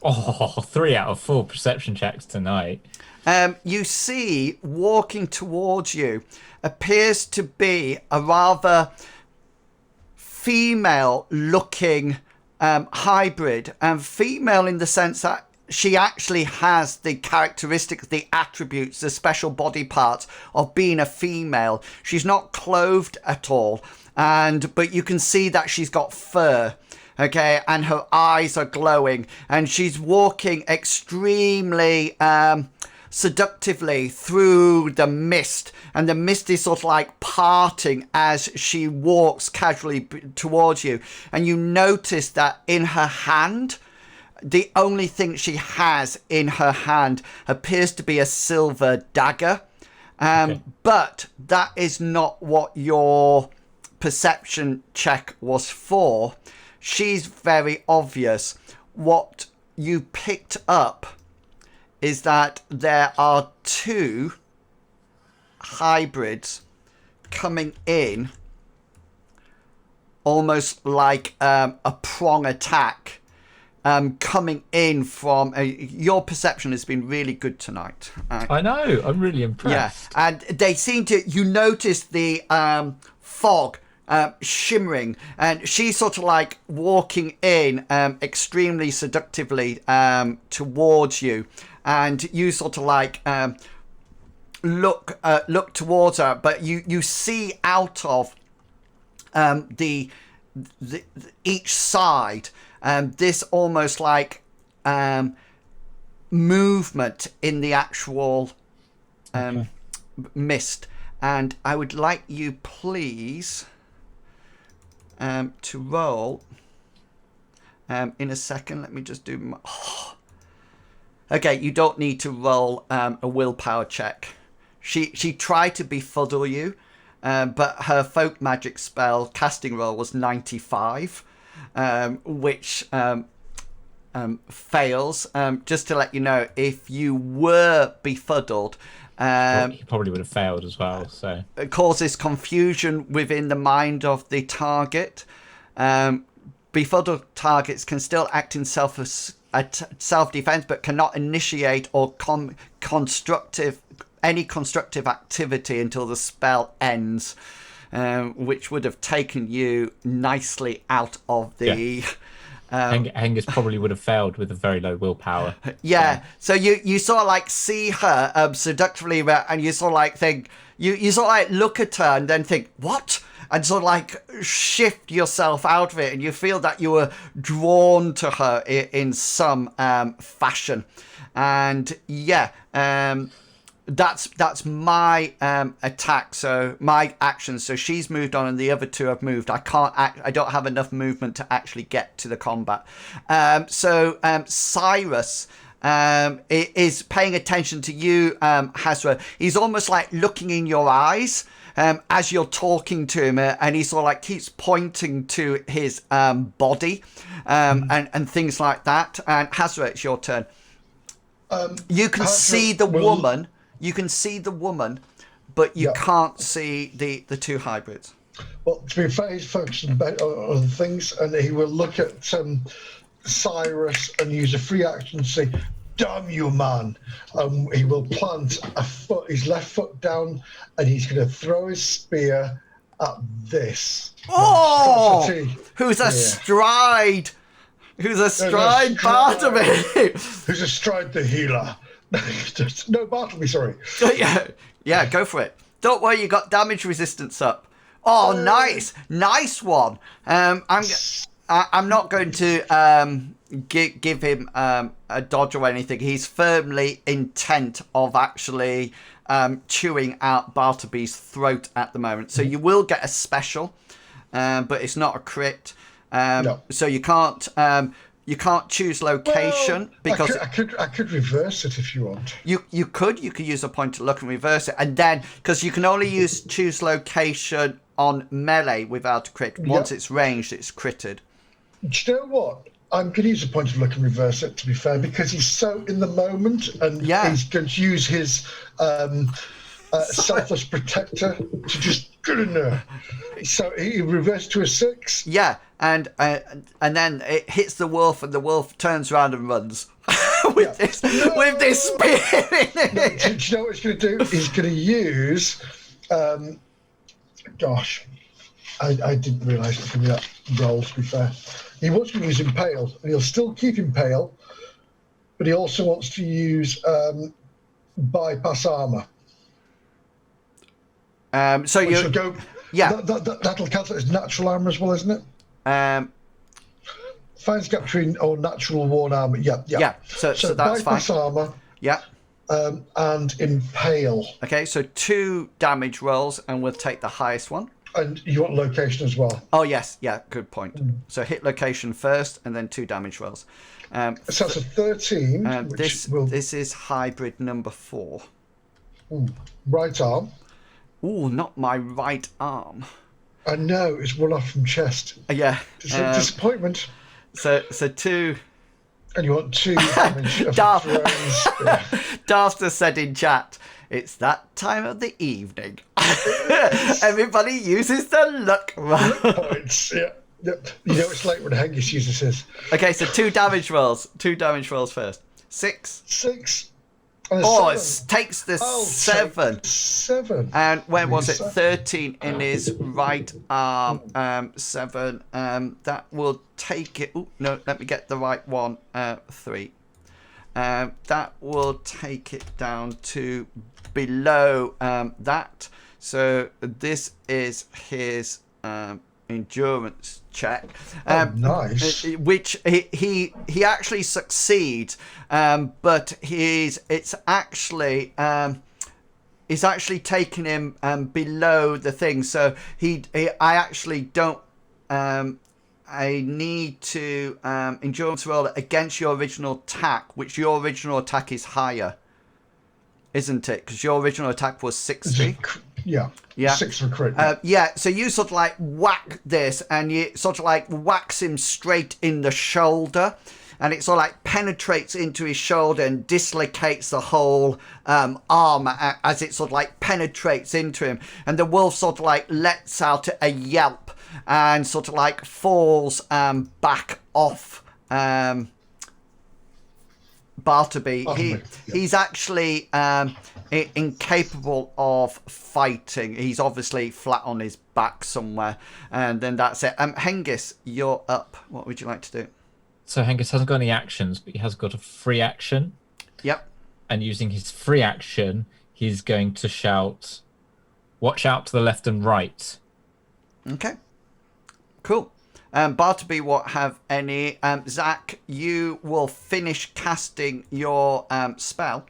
Oh, 3 out of 4 perception checks tonight. You see, walking towards you, appears to be a rather female-looking hybrid. Female in the sense that she actually has the characteristics, the attributes, the special body parts of being a female. She's not clothed at all, but you can see that she's got fur. Okay, and her eyes are glowing, and she's walking extremely seductively through the mist, and the mist is sort of like parting as she walks casually towards you. And you notice that in her hand, the only thing she has in her hand appears to be a silver dagger. Okay. But that is not what your perception check was for. She's very obvious. What you picked up is that there are 2 hybrids coming in almost like a prong attack, coming in from... your perception has been really good tonight. I know, I'm really impressed. Yeah, and they seem to... You notice the fog shimmering, and she's sort of like walking in extremely seductively towards you, and you sort of like look towards her, but you see out of the each side this almost like movement in the actual mist. And I would like you please to roll in a second. Let me just do my... Okay, you don't need to roll a willpower check. She tried to befuddle you, but her folk magic spell casting roll was 95, which fails. Just to let you know, if you were befuddled, He probably would have failed as well. So it causes confusion within the mind of the target. Befuddled targets can still act in self-defense, but cannot initiate or any constructive activity until the spell ends, which would have taken you nicely out of the... Hengist probably would have failed with a very low willpower. Yeah, so you sort of like see her seductively, and you sort of like think... You sort of like look at her and then think, what? And sort of like shift yourself out of it, and you feel that you were drawn to her in some fashion. And yeah, That's my attack, so my action. So she's moved on, and the other two have moved. I don't have enough movement to actually get to the combat. Cyrus is paying attention to you, Hazra. He's almost like looking in your eyes as you're talking to him, and he sort of like keeps pointing to his body and things like that. And Hazra, it's your turn. You can see the woman. You can see the woman, but you can't see the two hybrids. Well, to be fair, he's focusing on other things, and he will look at Cyrus and use a free action to say, "Damn you, man!" He will plant his left foot down, and he's going to throw his spear at this. Oh! Who's astride? Who's astride Bartleby? Who's astride the healer? No, Bartleby, sorry. Yeah, go for it. Don't worry, you got damage resistance up. Oh, nice one. I'm not going to give him a dodge or anything. He's firmly intent of actually chewing out Bartleby's throat at the moment. So you will get a special, but it's not a crit. No. So you can't choose location because I could reverse it if you want. You could use a point to look and reverse it, and then because you can only choose location on melee without a crit. Once it's ranged, it's critted. Do you know what? I'm going to use a point of look and reverse it, to be fair, because he's so in the moment, and he's going to use his selfless protector to just get in there. So he reversed to a 6. Yeah, and then it hits the wolf, and the wolf turns around and runs with this spear in it. No, do you know what he's going to do? He's going to use. Gosh, I didn't realise it was going to be that roll, to be fair. He wants to use Impale, and he'll still keep Impale, but he also wants to use Bypass Armour. So you go. Yeah. That'll cancel his natural armour as well, isn't it? Finds gap between natural worn armour. Yeah. So that's bypass fine. Armour. Yeah. And Impale. Okay, so 2 damage rolls, and we'll take the highest one. And you want location as well. Oh yes, yeah, good point. So hit location first, and then 2 damage rolls. So that's a 13. This is hybrid number 4. Right arm. Ooh, not my right arm. I know, it's one off from chest. Yeah. It's a disappointment. So 2. And you want 2 damage of Darth. throws. Darth has said in chat, it's that time of the evening. Everybody uses the luck points. Yeah. You know it's late when Hengist uses his. Okay, so 2 damage rolls. 2 damage rolls first. 6. 6. It takes the 7. 7. And when was it? 13 in his right arm. 7. That will take it. Oh no, let me get the right one. 3. That will take it down to below that. So this is his endurance check, nice. Which he actually succeeds, but it's actually taking him below the thing. So I actually don't. I need to endurance roll against your original attack, which your original attack is higher, isn't it? Because your original attack was 60. Yeah. 6 for crit. So you sort of like whack this, and you sort of like whacks him straight in the shoulder, and it sort of like penetrates into his shoulder and dislocates the whole arm as it sort of like penetrates into him, and the wolf sort of like lets out a yelp and sort of like falls back off Bartleby. He's actually incapable of fighting. He's obviously flat on his back somewhere, and then that's it. Hengist, you're up. What would you like to do? So Hengist hasn't got any actions, but he has got a free action. Yep. And using his free action, he's going to shout, "Watch out to the left and right." Okay. Cool. Bartleby won't have any. Zach, you will finish casting your spell,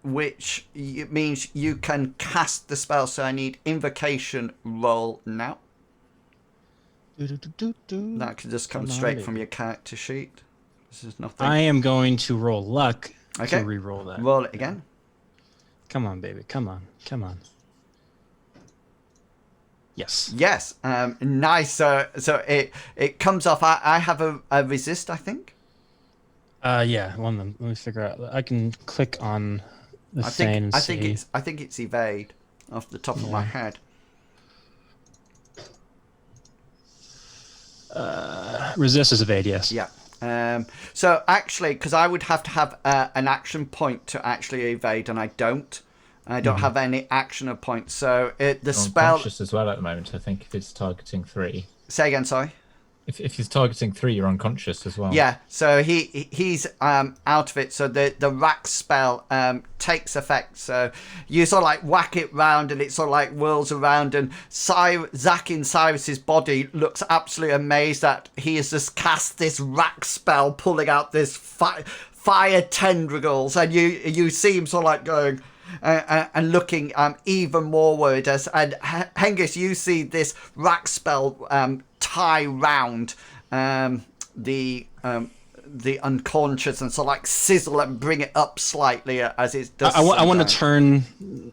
which means you can cast the spell. So I need invocation roll now. That can just come straight from your character sheet. This is nothing. I am going to roll luck Okay. to re-roll that. Roll it again. Come on, baby. Come on. Come on. Yes. Yes. Nice. So it comes off. I have a resist, I think. Yeah. One of them. Let me figure out. I can click on the thing and see. I think it's evade off the top of my head. Resist is evade. Yes. Yeah. So actually, because I would have to have an action point to actually evade, and I don't. I don't have any action points. So the spell. Unconscious as well at the moment. I think if it's targeting 3. Say again. Sorry. If he's targeting 3, you're unconscious as well. Yeah, so he's out of it. So the rack spell takes effect. So you sort of like whack it round, and it sort of like whirls around. And Zack in Cyrus's body looks absolutely amazed that he has just cast this rack spell, pulling out this fire tendrils, and you see him sort of like going. And looking even more worried and Hengist, you see this rack spell tie round the unconscious and sort of like sizzle and bring it up slightly as it does. I want to turn,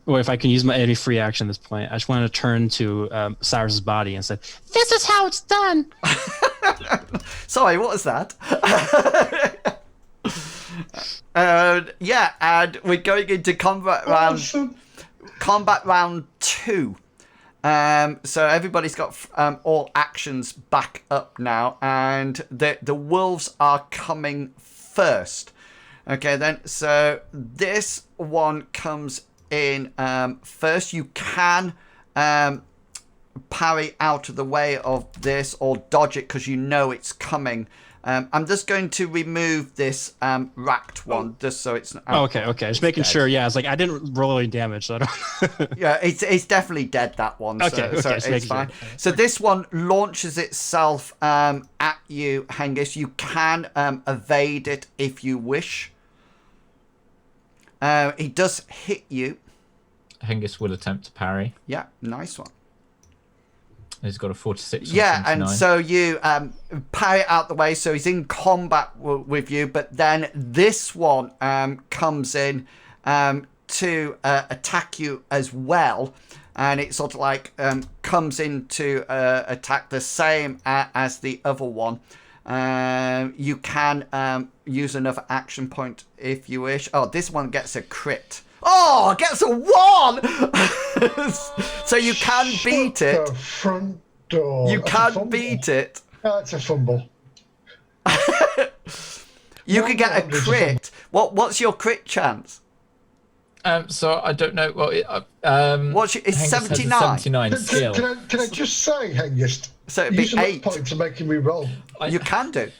or if I can use my any free action at this point, I just want to turn to Cyrus's body and say, "This is how it's done." Sorry, what was that? Yeah, and we're going into combat round 2. So everybody's got all actions back up now, and the wolves are coming first. Okay, then. So this one comes in first. You can parry out of the way of this or dodge it because you know it's coming. I'm just going to remove this racked one, just so it's. Okay. Just making sure. Yeah, it's like I didn't roll any damage, so I don't. Yeah, it's definitely dead, that one. Okay, so it's fine. Sure. So this one launches itself at you, Hengist. You can evade it if you wish. It does hit you. Hengist will attempt to parry. Yeah, nice one. He's got a 46. Yeah, and so you parry it out the way, so he's in combat with you, but then this one comes in to attack you as well, and it sort of like comes in to attack the same as the other one. You can use another action point if you wish. Oh, this one gets a crit. Oh, gets a 1! So you can beat it. The front door. You can beat it. That's a fumble. You could get a crit. What's your crit chance? So I don't know. Well, It's 79. 79 skill. Can I just say, Hengist? So it'd be use some 8. points to making me roll. You can do.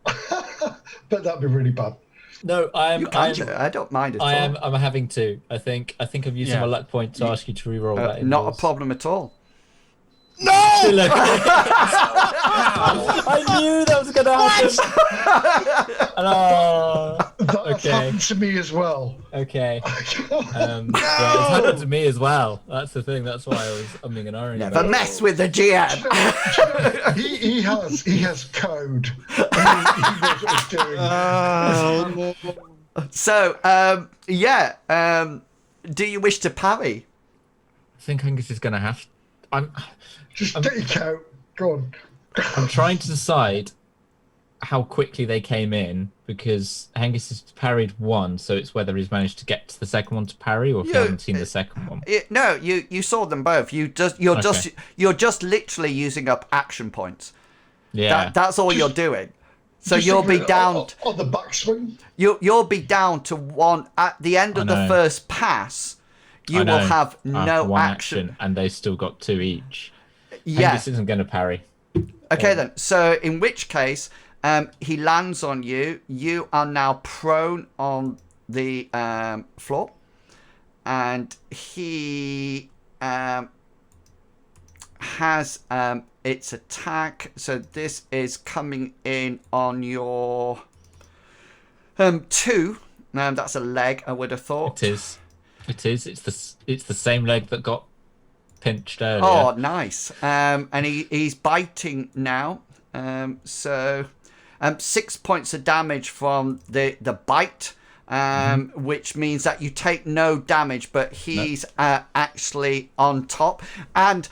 But that'd be really bad. No, I don't mind at all. I'm having to. I think I've used my luck point to ask you to reroll that. Not a problem at all. No! I knew that was going to happen. That's happened to me as well. Okay. Yeah, it's happened to me as well. That's the thing. That's why I was umming and ahhing. Never mess with the GM. He has code. He knows what he's doing. Oh, no. So, do you wish to parry? I think Angus is going to have. Just get your coat. Go on. I'm trying to decide how quickly they came in because Hengist has parried one, so it's whether he's managed to get to the second one to parry or if you haven't seen the second one. No, you saw them both. You're just literally using up action points. Yeah, that's all you're doing. So you'll be down on the backswing. You'll be down to 1 at the end of the first pass. You will have no one action, and they still got 2 each. Yeah, Hengist isn't going to parry. Okay then. So in which case, he lands on you. You are now prone on the floor, and he has its attack. So this is coming in on your 2. That's a leg, I would have thought. It is. It is. It's the same leg that got pinched earlier. Oh, nice. And he's biting now. So 6 points of damage from the bite, which means that you take no damage, but he's actually on top. And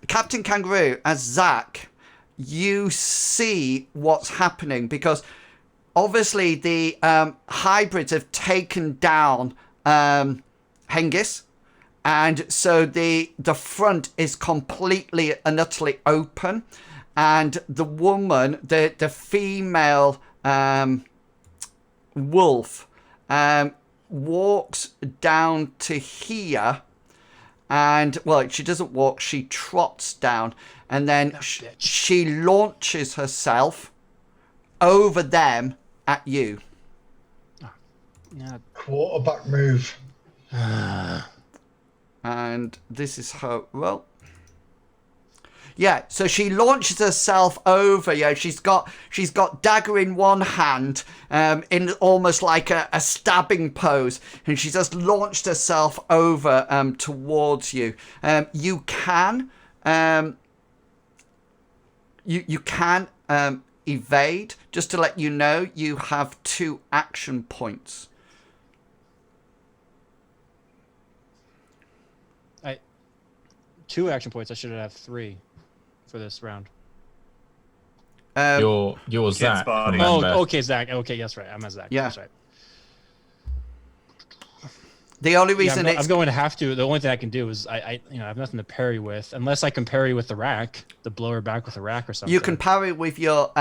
Captain Kangaroo, as Zach, you see what's happening because obviously the hybrids have taken down Hengist, and so the front is completely and utterly open, and the woman, the female wolf, walks down to here, and well, she doesn't walk, she trots down, and then she launches herself over them at you. Quarterback move. And this is her roll. Yeah, so she launches herself over. Yeah, she's got dagger in one hand, in almost like a stabbing pose, and she just launched herself over towards you. You can evade. Just to let you know, you have 2 action points. Two action points. I should have 3 for this round. You're Zach. Remember. Oh, okay, Zach. Okay, that's right. I'm a Zach. Yeah. That's right. The only reason I'm going to have to. The only thing I can do is I have nothing to parry with unless I can parry with the rack, the blower back with the rack or something. You can parry with your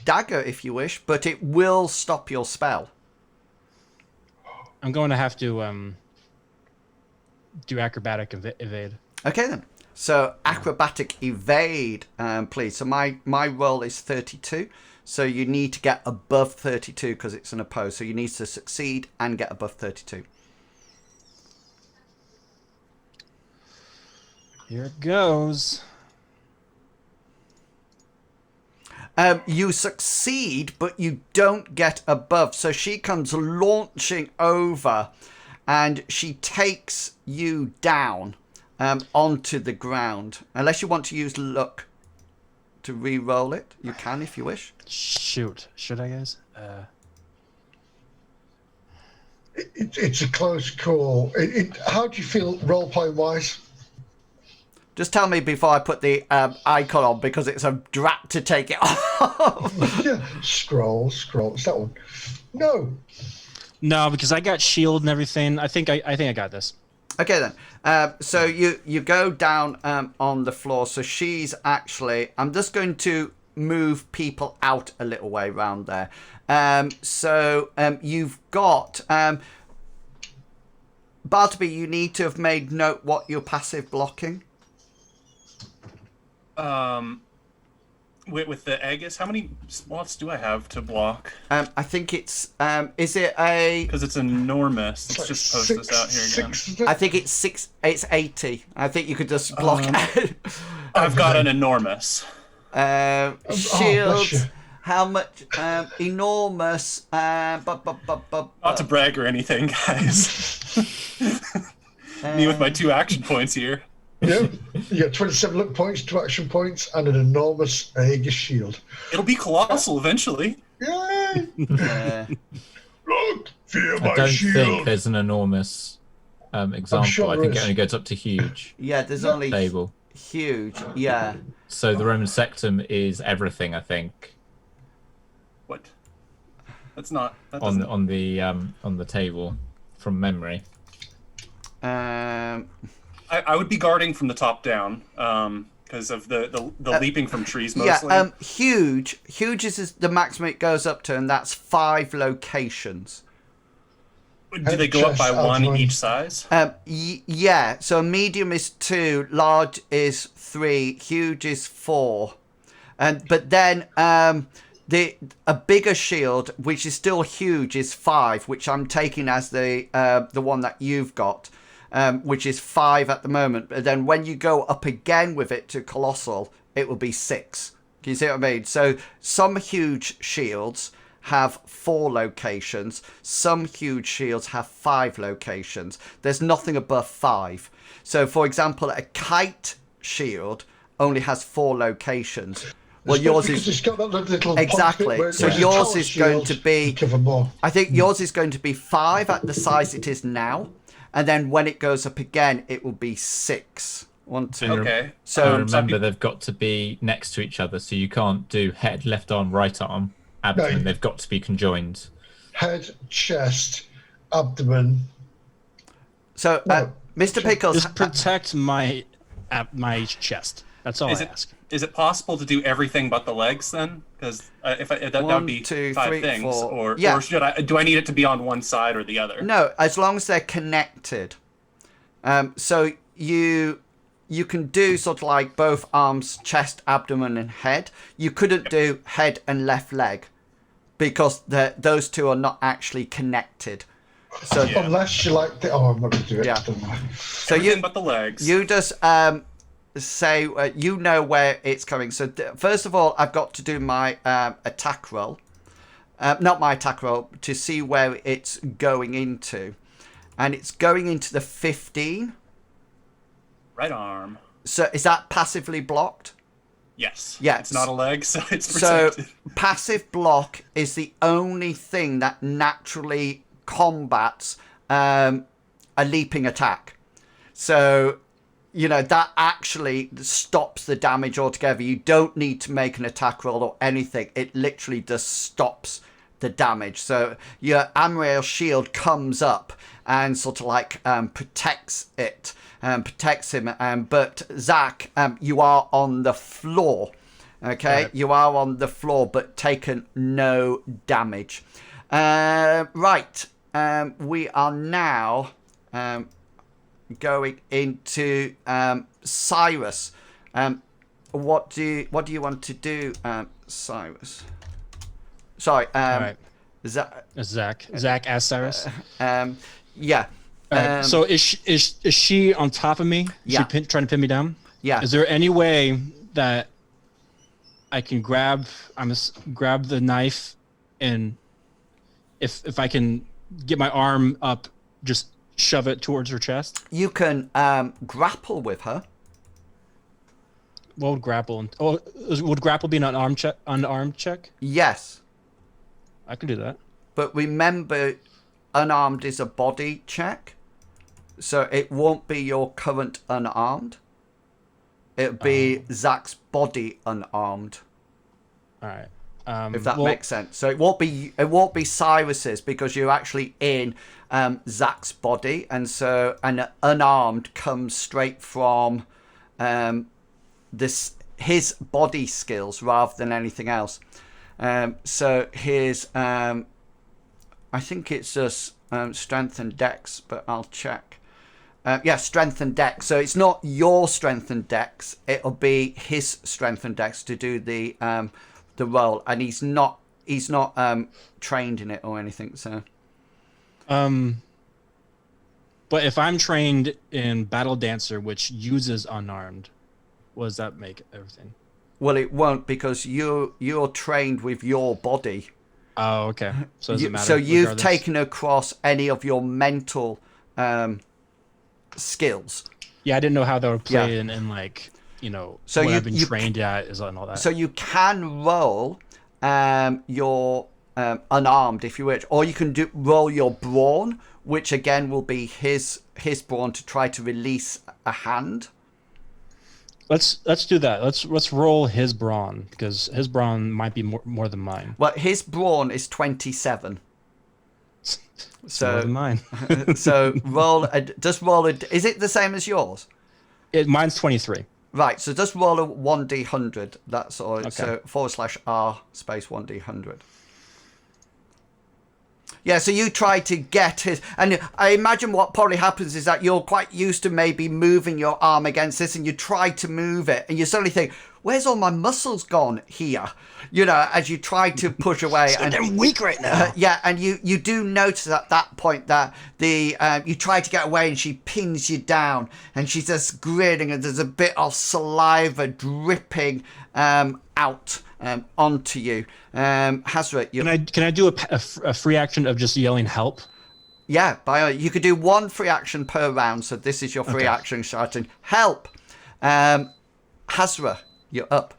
dagger if you wish, but it will stop your spell. I'm going to have to do acrobatic evade. Okay then. So acrobatic evade, please. So my roll is 32. So you need to get above 32 because it's an opposed. So you need to succeed and get above 32. Here it goes. You succeed, but you don't get above. So she comes launching over and she takes you down onto the ground. Unless you want to use luck to re-roll it, you can if you wish. Shoot. Should I, guys? It's a close call. How do you feel role-playing wise? Just tell me before I put the icon on because it's a drat to take it off. Yeah, scroll. It's that one. No, because I got shield and everything. I think I got this. Okay then. So you go down on the floor. So she's actually. I'm just going to move people out a little way around there. So you've got Bartleby. You need to have made note what you're passive blocking. With the Aegis, how many slots do I have to block? I think it's is it a? Because it's enormous. Let's just post this out here again. I think it's 6. It's 80. I think you could just block it. I've got an enormous. Shield. How much? Enormous. Not to brag or anything, guys. Me with my 2 action points here. Yeah, you got 27 luck points, 2 action points, and an enormous Aegis shield. It'll be colossal eventually. Yay! Look, fear my I don't shield. think there's an enormous example. sure I there think it is. only goes up to huge. Yeah, there's only Table. huge. Yeah. So the Roman sectum is everything, I think, What? That's not. That on doesn't- on the table from memory. I would be guarding from the top down because of the leaping from trees mostly. Yeah. Huge. Huge is the maximum it goes up to, and that's 5 locations. Do they go up by Just 1 outline. each size? Yeah. So medium is 2, large is 3, huge is 4, but then a bigger shield, which is still huge, is 5, which I'm taking as the one that you've got, which is 5 at the moment. But then when you go up again with it to colossal, it will be 6. Can you see what I mean? So some huge shields have 4 locations. Some huge shields have 5 locations. There's nothing above 5. So, for example, a kite shield only has 4 locations. Well, yours is it's got that little exactly. Where, So where yours the is going to be. cover more. I think yours is going to be 5 at the size it is now, and then when it goes up again, it will be 6. 1, 2. Okay. So remember, they've got to be next to each other, so you can't do head, left arm, right arm, abdomen. No. They've got to be conjoined. Head, chest, abdomen. So, Mr. Pickles, Just protect my chest. That's all I ask. Is it possible to do everything but the legs then? Because that would be 2, 5 3, things, 4. or Yeah. do I need it to be on one side or the other? no, as long as they're connected. So you can do sort of like both arms, chest, abdomen, and head. You couldn't do head and left leg because those two are not actually connected. So Unless you like the... Oh, I'm not going to do it. Yeah. So everything but the legs. You just say you know where it's coming. So first of all, I've got to do my attack roll. Not my attack roll, to see where it's going into. And it's going into the 15. Right arm. So is that passively blocked? Yes. Yeah. It's not a leg, so it's So protected. passive block is the only thing that naturally combats a leaping attack. So, you know, that actually stops the damage altogether. You don't need to make an attack roll or anything. It literally just stops the damage. So your Amrail shield comes up and sort of like protects it. Protects him, but Zach, you are on the floor. Okay, Right. you are on the floor, but taken no damage. Right, we are now going into Cyrus. What do you want to do, Cyrus? Sorry, All right. Zach. Zach as Cyrus. Yeah. All right. So is she on top of me? Is Yeah. she trying to pin me down? Yeah. Is there any way that I can grab the knife, and if I can get my arm up, just shove it towards her chest? You can grapple with her. What would grapple? Would grapple be an unarmed check? Yes. I can do that. But remember, unarmed is a body check. So it won't be your current unarmed. It'll be Zach's body unarmed. All right. If that makes sense. So it won't be Cyrus's, because you're actually in Zach's body, and so an unarmed comes straight from his body skills rather than anything else. So his I think it's just strength and dex, but I'll check. Yeah, strength and dex. So it's not your strength and dex; it'll be his strength and dex to do the role, and he's not trained in it or anything. So, but if I'm trained in Battle Dancer, which uses unarmed, what does that make everything? well, it won't, because you're trained with your body. Oh, okay. So it doesn't matter. So you've regardless? taken across any of your mental skills. Yeah, I didn't know how that would play in like, you know, So what you- I've been you- trained at is and all that. So you can roll your unarmed, if you wish, or you can roll your brawn, which again will be his brawn, to try to release a hand. Let's do that. Let's roll his brawn, because his brawn might be more than mine. Well, his brawn is 27. It's more than mine. So roll. Just roll. Is it the same as yours? Mine's 23. Right. So just roll a 1d100. That's all. Okay. So /R space 1d100. Yeah, so you try to get his, and I imagine what probably happens is that you're quite used to maybe moving your arm against this, and you try to move it, and you suddenly think, where's all my muscles gone here? You know, as you try to push away. So they're weak right now. Yeah, and you do notice at that point that you try to get away and she pins you down and she's just grinning and there's a bit of saliva dripping out onto you. Hazra, Can I do a free action of just yelling help? yeah, you could do one free action per round, so this is your free action shouting help. Hazra, you're up.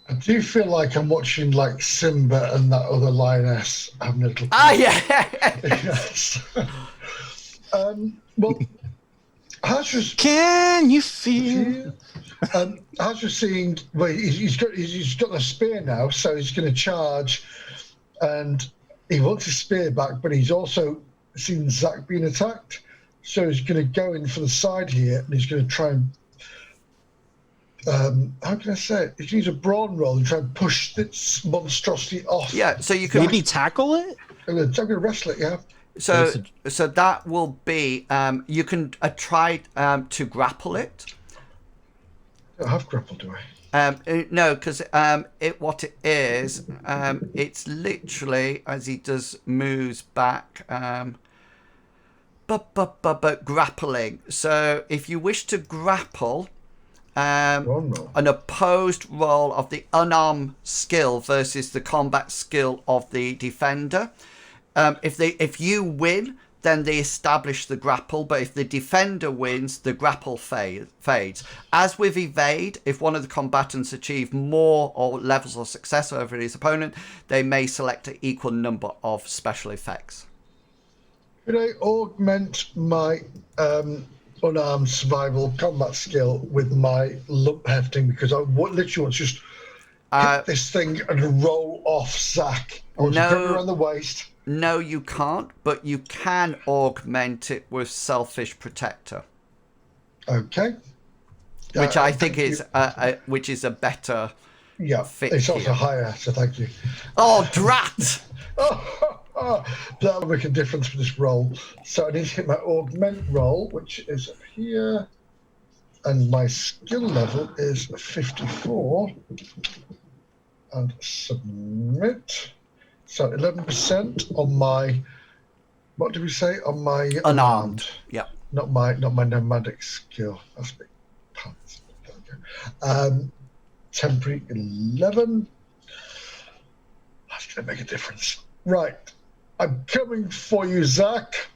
I do feel like I'm watching like Simba and that other lioness having a little. Yeah. Yes. Well, Hazra's. Can you feel? Hazra's seeing. Well, he's got a spear now, so he's going to charge, and he wants his spear back, but he's also seen Zach being attacked, so he's going to go in for the side here, and he's going to try and. How can I say it? He can use a brawn roll and try and push this monstrosity off. Yeah, so you can Maybe tackle it? I'm going to wrestle it, yeah. So that will be you can try to grapple it. I don't have grapple, do I? No, because what it is, it's literally as he does moves back, but grappling. So if you wish to grapple. An opposed roll of the unarmed skill versus the combat skill of the defender. If you win, then they establish the grapple, but if the defender wins, the grapple fades. As with evade, if one of the combatants achieve more or levels of success over his opponent, they may select an equal number of special effects. Could I augment my unarmed survival combat skill with my lump hefting, because I literally want to just hit this thing and roll off Zach. I want to grab her around the waist. No, you can't, but you can augment it with Selfish Protector. Okay. Which I think is which is a better fit. It's also here. higher, so thank you. Oh, drat! That'll make a difference for this roll. So I need to hit my augment roll, which is up here, and my skill level is 54. And submit. So 11% on my. What did we say on my Unarmed? Yeah. Not my nomadic skill. That's big pants. Temporary 11. That's gonna make a difference. Right. I'm coming for you, Zach.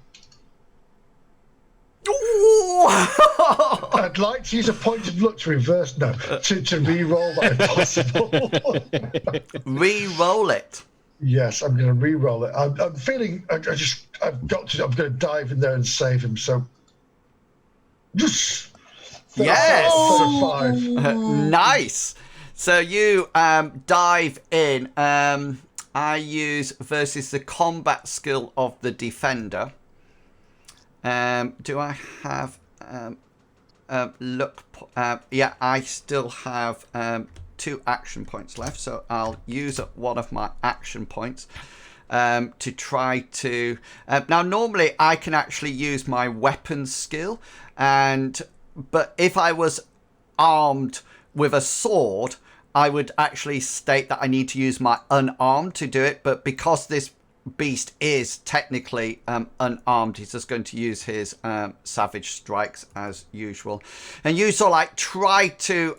I'd like to use a point of luck to reverse, to re-roll that if possible. Re-roll it. Yes, I'm going to re-roll it. I'm feeling, I'm going to dive in there and save him, so. Yes! 35. Nice! So you dive in. I use versus the combat skill of the defender. Do I have yeah, I still have 2 action points left, so I'll use up one of my action points to try to now normally I can actually use my weapons skill, but if I was armed with a sword, I would actually state that I need to use my unarmed to do it, but because this beast is technically unarmed, he's just going to use his savage strikes as usual. And you sort of like try to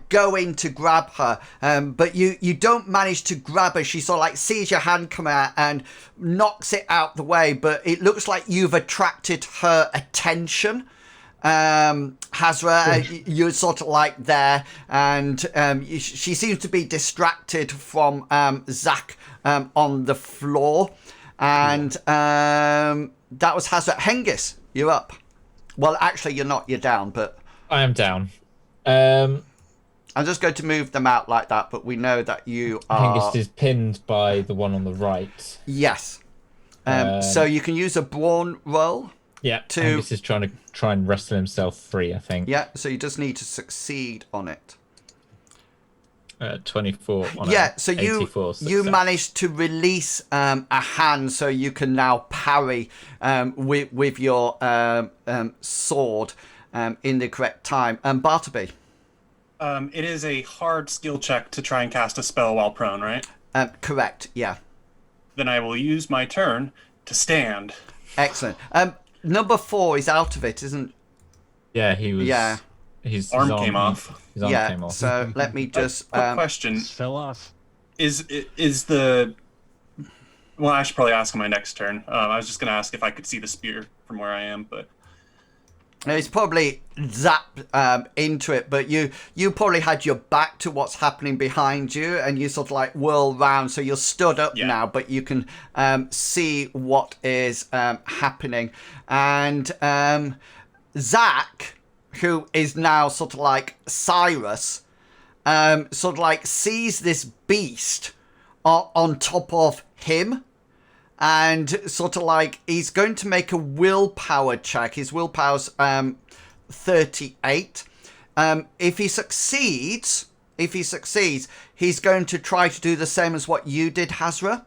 go in to grab her, but you don't manage to grab her. She sort of like sees your hand come out and knocks it out the way, but it looks like you've attracted her attention. Hazra, you're sort of like there, and she seems to be distracted from Zach on the floor, and that was Hazra. Hengist, you're up. Well, actually, you're not. You're down, but I am down. I'm just going to move them out like that, but we know that you are. Hengist is pinned by the one on the right. Yes. So you can use a brawn roll. Yeah, Hengist is trying and wrestle himself free, I think. Yeah, so you just need to succeed on it. 24 on so you 84 you managed to release a hand, so you can now parry with your sword in the correct time. Bartleby. It is a hard skill check to try and cast a spell while prone, right? Correct. Yeah. Then I will use my turn to stand. Excellent. Number 4 is out of it, isn't? Yeah, he was. Yeah. His Arm came off. His arm came off. So let me just. Quick question: Just fell off. Is the well, I should probably ask on my next turn. I was just going to ask if I could see the spear from where I am, but It's probably zapped into it, but you probably had your back to what's happening behind you, and you sort of like whirl round, so you're stood up now, but you can see what is happening. And Zach, who is now sort of like Cyrus, sort of like sees this beast on top of him. And sort of like he's going to make a willpower check. His willpower's 38. If he succeeds, he's going to try to do the same as what you did, Hazra,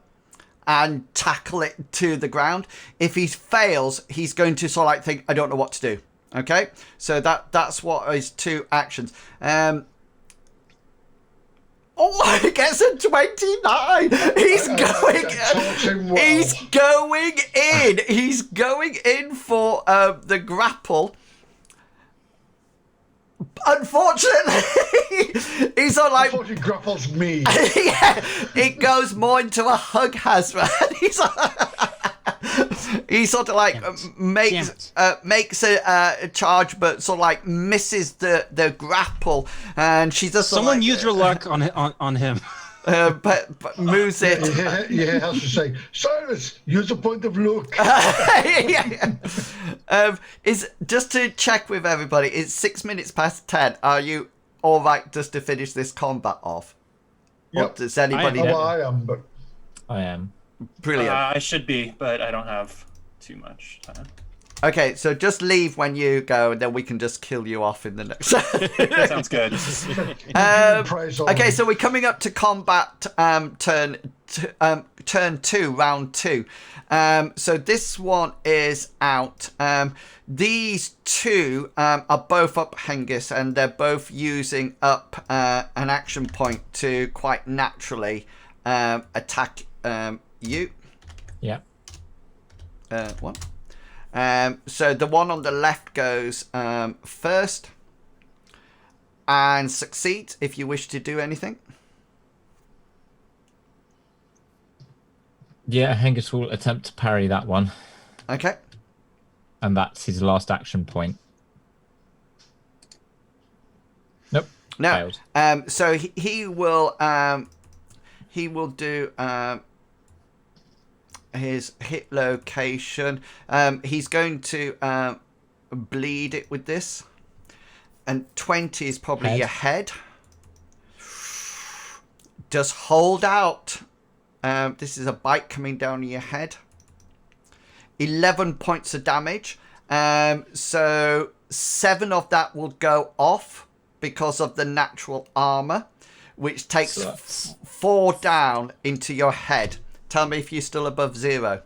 and tackle it to the ground. If he fails, he's going to sort of like think, I don't know what to do. Okay, so that's what his 2 actions. Oh, he gets a 29. He's going in for the grapple. Unfortunately, he's on like. Unfortunately, grapples me. Yeah, it goes more into a hug, Hazra. He sort of like makes a charge, but sort of like misses the grapple, and she just Someone use your luck on him. but moves it. Yeah, has to say, Cyrus, use a point of luck. Is just to check with everybody. It's 6 minutes past 10. Are you all right just to finish this combat off? Yep. Or does anybody? I am, but I am. Brilliant. I should be, but I don't have too much time. Okay, so just leave when you go, and then we can just kill you off in the next. Sounds good. Okay, so we're coming up to combat turn 2, round 2. So this one is out. These 2 are both up Hengist, and they're both using up an action point to quite naturally attack you. Yeah. One. So the one on the left goes first and succeeds if you wish to do anything. Yeah, Hengist will attempt to parry that one. Okay. And that's his last action point. Nope. No. Failed. So he will do his hit location. He's going to bleed it with this, and 20 is probably your head. Just hold out. This is a bite coming down your head. 11 points of damage. So 7 of that will go off because of the natural armor, which takes 4 down into your head. Tell me if you're still above 0.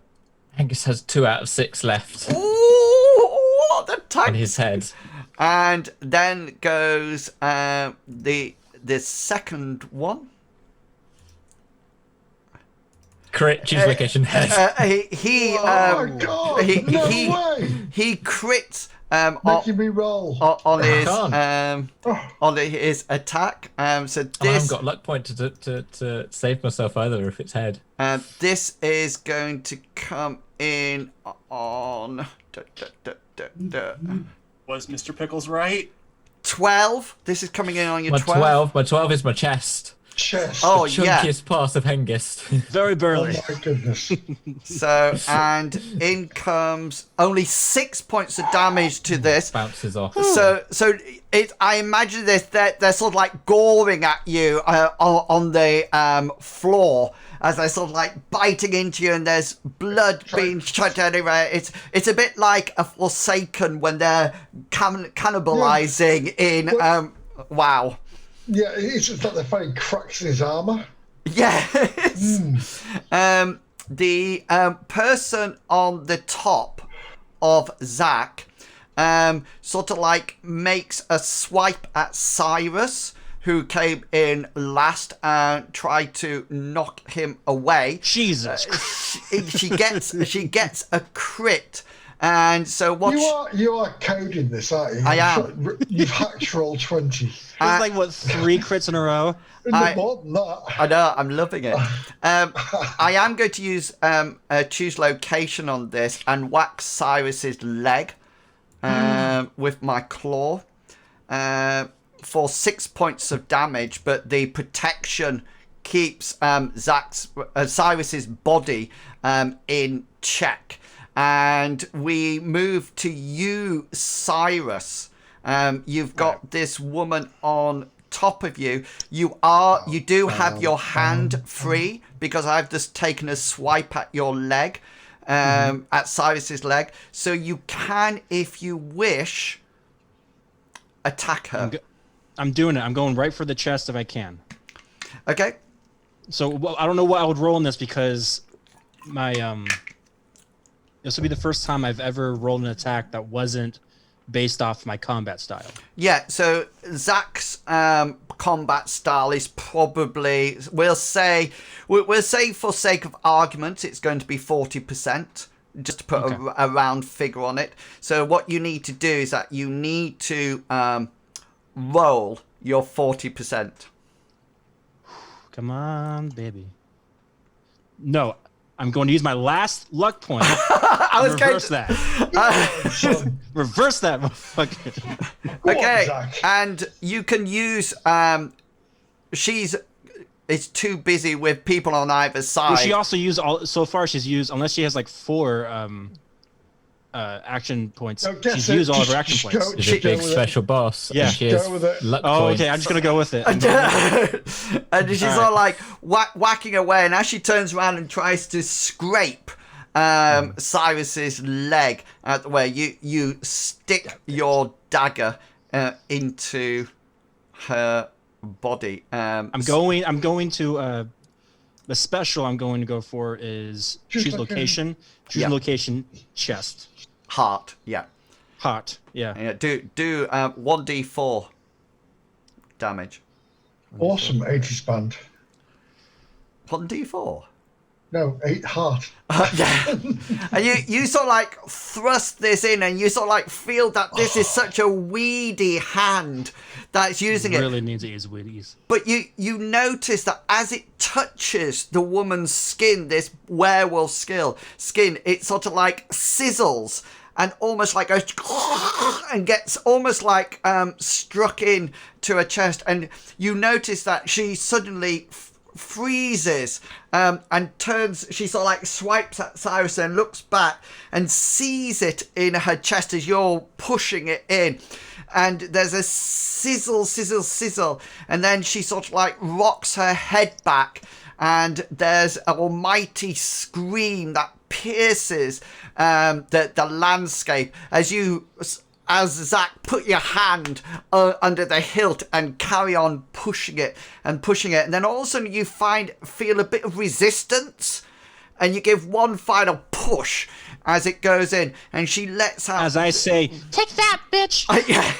Hengist has 2 out of 6 left. Ooh, the tank. On his head. And then goes the second one. Crit, choose location, head. He oh my God! No way! He crits Making me roll. on his attack. So this I haven't got luck point to save myself either if it's head. This is going to come in on Was Mr. Pickles right? 12. This is coming in on your My 12. My 12 is my chest. Chest. Oh, The yeah. chunkiest part of Hengist. Very Oh burly. my goodness. So, and in comes only 6 points of damage to this. Bounces off. So I imagine this. They're sort of like goring at you on the floor as they're sort of like biting into you, and there's blood being shot everywhere. It's a bit like a Forsaken when they're cannibalizing in. Wow. Yeah, it's just like they're finding cracks in his armor. Yes. The person on the top of Zach sort of like makes a swipe at Cyrus, who came in last, and tried to knock him away. Jesus. She gets a crit. And so what you are coding this, aren't you? I am. You've hacked roll 20. It's like, what, 3 crits in a row? More than that. I know, I'm loving it. I am going to use choose location on this and whack Cyrus's leg with my claw for 6 points of damage, but the protection keeps Cyrus's body in check. And we move to you, Cyrus. You've got this woman on top of you. You do have your hand free, because I've just taken a swipe at your leg, at Cyrus's leg. So you can, if you wish, attack her. I'm doing it. I'm going right for the chest if I can. Okay. So I don't know what I would roll in this, because my this will be the first time I've ever rolled an attack that wasn't based off my combat style. Yeah, so Zach's combat style is probably, we'll say for sake of argument, it's going to be 40%, just to put a round figure on it. So what you need to do is that you need to roll your 40%. Come on, baby. No, I'm going to use my last luck point. Reverse that. Reverse that, motherfucker. Okay, and you can use. It's too busy with people on either side. Well, she also used so far. She's used, unless she has like 4 action points. She's used all of her action points. She's a big special boss. Yeah. And she has luck points. Okay. I'm just gonna go with it. And she's all like whacking away, and as she turns around and tries to scrape Cyrus's leg out the way, you stick your dagger into her body. I'm going to the special I'm going to go for is choose location. Choose location, chest. Heart, yeah. Heart, yeah. Do 1d4 damage. Awesome 80s band. 1d4? No, 8 heart. Yeah. And you sort of like thrust this in, and you sort of like feel that this is such a weedy hand that's using it. Really needs to use weedies. But you notice that as it touches the woman's skin, this werewolf skin, it sort of like sizzles and almost like goes and gets almost like struck in to her chest. And you notice that she suddenly freezes and turns. She sort of like swipes at Cyrus and looks back and sees it in her chest as you're pushing it in. And there's a sizzle, and then she sort of like rocks her head back, and there's an almighty scream that pierces the landscape as Zach put your hand under the hilt and carry on pushing it, and then all of a sudden you feel a bit of resistance, and you give one final push as it goes in, and she lets out, as I say, take that, bitch. Yeah,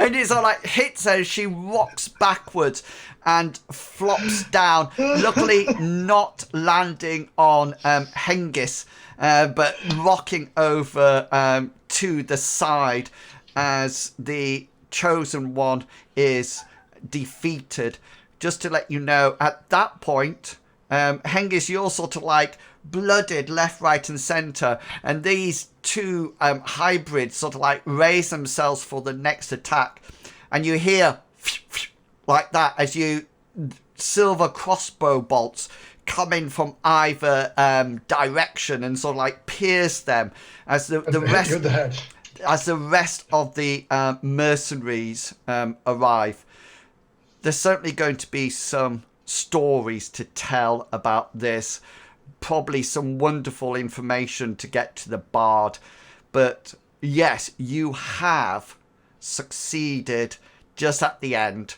and it's all like hits her. She rocks backwards and flops down, luckily not landing on Hengist, but rocking over to the side as the chosen one is defeated. Just to let you know, at that point, Hengist, you're sort of like blooded left, right, and centre, and these two hybrids sort of like raise themselves for the next attack, and you hear like that as you silver crossbow bolts come in from either direction and sort of like pierce them as the rest of the mercenaries arrive. There's certainly going to be some stories to tell about this, probably some wonderful information to get to the bard, but yes, you have succeeded just at the end.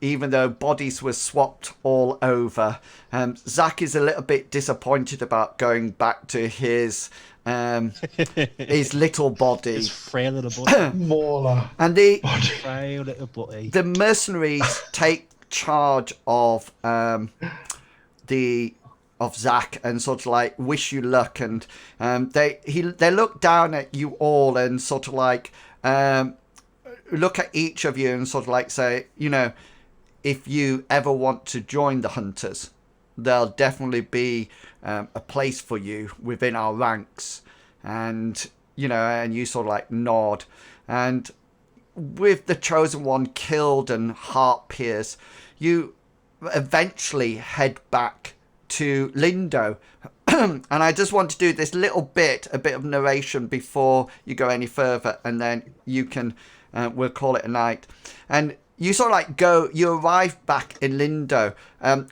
even though bodies were swapped all over. Zach is a little bit disappointed about going back to his little body. His frail little body. Mauler. And the Frail little body. the mercenaries take charge of Zach and sort of like wish you luck, and they look down at you all and sort of like look at each of you and sort of like say, you know, if you ever want to join the hunters, there'll definitely be a place for you within our ranks. And you know, and you sort of like nod, and with the chosen one killed and heart pierced, you eventually head back to Lindowe. And I just want to do this little bit, a bit of narration before you go any further, and then you can we'll call it a night. And you sort of like you arrive back in Lindowe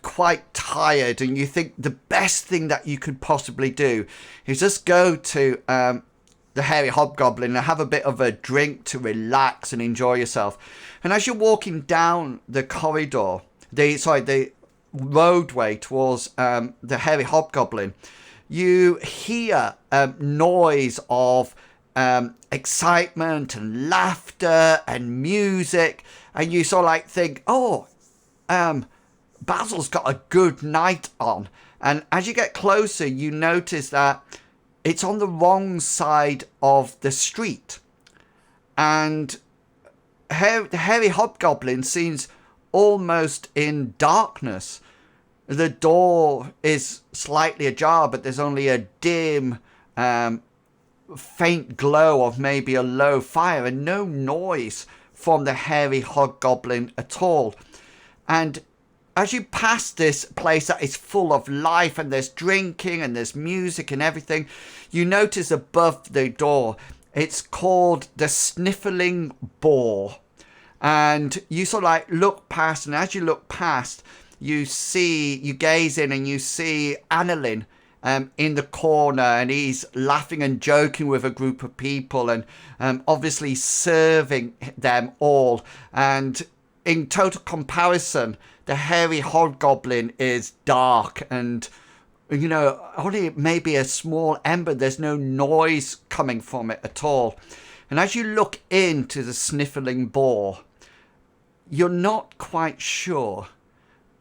quite tired, and you think the best thing that you could possibly do is just go to the Hairy Hobgoblin and have a bit of a drink to relax and enjoy yourself. And as you're walking down the corridor, the roadway towards the Hairy Hobgoblin, you hear noise of excitement and laughter and music, and you sort of like think, oh, Basil's got a good night on. And as you get closer, you notice that it's on the wrong side of the street, and the Hairy Hobgoblin seems almost in darkness. The door is slightly ajar, but there's only a dim, faint glow of maybe a low fire, and no noise from the Hairy Hobgoblin at all. And as you pass this place that is full of life, and there's drinking and there's music and everything, you notice above the door, it's called the Sniffling Boar. And you sort of like look past, and as you look past, you gaze in and you see Annalyn in the corner, and he's laughing and joking with a group of people, and obviously serving them all. And in total comparison, the Hairy Hobgoblin is dark, and you know, only maybe a small ember. There's no noise coming from it at all. And as you look into the Sniffling Boar, you're not quite sure,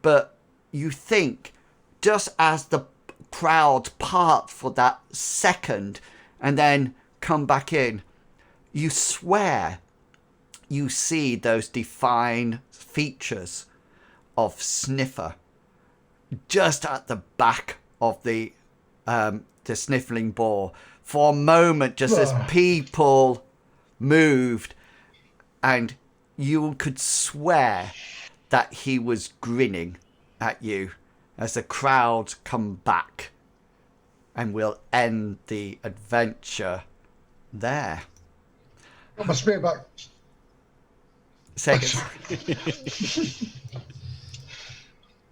but you think, just as the crowd part for that second and then come back in, you swear you see those defined features of Sniffer just at the back of the Sniffling Boar. For a moment, just as people moved, and you could swear that he was grinning at you as the crowd come back, and we'll end the adventure there. Got my spear back. Seconds.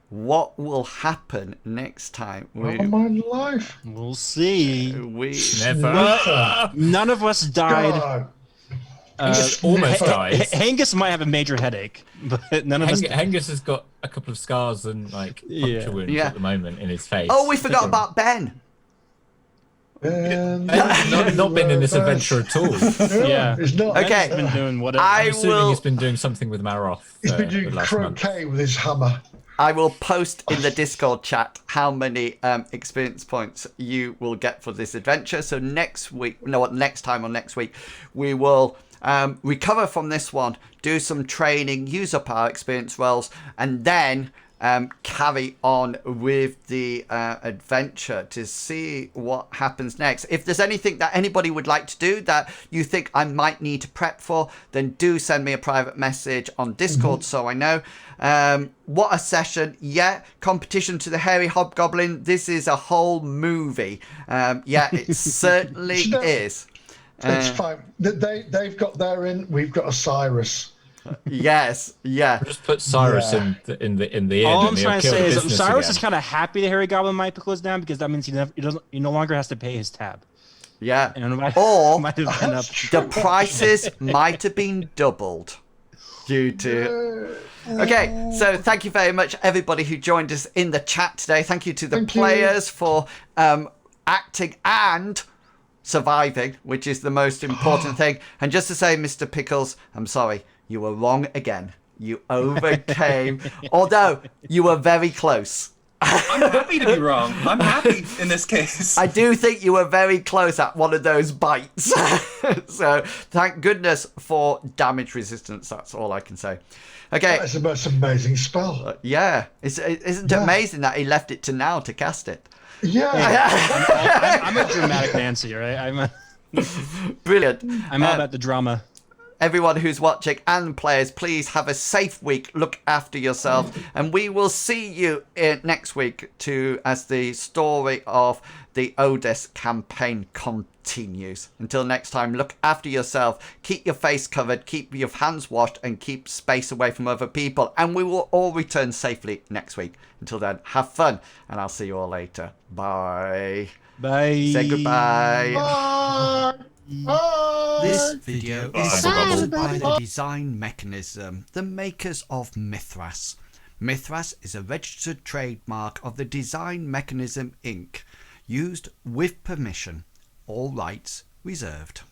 What will happen next time? Oh my life. We'll see. Never. None of us died. God. Almost dies. Hengist might have a major headache, but none of us. Hengist has got a couple of scars and like puncture wounds Yeah. at the moment in his face. Oh, we forgot about Ben. Not been in this adventure at all. Yeah. He's not. Okay. He's been doing whatever. I'm assuming he's been doing something with Maroth. He's been the doing last month. croquet with his hammer. I will post in the Discord chat how many experience points you will get for this adventure. So next time or next week, we will recover from this one, do some training, use up our experience rolls, and then carry on with the adventure to see what happens next. If there's anything that anybody would like to do that you think I might need to prep for, then do send me a private message on Discord so I know. What a session. Yeah, competition to the Hairy Hobgoblin. This is a whole movie. Yeah, it certainly is. It's fine. They've got their in. We've got Osiris. Yes, yeah. Just put Cyrus in the end. All I'm and he'll trying to kill say the is business Cyrus again. is kind of happy the Hairy Goblin might be closed down, because that means he no longer has to pay his tab. Yeah. And it might, Or might have been up. the prices might have been doubled due to Okay, so thank you very much, everybody who joined us in the chat today. Thank you to the players for acting and surviving, which is the most important thing. And just to say, Mr. Pickles, I'm sorry, you were wrong again. You overcame, although you were very close. I'm happy to be wrong. I'm happy in this case. I do think you were very close at one of those bites. So thank goodness for damage resistance. That's all I can say. Okay. That's the most amazing spell. Yeah. Isn't it amazing that he left it to now to cast it? Yeah. I'm a dramatic Nancy, right? Brilliant. I'm all about the drama. Everyone who's watching and players, please have a safe week. Look after yourself, and we will see you next week as the story of the Odess campaign continues. Until next time, look after yourself. Keep your face covered, keep your hands washed, and keep space away from other people. And we will all return safely next week. Until then, have fun, and I'll see you all later. Bye. Bye. Say goodbye. Bye. This video is sponsored by the design mechanism, the makers of Mythras. Mythras is a registered trademark of the Design Mechanism Inc., used with permission, all rights reserved.